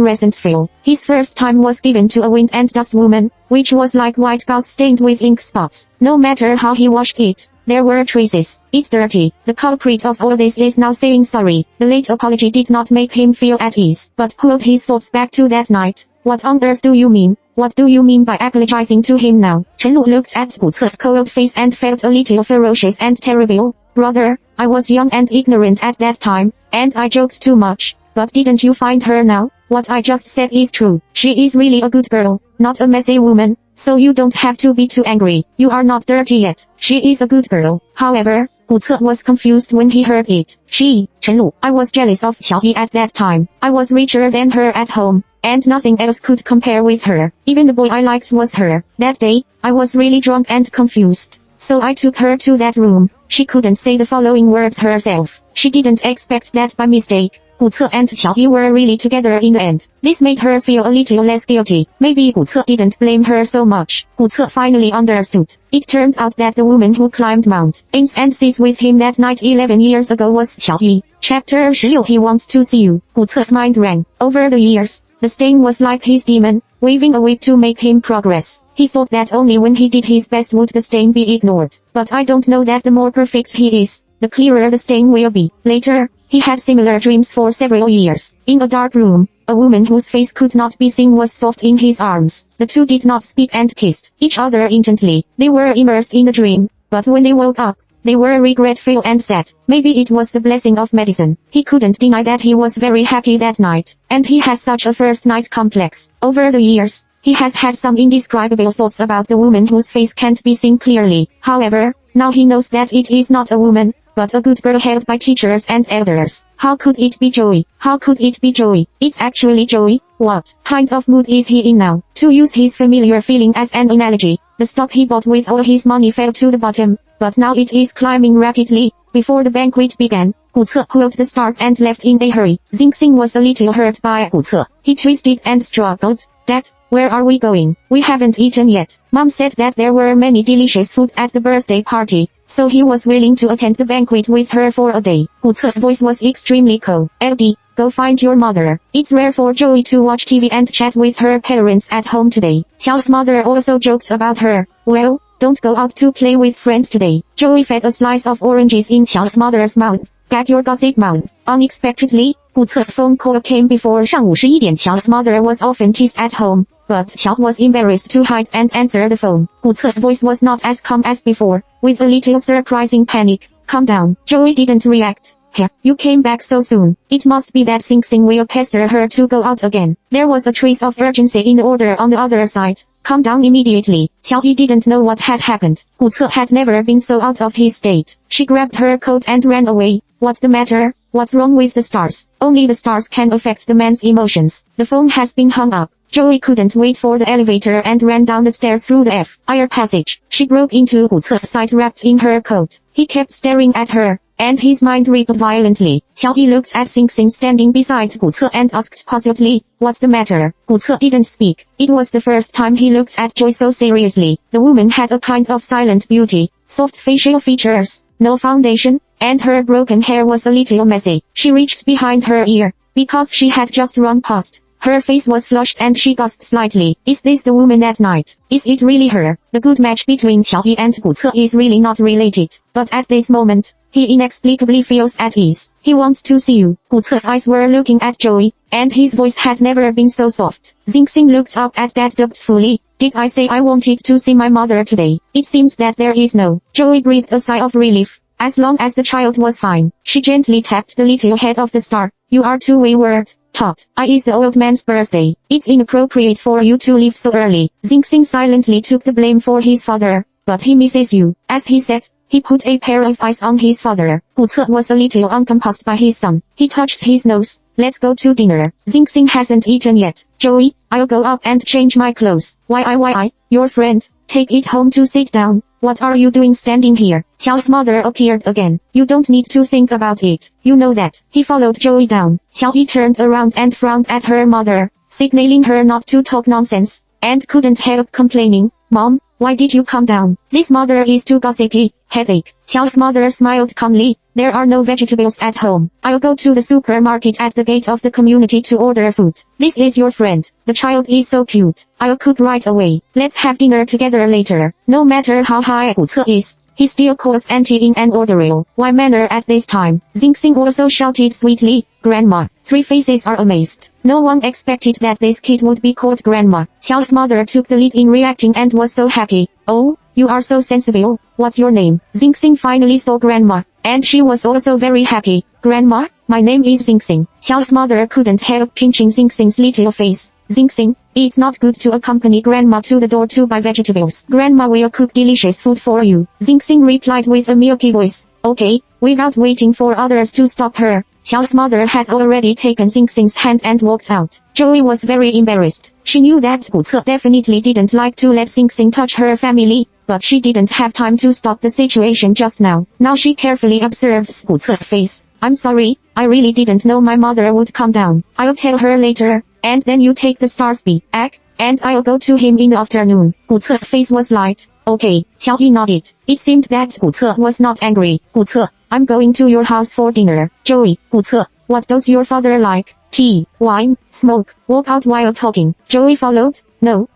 resentful. His first time was given to a wind and dust woman, which was like white gauze stained with ink spots. No matter how he washed it, there were traces. It's dirty. The culprit of all this is now saying sorry. The late apology did not make him feel at ease, but pulled his thoughts back to that night. What on earth do you mean? What do you mean by apologizing to him now? Chen Lu looked at Gu Ce's cold face and felt a little ferocious and terrible. Brother, I was young and ignorant at that time, and I joked too much. But didn't you find her now? What I just said is true. She is really a good girl, not a messy woman, so you don't have to be too angry. You are not dirty yet. She is a good girl. However, Gu Ce was confused when he heard it. Chen Lu, I was jealous of Xiaoyi at that time. I was richer than her at home, and nothing else could compare with her. Even the boy I liked was her. That day, I was really drunk and confused, so I took her to that room. She couldn't say the following words herself. She didn't expect that by mistake Gu Ce and Xiaoyi were really together in the end. This made her feel a little less guilty. Maybe Gu Ce didn't blame her so much. Gu Ce finally understood. It turned out that the woman who climbed Mount Ains and seas with him that night 11 years ago was Xiaoyi. Chapter 16. He wants to see you. Gu Ce's mind rang. Over the years, the stain was like his demon, waving a whip to make him progress. He thought that only when he did his best would the stain be ignored. But I don't know that the more perfect he is, the clearer the stain will be. Later, he had similar dreams for several years. In a dark room, a woman whose face could not be seen was soft in his arms. The two did not speak and kissed each other intently. They were immersed in the dream, but when they woke up, they were regretful and sad. Maybe it was the blessing of medicine. He couldn't deny that he was very happy that night, and he has such a first night complex. Over the years, he has had some indescribable thoughts about the woman whose face can't be seen clearly. However, now he knows that it is not a woman, but a good girl held by teachers and elders. How could it be Joey? How could it be Joey? It's actually Joey. What kind of mood is he in now? To use his familiar feeling as an analogy, the stock he bought with all his money fell to the bottom, but now it is climbing rapidly. Before the banquet began, Gu Ce pulled the stars and left in a hurry. Xingxing was a little hurt by Gu Ce. He twisted and struggled. Dad, where are we going? We haven't eaten yet. Mom said that there were many delicious food at the birthday party, so he was willing to attend the banquet with her for a day. Gu Ce's voice was extremely cold. LD, go find your mother. It's rare for Joey to watch TV and chat with her parents at home today. Qiao's mother also joked about her. Well, don't go out to play with friends today. Joey fed a slice of oranges in Qiao's mother's mouth. Get your gossip mouth. Unexpectedly, Gu Ce's phone call came before 上午11点. Qiao's mother was often teased at home, but Qiao was embarrassed to hide and answer the phone. Gu Ce's voice was not as calm as before, with a little surprising panic. Calm down. Joey didn't react. Here, you came back so soon. It must be that Xingxing will pester her to go out again. There was a trace of urgency in the order on the other side. Calm down immediately. Xiaoyi didn't know what had happened. Gu Ce had never been so out of his state. She grabbed her coat and ran away. What's the matter? What's wrong with the stars? Only the stars can affect the man's emotions. The phone has been hung up. Joey couldn't wait for the elevator and ran down the stairs through the fire passage. She broke into Gu Ce's side wrapped in her coat. He kept staring at her, and his mind rippled violently. Qiaoyi looked at Xingxing standing beside Gu Ce and asked puzzledly, what's the matter? Gu Ce didn't speak. It was the first time he looked at Joy so seriously. The woman had a kind of silent beauty, soft facial features, no foundation, and her broken hair was a little messy. She reached behind her ear, because she had just run past Her face was flushed and she gasped slightly. Is this the woman at night? Is it really her? The good match between Qiao Yi and Gu Ce is really not related. But at this moment, he inexplicably feels at ease. He wants to see you. Gu Ce's eyes were looking at Joey, and his voice had never been so soft. Xingxing looked up at Dad doubtfully. Did I say I wanted to see my mother today? It seems that there is no. Joey breathed a sigh of relief. As long as the child was fine, she gently tapped the little head of the star. You are too wayward, Tot. Is the old man's birthday. It's inappropriate for you to leave so early. Xingxing silently took the blame for his father, but he misses you. As he said, he put a pair of eyes on his father. Gu Ce was a little uncomposed by his son. He touched his nose. Let's go to dinner. Xingxing hasn't eaten yet. Joey, I'll go up and change my clothes. Why, your friend, take it home to sit down. What are you doing standing here? Qiao's mother appeared again. You don't need to think about it. You know that. He followed Joey down. Qiao Yi turned around and frowned at her mother, signaling her not to talk nonsense, and couldn't help complaining. Mom, why did you come down? This mother is too gossipy. Headache. Qiao's mother smiled calmly. There are no vegetables at home. I'll go to the supermarket at the gate of the community to order food. This is your friend. The child is so cute. I'll cook right away. Let's have dinner together later. No matter how high Gu Ce is, he still calls Auntie in an ordeal. Why manner at this time? Xingxing also shouted sweetly, Grandma. Three faces are amazed. No one expected that this kid would be called Grandma. Qiao's mother took the lead in reacting and was so happy. Oh, you are so sensible. What's your name? Xingxing finally saw Grandma, and she was also very happy. Grandma, my name is Xingxing. Qiao's mother couldn't help pinching Xingxing's little face. Xingxing, it's not good to accompany Grandma to the door to buy vegetables. Grandma will cook delicious food for you. Xingxing replied with a milky voice. Okay, without waiting for others to stop her, Qiao's mother had already taken Xingxing's hand and walked out. Joey was very embarrassed. She knew that Gu Ce definitely didn't like to let Xingxing touch her family, but she didn't have time to stop the situation just now. Now she carefully observes Gu Ce's face. I'm sorry, I really didn't know my mother would come down. I'll tell her later, and then you take the stars back, and I'll go to him in the afternoon. Gu Ce's face was light. Okay, Qiao Yi nodded. It seemed that Gu Ce was not angry. Gu Ce, I'm going to your house for dinner. Joey, Gu Ce, what does your father like? Tea, wine, smoke, walk out while talking. Joey followed. No,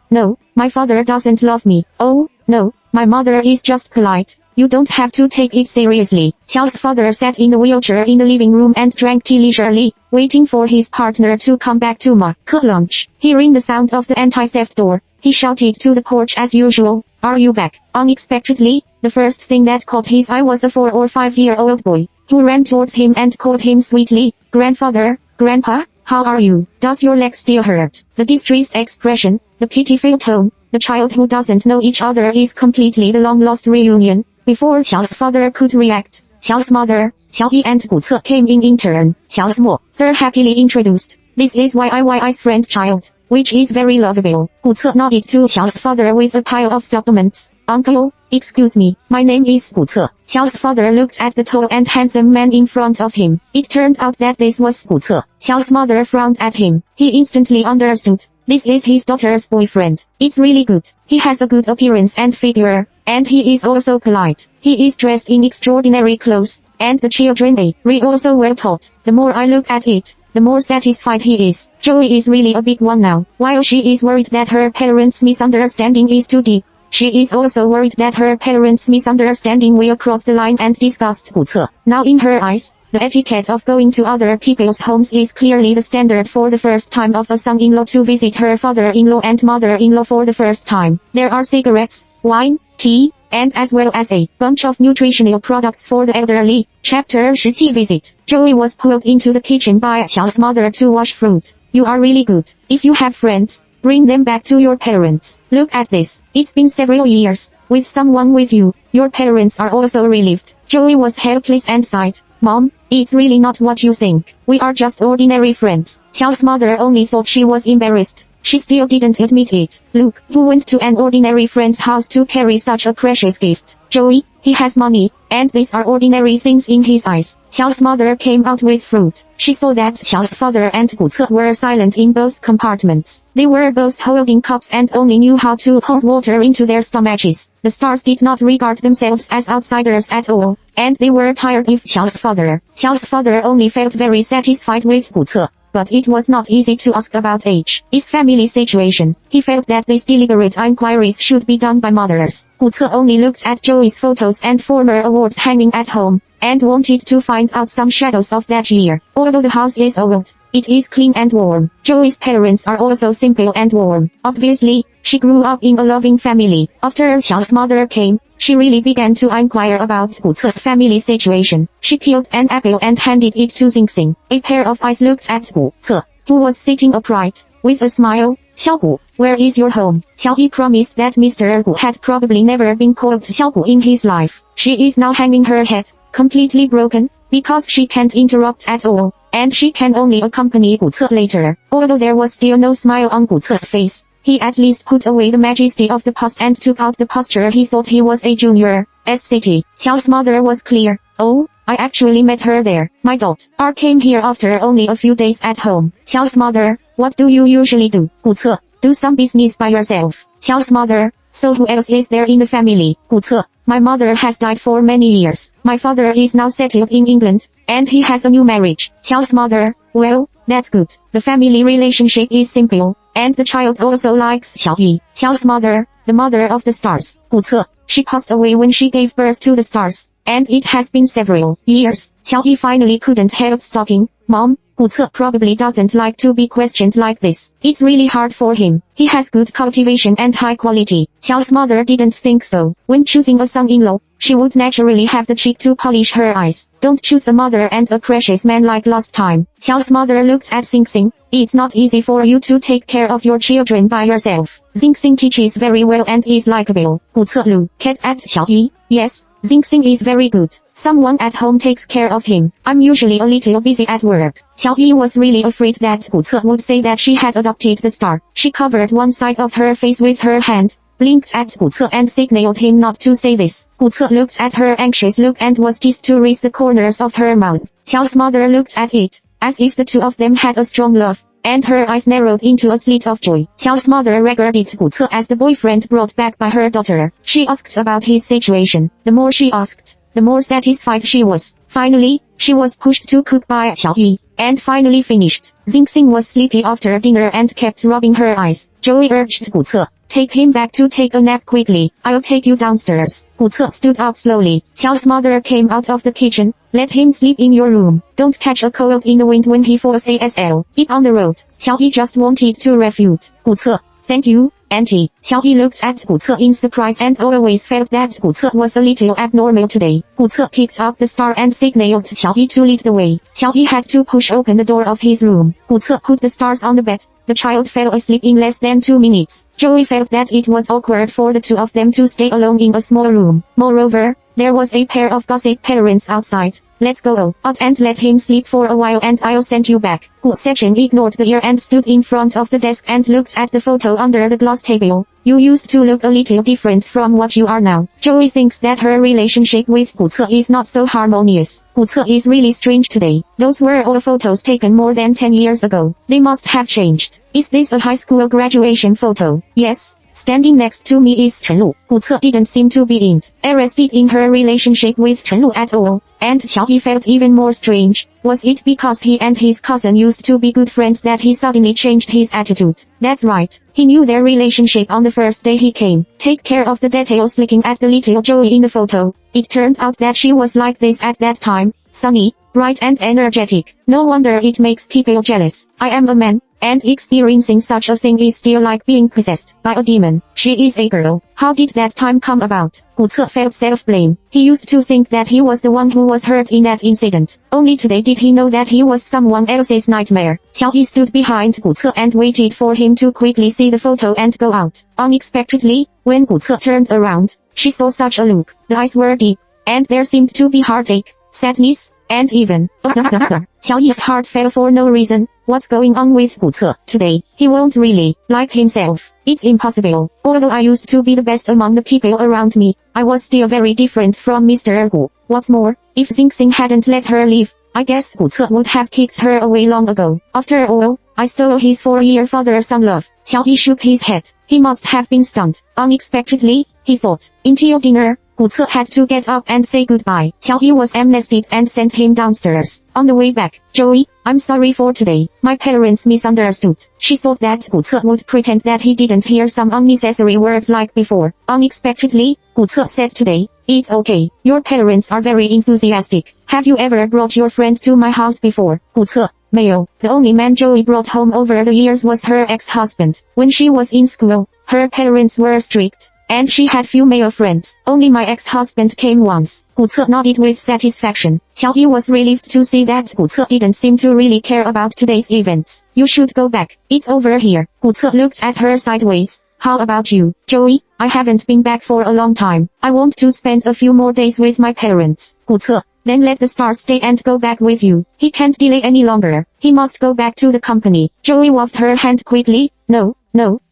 my father doesn't love me. Oh, no, my mother is just polite. You don't have to take it seriously. Qiao's father sat in the wheelchair in the living room and drank tea leisurely, waiting for his partner to come back to make lunch. Hearing the sound of the anti-theft door, he shouted to the porch as usual. Are you back? Unexpectedly, the first thing that caught his eye was a 4 or 5-year-old boy, who ran towards him and called him sweetly. Grandfather, Grandpa, how are you? Does your leg still hurt? The distressed expression, the pitiful tone, the child who doesn't know each other is completely the long-lost reunion. Before Qiao's father could react, Qiao's mother, Qiao Yi and Gu Ce came in turn. Qiao's mother happily introduced. This is YIYI's friend's child, which is very lovable. Gu Ce nodded to Qiao's father with a pile of supplements. Uncle, excuse me, my name is Gu Ce. Qiao's father looked at the tall and handsome man in front of him. It turned out that this was Gu Ce. Qiao's mother frowned at him. He instantly understood. This is his daughter's boyfriend. It's really good. He has a good appearance and figure, and he is also polite. He is dressed in extraordinary clothes, and the children are also well taught. The more I look at it, the more satisfied he is. Joey is really a big one now. While she is worried that her parents' misunderstanding is too deep, she is also worried that her parents' misunderstanding will cross the line and disgust Gu Ce. Now in her eyes, the etiquette of going to other people's homes is clearly the standard for the first time of a son-in-law to visit her father-in-law and mother-in-law for the first time. There are cigarettes, wine, tea, and as well as a bunch of nutritional products for the elderly. Chapter 17 Visit. Joey was pulled into the kitchen by Qiao's mother to wash fruit. You are really good. If you have friends, bring them back to your parents. Look at this. It's been several years, with someone with you. Your parents are also relieved. Joey was helpless and sighed. Mom, it's really not what you think. We are just ordinary friends. Qiao's mother only thought she was embarrassed. She still didn't admit it. Look, who went to an ordinary friend's house to carry such a precious gift? Joey, he has money, and these are ordinary things in his eyes. Qiao's mother came out with fruit. She saw that Qiao's father and Gu Ce were silent in both compartments. They were both holding cups and only knew how to pour water into their stomachs. The stars did not regard themselves as outsiders at all, and they were tired of Qiao's father. Qiao's father only felt very satisfied with Gu Ce. but it was not easy to ask about H's family situation. He felt that these deliberate inquiries should be done by mothers. 古策 only looked at Joey's photos and former awards hanging at home, and wanted to find out some shadows of that year. Although the house is old, it is clean and warm. Joey's parents are also simple and warm. Obviously, she grew up in a loving family. After Qiao's mother came, she really began to inquire about 古策's family situation. She peeled an apple and handed it to Xingxing. A pair of eyes looked at 古策, who was sitting upright, with a smile. 小谷, where is your home? Qiao promised that Mr. Gu had probably never been called 小谷 in his life. She is now hanging her head, completely broken, because she can't interrupt at all, and she can only accompany 古策 later. Although there was still no smile on 古策's face, he at least put away the majesty of the past and took out the posture he thought he was a junior. SCT. Qiao's mother was clear. Oh, I actually met her there. My daughter came here after only a few days at home. Qiao's mother, what do you usually do? 古策, do some business by yourself. Qiao's mother, so who else is there in the family? 古策, my mother has died for many years. My father is now settled in England, and he has a new marriage. Qiao's mother, well, that's good. The family relationship is simple, and the child also likes Qiao. Qiao's mother, the mother of the stars. 古策, she passed away when she gave birth to the stars, and it has been several years. Qiao finally couldn't help stopping. Mom, 古策 probably doesn't like to be questioned like this. It's really hard for him. He has good cultivation and high quality. Qiao's mother didn't think so. When choosing a son-in-law, she would naturally have the cheek to polish her eyes. Don't choose a mother and a precious man like last time. Qiao's mother looked at Xingxing. It's not easy for you to take care of your children by yourself. Xingxing teaches very well and is likable. 古策 looked at Qiao. Yes, Xingxing is very good. Someone at home takes care of him. I'm usually a little busy at work. Qiao was really afraid that 古策 would say that she had adopted the star. She covered one side of her face with her hand, blinked at 古策 and signaled him not to say this. 古策 looked at her anxious look and was teased to raise the corners of her mouth. Qiao's mother looked at it, as if the two of them had a strong love, and her eyes narrowed into a slit of joy. Qiao's mother regarded 古策 as the boyfriend brought back by her daughter. She asked about his situation. The more she asked, the more satisfied she was. Finally, she was pushed to cook by Qiao, and finally finished. Xingxing was sleepy after dinner and kept rubbing her eyes. Joey urged 古策, take him back to take a nap quickly. I'll take you downstairs. 古策 stood up slowly. Qiao's mother came out of the kitchen. Let him sleep in your room. Don't catch a cold in the wind when he falls asleep on the road. Qiao just wanted to refute. 古策, thank you, Auntie. Qiao looked at 古策 in surprise and always felt that 古策 was a little abnormal today. 古策 picked up the star and signaled Qiao to lead the way. Qiao had to push open the door of his room. 古策 put the stars on the bed. The child fell asleep in less than 2 minutes. Joey felt that it was awkward for the two of them to stay alone in a small room. Moreover, there was a pair of gossip parents outside. Let's go out and let him sleep for a while and I'll send you back. Gu Sechen ignored the ear and stood in front of the desk and looked at the photo under the glass table. You used to look a little different from what you are now. Joey thinks that her relationship with 古策 is not so harmonious. 古策 is really strange today. Those were all photos taken more than 10 years ago. They must have changed. Is this a high school graduation photo? Yes. Standing next to me is Chen Lu. 古策 didn't seem to be interested in her relationship with Chen Lu at all, and Qiao felt even more strange. Was it because he and his cousin used to be good friends that he suddenly changed his attitude? That's right. He knew their relationship on the first day he came. Take care of the details. Looking at the little Joey in the photo, it turned out that she was like this at that time. Sunny, bright and energetic. No wonder it makes people jealous. I am a man, and experiencing such a thing is still like being possessed by a demon. She is a girl. How did that time come about? 古策 felt self-blame. He used to think that he was the one who was hurt in that incident. Only today did he know that he was someone else's nightmare. Qiao stood behind 古策 and waited for him to quickly see the photo and go out. Unexpectedly, when 古策 turned around, she saw such a look. The eyes were deep, and there seemed to be heartache, sadness, and even Qiao's heart fell for no reason. What's going on with 古策 today? He won't really like himself. It's impossible. Although I used to be the best among the people around me, I was still very different from Mr. Gu. What's more, if Xingxing hadn't let her leave, I guess 古策 would have kicked her away long ago. After all, I stole his 4-year father-son love. Qiao shook his head. He must have been stunned. Unexpectedly, he thought. Until dinner, Gu Ce had to get up and say goodbye. Qiao Yi was amnested and sent him downstairs. On the way back, Joey, I'm sorry for today. My parents misunderstood. She thought that Gu Ce would pretend that he didn't hear some unnecessary words like before. Unexpectedly, Gu Ce said today, it's okay. Your parents are very enthusiastic. Have you ever brought your friends to my house before? Gu Ce, 没有. The only man Joey brought home over the years was her ex-husband. When she was in school, her parents were strict, and she had few male friends. Only my ex-husband came once. Gu Ce nodded with satisfaction. Qiao Yi was relieved to see that Gu Ce didn't seem to really care about today's events. You should go back. It's over here. Gu Ce looked at her sideways. How about you, Joey? I haven't been back for a long time. I want to spend a few more days with my parents. Gu Ce, then let the stars stay and go back with you. He can't delay any longer. He must go back to the company. Joey waved her hand quickly. No,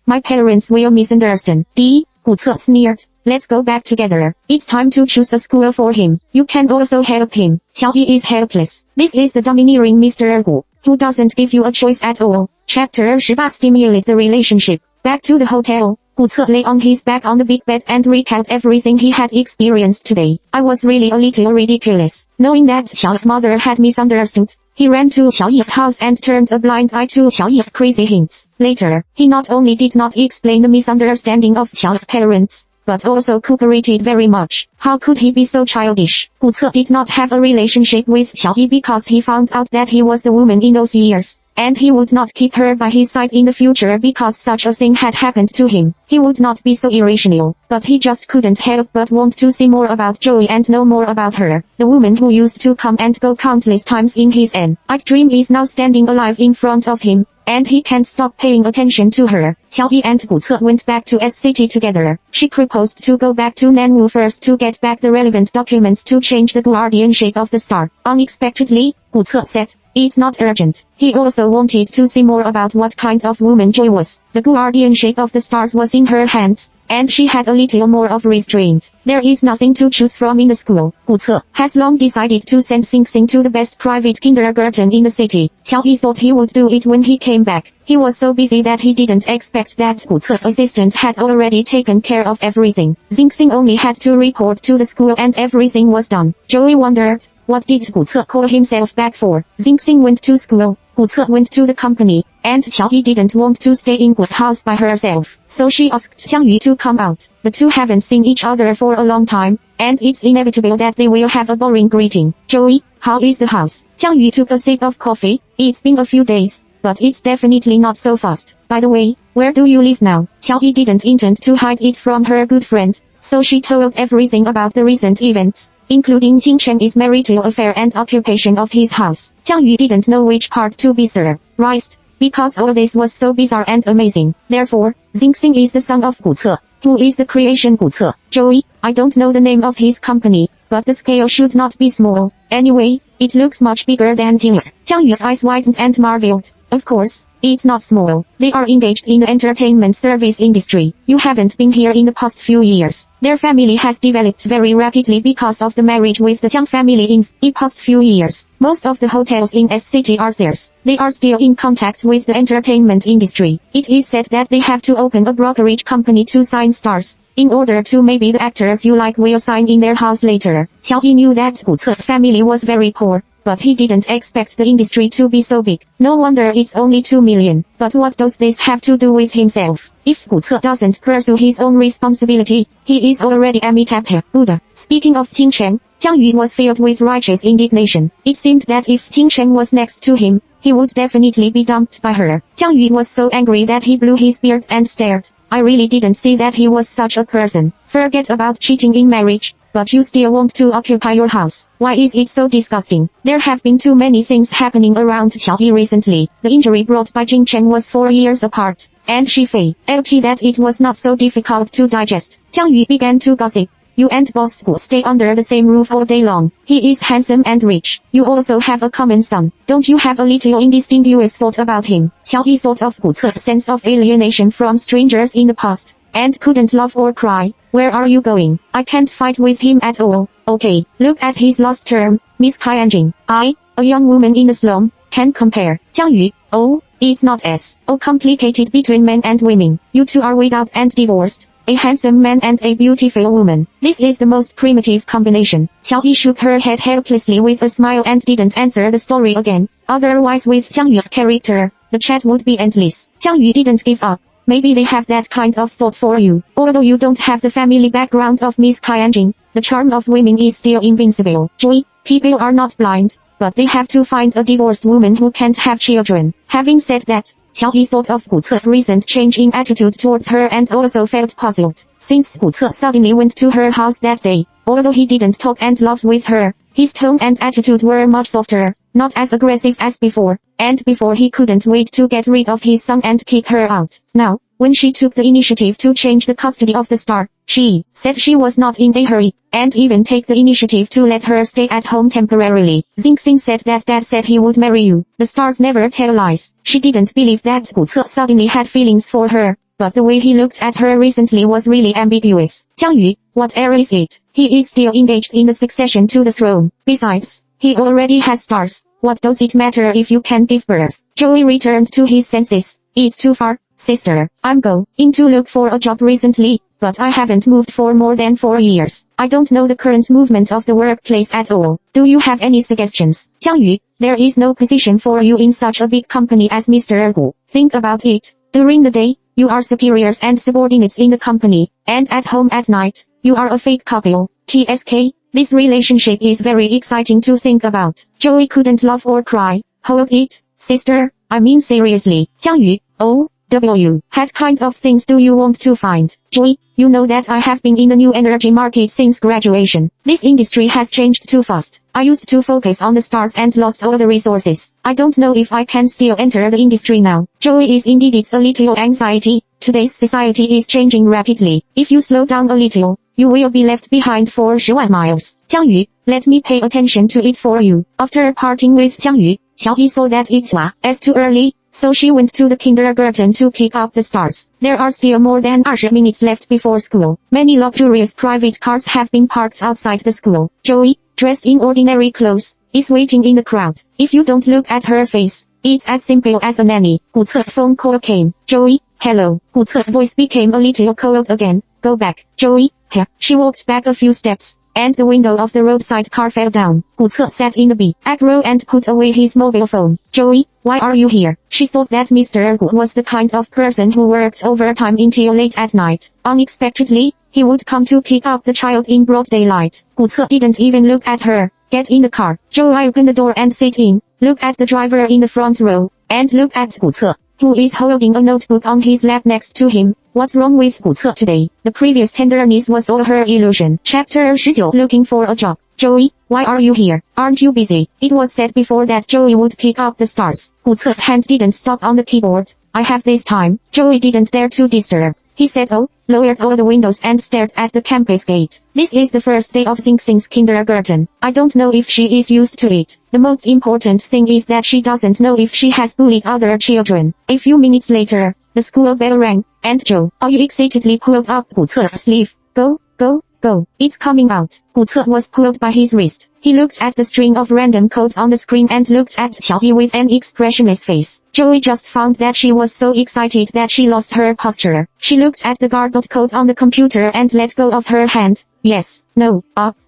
my parents will misunderstand. Gu Ce sneered. Let's go back together. It's time to choose a school for him. You can also help him. Qiao Yi is helpless. This is the domineering Mr. Gu, who doesn't give you a choice at all. Chapter 18 Stimulate the relationship. Back to the hotel, Gu Ce lay on his back on the big bed and recalled everything he had experienced today. I was really a little ridiculous. Knowing that Xiao's mother had misunderstood, he ran to Xiao Yi's house and turned a blind eye to Xiao Yi's crazy hints. Later, he not only did not explain the misunderstanding of Xiao's parents, but also cooperated very much. How could he be so childish? Gu Ce did not have a relationship with Xiao Yi because he found out that he was the woman in those years, and he would not keep her by his side in the future because such a thing had happened to him. He would not be so irrational, but he just couldn't help but want to see more about Joey and know more about her. The woman who used to come and go countless times in his night dream is now standing alive in front of him, and he can't stop paying attention to her. Qiao Yi and Gu Ce went back to S City together. She proposed to go back to Nanwu first to get back the relevant documents to change the guardianship of the star. Unexpectedly, Gu Ce said, it's not urgent. He also wanted to see more about what kind of woman Joy was. The guardianship of the stars was in her hands, and she had a little more of restraint. There is nothing to choose from in the school. Gu Ce has long decided to send Xing to the best private kindergarten in the city. Qiao Yi thought he would do it when he came back. He was so busy that he didn't expect that Gu Ce's assistant had already taken care of everything. Xing only had to report to the school and everything was done. Joey wondered, what did Gu Ce call himself back for? Xing went to school, Gu Ce went to the company, and Qiao Yi didn't want to stay in Gu's house by herself, so she asked Jiang Yu to come out. The two haven't seen each other for a long time, and it's inevitable that they will have a boring greeting. Joey, how is the house? Jiang Yu took a sip of coffee. It's been a few days, but it's definitely not so fast. By the way, where do you live now? Qiao Yi didn't intend to hide it from her good friend, so she told everything about the recent events, including Jing Chen's marital affair and occupation of his house. Jiang Yu didn't know which part to be surprised, because all this was so bizarre and amazing. Therefore, Xing is the son of Gu Ce, who is the creation Gu Ce. Joey, I don't know the name of his company, but the scale should not be small. Anyway, it looks much bigger than Jing. Jiang Yu's eyes widened and marveled. Of course, it's not small. They are engaged in the entertainment service industry. You haven't been here in the past few years. Their family has developed very rapidly because of the marriage with the Jiang family in the past few years. Most of the hotels in S City are theirs. They are still in contact with the entertainment industry. It is said that they have to open a brokerage company to sign stars, in order to maybe the actors you like will sign in their house later. Qiao Yi knew that Gu Ce's family was very poor, but he didn't expect the industry to be so big. No wonder it's only 2 million. But what does this have to do with himself? If Gu Ce doesn't pursue his own responsibility, he is already Amitabha Buddha. Speaking of Jing Chen, Jiang Yu was filled with righteous indignation. It seemed that if Jing Chen was next to him, he would definitely be dumped by her. Jiang Yu was so angry that he blew his beard and stared. I really didn't see that he was such a person. Forget about cheating in marriage, but you still want to occupy your house. Why is it so disgusting? There have been too many things happening around Qiao Yi recently. The injury brought by Jing Chen was 4 years apart, and she felt that it was not so difficult to digest. Jiang Yu began to gossip. You and Boss Gu stay under the same roof all day long. He is handsome and rich. You also have a common son. Don't you have a little indistinguished thought about him? Qiao Yi thought of Gu Ce's sense of alienation from strangers in the past, and couldn't laugh or cry. Where are you going? I can't fight with him at all. Okay, look at his last term, Miss Kaianjing. I, a young woman in the slum, can compare. Jiang Yu, oh, it's not as complicated between men and women. You two are widowed and divorced. a handsome man and a beautiful woman. This is the most primitive combination. Qiao Yi shook her head helplessly with a smile and didn't answer the story again. Otherwise with Jiang Yu's character, the chat would be endless. Jiang Yu didn't give up. Maybe they have that kind of thought for you. Although you don't have the family background of Miss Qianjing, the charm of women is still invincible. Joy, people are not blind, but they have to find a divorced woman who can't have children. Having said that, Qiao Yi thought of Gu Ce's recent change in attitude towards her and also felt puzzled. Since Gu Ce suddenly went to her house that day, although he didn't talk and laugh with her, his tone and attitude were much softer, not as aggressive as before, and before he couldn't wait to get rid of his son and kick her out. Now, when she took the initiative to change the custody of the star, she said she was not in a hurry, and even take the initiative to let her stay at home temporarily. Xingxing said that Dad said he would marry you. The stars never tell lies. She didn't believe that Gu Ce suddenly had feelings for her, but the way he looked at her recently was really ambiguous. Jiang Yu, what era is it? He is still engaged in the succession to the throne. Besides, he already has stars. What does it matter if you can give birth? Joey returned to his senses. It's too far, sister. I'm going to look for a job recently, but I haven't moved for more than 4 years. I don't know the current movement of the workplace at all. Do you have any suggestions? Jiang Yu, there is no position for you in such a big company as Mr. Gu. Think about it. During the day, you are superiors and subordinates in the company, and at home at night, you are a fake couple. TSK, this relationship is very exciting to think about. Joey couldn't laugh or cry. Hold it, sister, I mean seriously. Jiang Yu, oh, what kind of things do you want to find? Joy, you know that I have been in the new energy market since graduation. This industry has changed too fast. I used to focus on the stars and lost all the resources. I don't know if I can still enter the industry now. Joy is indeed it's a little anxiety. Today's society is changing rapidly. If you slow down a little, you will be left behind for 10,000 miles. Jiang Yu, let me pay attention to it for you. After parting with Jiang Yu, Qiao Yi saw that it was too early, so she went to the kindergarten to pick up the stars. There are still more than 20 minutes left before school. Many luxurious private cars have been parked outside the school. Joey, dressed in ordinary clothes, is waiting in the crowd. If you don't look at her face, it's as simple as a nanny. Gu Ce's phone call came. Joey, hello. Gu Ce's voice became a little cold again. Go back. Joey, here. She walked back a few steps, and the window of the roadside car fell down. Gu Ce sat in the back row and put away his mobile phone. Joey, why are you here? She thought that Mr. Gu was the kind of person who worked overtime until late at night. Unexpectedly, he would come to pick up the child in broad daylight. Gu Ce didn't even look at her. Get in the car. Joey opened the door and sat in. Look at the driver in the front row, and look at Gu Ce, who is holding a notebook on his lap next to him. What's wrong with Gu Ce today? The previous tenderness was all her illusion. Chapter 19. Looking for a job. Joey, why are you here? Aren't you busy? It was said before that Joey would pick up the stars. Gu Ce's hand didn't stop on the keyboard. I have this time. Joey didn't dare to disturb. He said lowered all the windows and stared at the campus gate. This is the first day of Xingxing's kindergarten. I don't know if she is used to it. The most important thing is that she doesn't know if she has bullied other children. A few minutes later, the school bell rang, and Joe excitedly pulled up Gu Ce's sleeve. Go, go, go. It's coming out. Gu Ce was pulled by his wrist. He looked at the string of random codes on the screen and looked at Qiao Yi with an expressionless face. Joey just found that she was so excited that she lost her posture. She looked at the garbled code on the computer and let go of her hand. Yes, no,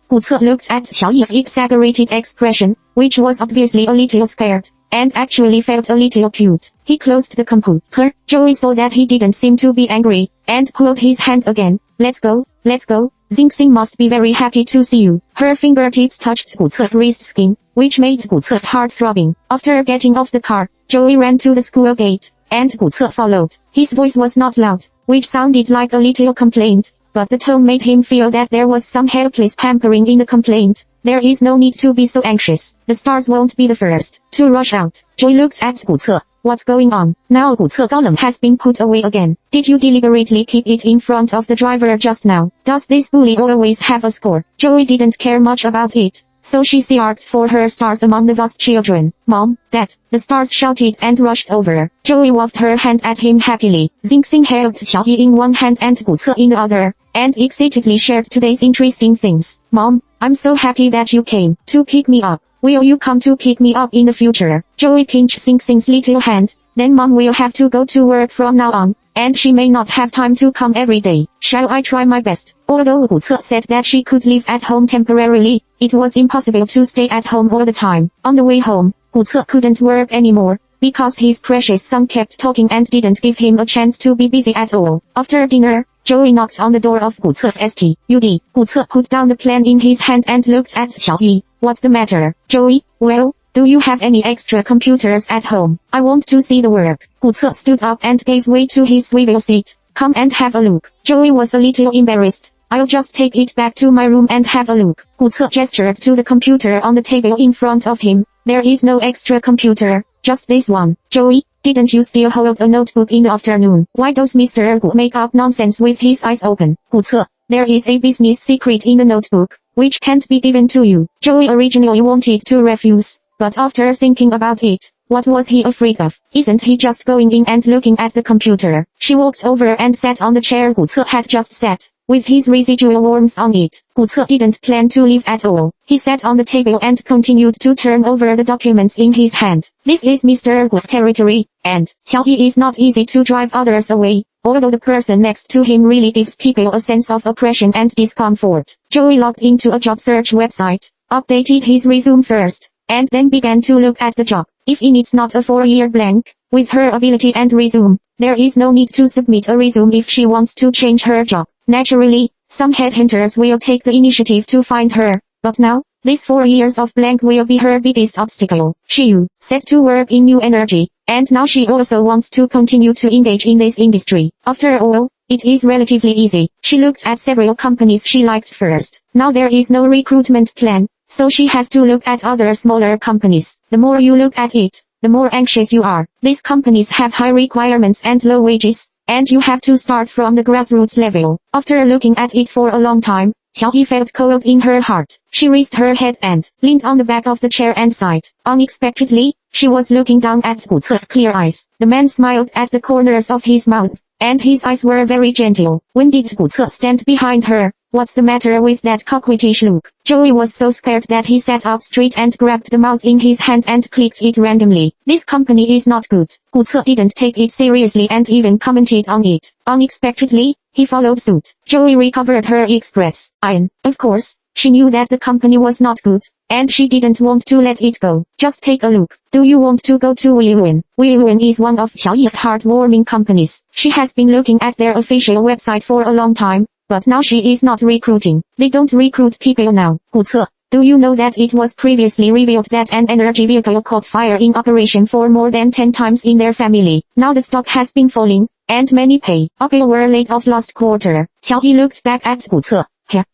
Gu Ce looked at Qiao Yi's exaggerated expression, which was obviously a little scared, and actually felt a little cute. He closed the computer. Joey saw that he didn't seem to be angry, and pulled his hand again. Let's go, let's go. Xingxing must be very happy to see you. Her fingertips touched Gu Ce's wrist skin, which made Gu Ce's heart throbbing. After getting off the car, Joey ran to the school gate, and Gu Ce followed. His voice was not loud, which sounded like a little complaint, but the tone made him feel that there was some helpless pampering in the complaint. There is no need to be so anxious. The stars won't be the first to rush out. Joy looked at Gu Ce. What's going on? Now Gu Ce column has been put away again. Did you deliberately keep it in front of the driver just now? Does this bully always have a score? Joey didn't care much about it, so she searched for her stars among the vast children. Mom, Dad, the stars shouted and rushed over. Joey waved her hand at him happily. Xingxing held Qiao Yi in one hand and Gu Ce in the other, and excitedly shared today's interesting things. Mom, I'm so happy that you came to pick me up. Will you come to pick me up in the future? Joey pinched Xingxing's little hand. Then Mom will have to go to work from now on. and she may not have time to come every day. Shall I try my best? Although Gu Ce said that she could live at home temporarily, it was impossible to stay at home all the time. On the way home, Gu Ce couldn't work anymore, because his precious son kept talking and didn't give him a chance to be busy at all. After dinner, Joey knocked on the door of Gu Ce's STUD. Gu Ce put down the plan in his hand and looked at Xiaoyi. What's the matter, Joey? Well, do you have any extra computers at home? I want to see the work. Gu Ce stood up and gave way to his swivel seat. Come and have a look. Joey was a little embarrassed. I'll just take it back to my room and have a look. Gu Ce gestured to the computer on the table in front of him. There is no extra computer, just this one. Joey, didn't you still hold a notebook in the afternoon? Why does Mr. Gu make up nonsense with his eyes open? Gu Ce, there is a business secret in the notebook, which can't be given to you. Joey originally wanted to refuse, but after thinking about it, what was he afraid of? Isn't he just going in and looking at the computer? She walked over and sat on the chair Gu Ce had just sat, with his residual warmth on it. Gu Ce didn't plan to leave at all. He sat on the table and continued to turn over the documents in his hand. This is Mr. Gu's territory, and Xiaoyi is not easy to drive others away, although the person next to him really gives people a sense of oppression and discomfort. Joey logged into a job search website, updated his resume first, and then began to look at the job. If it's not a 4-year blank, with her ability and resume, there is no need to submit a resume if she wants to change her job. Naturally, some headhunters will take the initiative to find her, but now, this 4 years of blank will be her biggest obstacle. She set to work in new energy, and now she also wants to continue to engage in this industry. After all, it is relatively easy. She looked at several companies she liked first. Now there is no recruitment plan, so she has to look at other smaller companies. The more you look at it, the more anxious you are. These companies have high requirements and low wages, and you have to start from the grassroots level. After looking at it for a long time, Xiaoyi felt cold in her heart. She raised her head and leaned on the back of the chair and sighed. Unexpectedly, she was looking down at Gu Ce's clear eyes. The man smiled at the corners of his mouth, and his eyes were very gentle. When did Gu Ce stand behind her? What's the matter with that coquettish look? Joey was so scared that he sat up straight and grabbed the mouse in his hand and clicked it randomly. This company is not good. Gu Ce didn't take it seriously and even commented on it. Unexpectedly, he followed suit. Joey recovered her expression. Of course, she knew that the company was not good, and she didn't want to let it go. Just take a look. Do you want to go to Weiyuan? Weiyuan is one of Xiaoyi's heartwarming companies. She has been looking at their official website for a long time, but now she is not recruiting. They don't recruit people now. Gu Ce, do you know that it was previously revealed that an energy vehicle caught fire in operation for more than 10 times in their family? Now the stock has been falling, and many people were laid off last quarter. Xiaoyi looked back at Gu Ce.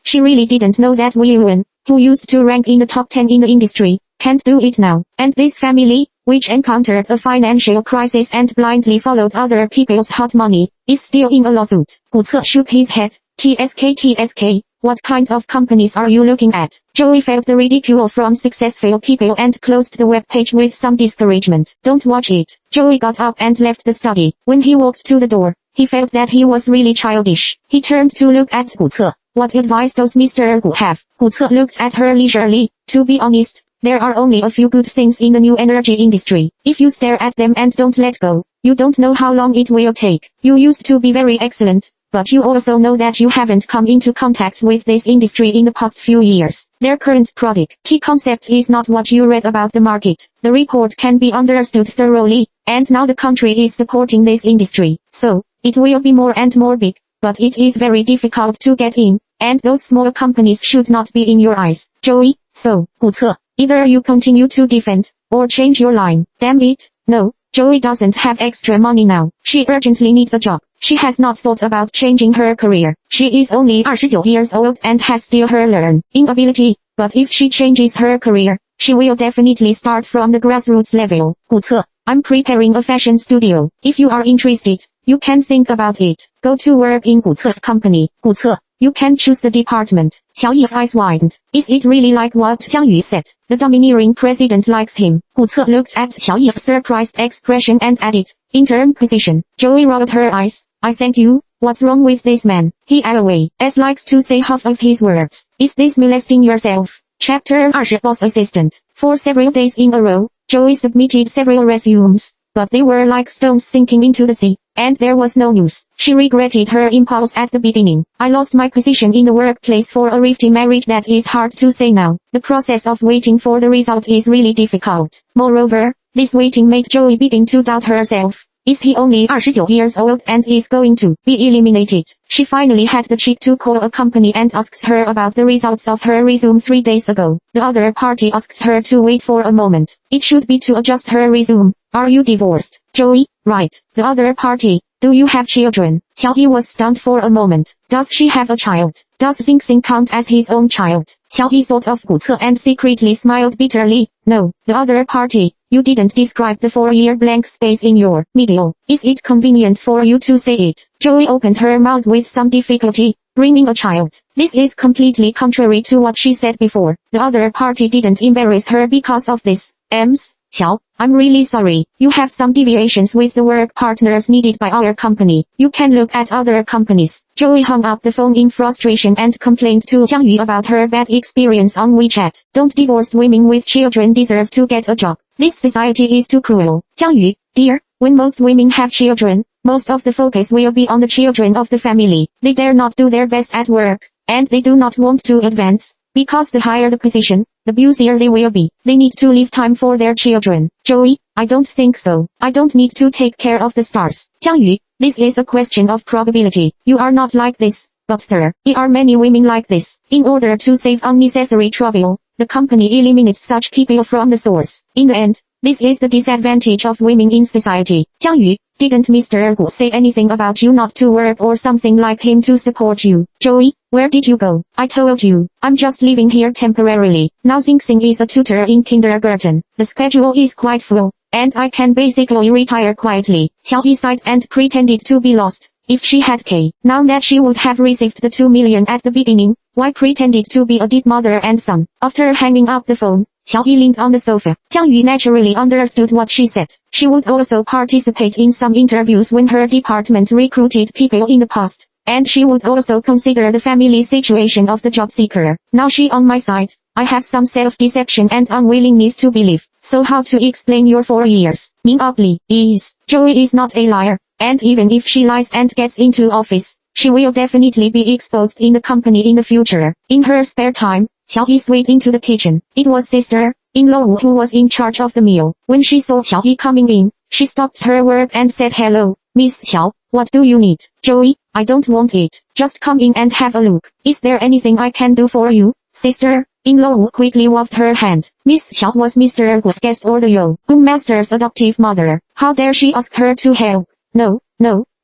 She really didn't know that Weiyuan, who used to rank in the top 10 in the industry, can't do it now. And this family, which encountered a financial crisis and blindly followed other people's hot money, is still in a lawsuit. Gu Ce shook his head. TSK, what kind of companies are you looking at? Joey felt the ridicule from successful people and closed the web page with some discouragement. Don't watch it. Joey got up and left the study. When he walked to the door, he felt that he was really childish. He turned to look at Gu Ce. What advice does Mr. Gu have? Gu Ce looked at her leisurely. To be honest, there are only a few good things in the new energy industry. If you stare at them and don't let go, you don't know how long it will take. You used to be very excellent, but you also know that you haven't come into contact with this industry in the past few years. Their current product key concept is not what you read about the market. The report can be understood thoroughly, and now the country is supporting this industry. So, it will be more and more big, but it is very difficult to get in, and those small companies should not be in your eyes. Joey, so, Gu Ce, either you continue to defend, or change your line. Damn it, no. Joey doesn't have extra money now. She urgently needs a job. She has not thought about changing her career. She is only 29 years old and has still her learning ability, but if she changes her career, she will definitely start from the grassroots level. Gu Ce, I'm preparing a fashion studio. If you are interested, you can think about it. Go to work in Gu Ce's company. Gu Ce, you can choose the department. Xiaoyi's eyes widened. Is it really like what Jiang Yu said? The domineering president likes him. Gu Ce looked at Xiaoyi's surprised expression and added, interim position. Joey rolled her eyes. I thank you. What's wrong with this man? He always likes to say half of his words. Is this molesting yourself? Chapter 20 Boss Assistant. For several days in a row, Joey submitted several resumes, but they were like stones sinking into the sea, and there was no news. She regretted her impulse at the beginning. I lost my position in the workplace for a rifty marriage. That is hard to say now. The process of waiting for the result is really difficult. Moreover, this waiting made Joey begin to doubt herself. Is he only 29 years old and is going to be eliminated? She finally had the cheek to call a company and asked her about the results of her resume 3 days ago. The other party asked her to wait for a moment. It should be to adjust her resume. Are you divorced? Joey, right. The other party, do you have children? Qiaoyi was stunned for a moment. Does she have a child? Does Xing Xing count as his own child? Qiaoyi thought of Gu Ce and secretly smiled bitterly. No, the other party. You didn't describe the 4-year blank space in your middle. Is it convenient for you to say it? Joey opened her mouth with some difficulty. Bringing a child. This is completely contrary to what she said before. The other party didn't embarrass her because of this. Qiao, I'm really sorry. You have some deviations with the work partners needed by our company. You can look at other companies. Joey hung up the phone in frustration and complained to Jiang Yu about her bad experience on WeChat. Don't divorced women with children deserve to get a job. This society is too cruel. Jiang Yu, dear, when most women have children, most of the focus will be on the children of the family. They dare not do their best at work, and they do not want to advance. Because the higher the position, the busier they will be. They need to leave time for their children. Joey, I don't think so. I don't need to take care of the stars. Jiang Yu, this is a question of probability. You are not like this, but there are many women like this. In order to save unnecessary trouble, the company eliminates such people from the source. In the end, this is the disadvantage of women in society. Jiang Yu, didn't Mr. Gu say anything about you not to work or something like him to support you? Joey, where did you go? I told you, I'm just living here temporarily. Now Xing Xing is a tutor in kindergarten. The schedule is quite full, and I can basically retire quietly. Qiaoyi sighed and pretended to be lost. If she had now that she would have received the 2 million at the beginning, why pretended to be a dead mother and son? After hanging up the phone, Qiaoyi leaned on the sofa. Jiang Yu naturally understood what she said. She would also participate in some interviews when her department recruited people in the past, and she would also consider the family situation of the job seeker. Now she on my side. I have some self-deception and unwillingness to believe. So how to explain your 4 years? Ugly is. Joey is not a liar, and even if she lies and gets into office, she will definitely be exposed in the company in the future. In her spare time, Qiaoyi swayed into the kitchen. It was sister-in-law Wu who was in charge of the meal. When she saw Qiaoyi coming in, she stopped her work and said, "Hello, Miss Qiao, what do you need?" "Joey, I don't want it. Just come in and have a look. Is there anything I can do for you?" Sister-in-law Wu quickly waved her hand. Miss Qiao was Mr. Gu's guest or the Yo, master's adoptive mother. How dare she ask her to help? No,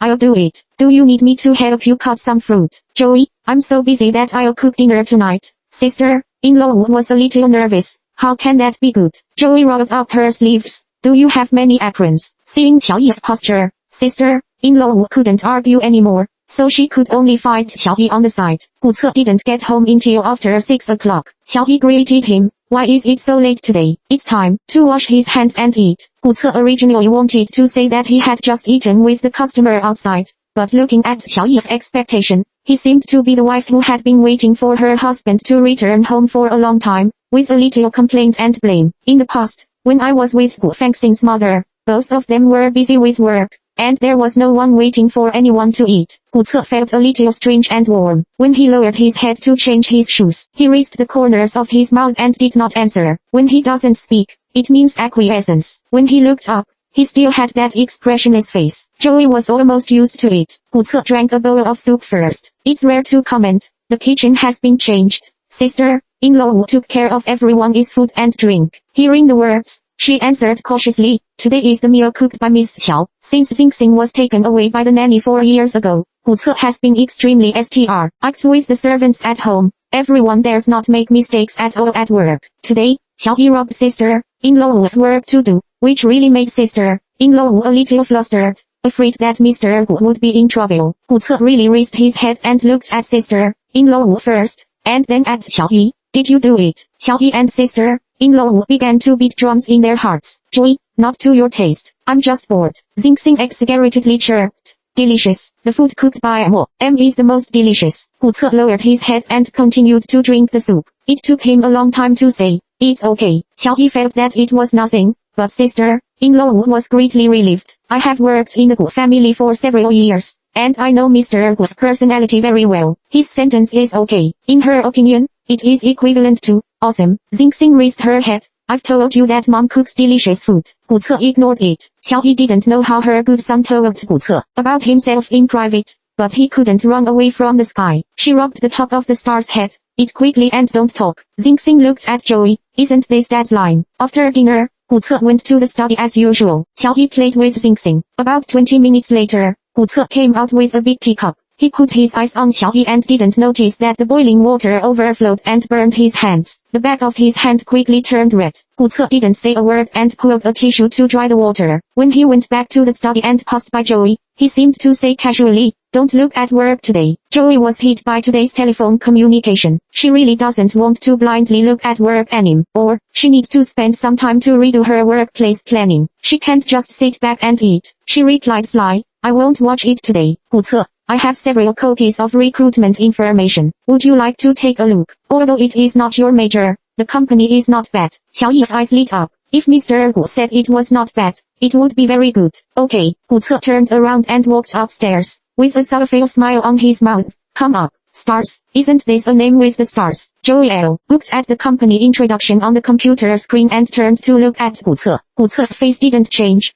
I'll do it. Do you need me to help you cut some fruit? Joey, I'm so busy that I'll cook dinner tonight. Sister-in-law Wu was a little nervous. How can that be good? Joey rolled up her sleeves. Do you have many aprons? Seeing Qiaoyi's posture, sister-in-law Wu couldn't argue anymore, so she could only fight Qiaoyi on the side. Gu Ce didn't get home until after 6 o'clock. Qiaoyi greeted him. Why is it so late today? It's time to wash his hands and eat. Gu Ce originally wanted to say that he had just eaten with the customer outside, but looking at Qiaoyi's expectation, he seemed to be the wife who had been waiting for her husband to return home for a long time, with a little complaint and blame. In the past, when I was with Gu Fengxing's mother, both of them were busy with work, and there was no one waiting for anyone to eat. Gu Ce felt a little strange and warm. When he lowered his head to change his shoes, he raised the corners of his mouth and did not answer. When he doesn't speak, it means acquiescence. When he looked up, he still had that expressionless face. Joey was almost used to it. Gu Ce drank a bowl of soup first. It's rare to comment. The kitchen has been changed. Sister-in-law Wu took care of everyone's food and drink. Hearing the words, she answered cautiously, "Today is the meal cooked by Miss Qiao. Since Xing Xing was taken away by the nanny 4 years ago, Gu Ce has been extremely strict with the servants at home. Everyone dares not make mistakes at all at work. Today, Qiaoyi robbed sister-in-law Wu's work to do, which really made sister-in-law Wu a little flustered, afraid that Mr. Gu would be in trouble. Gu Ce really raised his head and looked at sister-in-law Wu first, and then at Qiaoyi. Did you do it? Qiaoyi and sister-in-law Wu began to beat drums in their hearts. Joey, not to your taste. I'm just bored. Xing Xing exaggeratedly chirped. Delicious. The food cooked by Mo is the most delicious. Gu Ce lowered his head and continued to drink the soup. It took him a long time to say, "It's okay." Qiaoyi felt that it was nothing, but sister-in-law Wu was greatly relieved. I have worked in the Gu family for several years, and I know Mr. Gu's personality very well. His sentence is okay. In her opinion, it is equivalent to awesome. Xing raised her head. I've told you that mom cooks delicious food. Gu Ce ignored it. Qiao didn't know how her good son told Gu Ce about himself in private, but he couldn't run away from the sky. She rubbed the top of the star's head. Eat quickly and don't talk. Xing looked at Joey. Isn't this Dad's line? After dinner, Gu Ce went to the study as usual. Qiao played with Xing. About 20 minutes later, Gu Ce came out with a big teacup. He put his eyes on Qiao and didn't notice that the boiling water overflowed and burned his hands. The back of his hand quickly turned red. Gu Ce didn't say a word and pulled a tissue to dry the water. When he went back to the study and passed by Joey, he seemed to say casually, "Don't look at work today." Joey was hit by today's telephone communication. She really doesn't want to blindly look at work anymore. She needs to spend some time to redo her workplace planning. She can't just sit back and eat. She replied sly, "I won't watch it today, Gu Ce. I have several copies of recruitment information. Would you like to take a look? Although it is not your major, the company is not bad." Qiao's eyes lit up. If Mr. Gu said it was not bad, it would be very good. Okay. Gu Ce turned around and walked upstairs, with a sourful smile on his mouth. Come up. Stars. Isn't this a name with the stars? Joey looked at the company introduction on the computer screen and turned to look at Gu Ce. Gu Ce's face didn't change.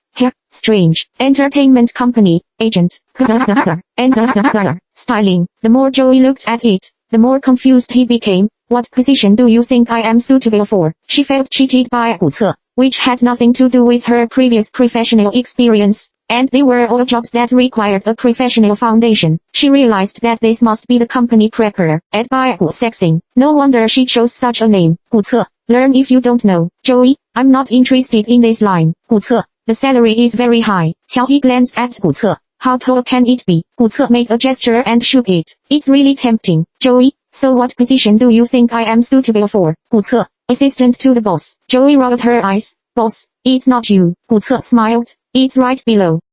Strange. Entertainment company, agent. And styling. The more Joey looked at it, the more confused he became. What position do you think I am suitable for? She felt cheated by Gu Ce, which had nothing to do with her previous professional experience, and they were all jobs that required a professional foundation. She realized that this must be the company prepper, ed by Gu Sexing. No wonder she chose such a name. Gu Ce, learn if you don't know. Joey, I'm not interested in this line. Gu Ce, the salary is very high. Qiao glanced at Gu Ce. How tall can it be? Gu Ce made a gesture and shook it. It's really tempting. Joey, so what position do you think I am suitable for? Gu Ce, assistant to the boss. Joey rolled her eyes. Boss, it's not you. Gu Ce smiled. It's right below.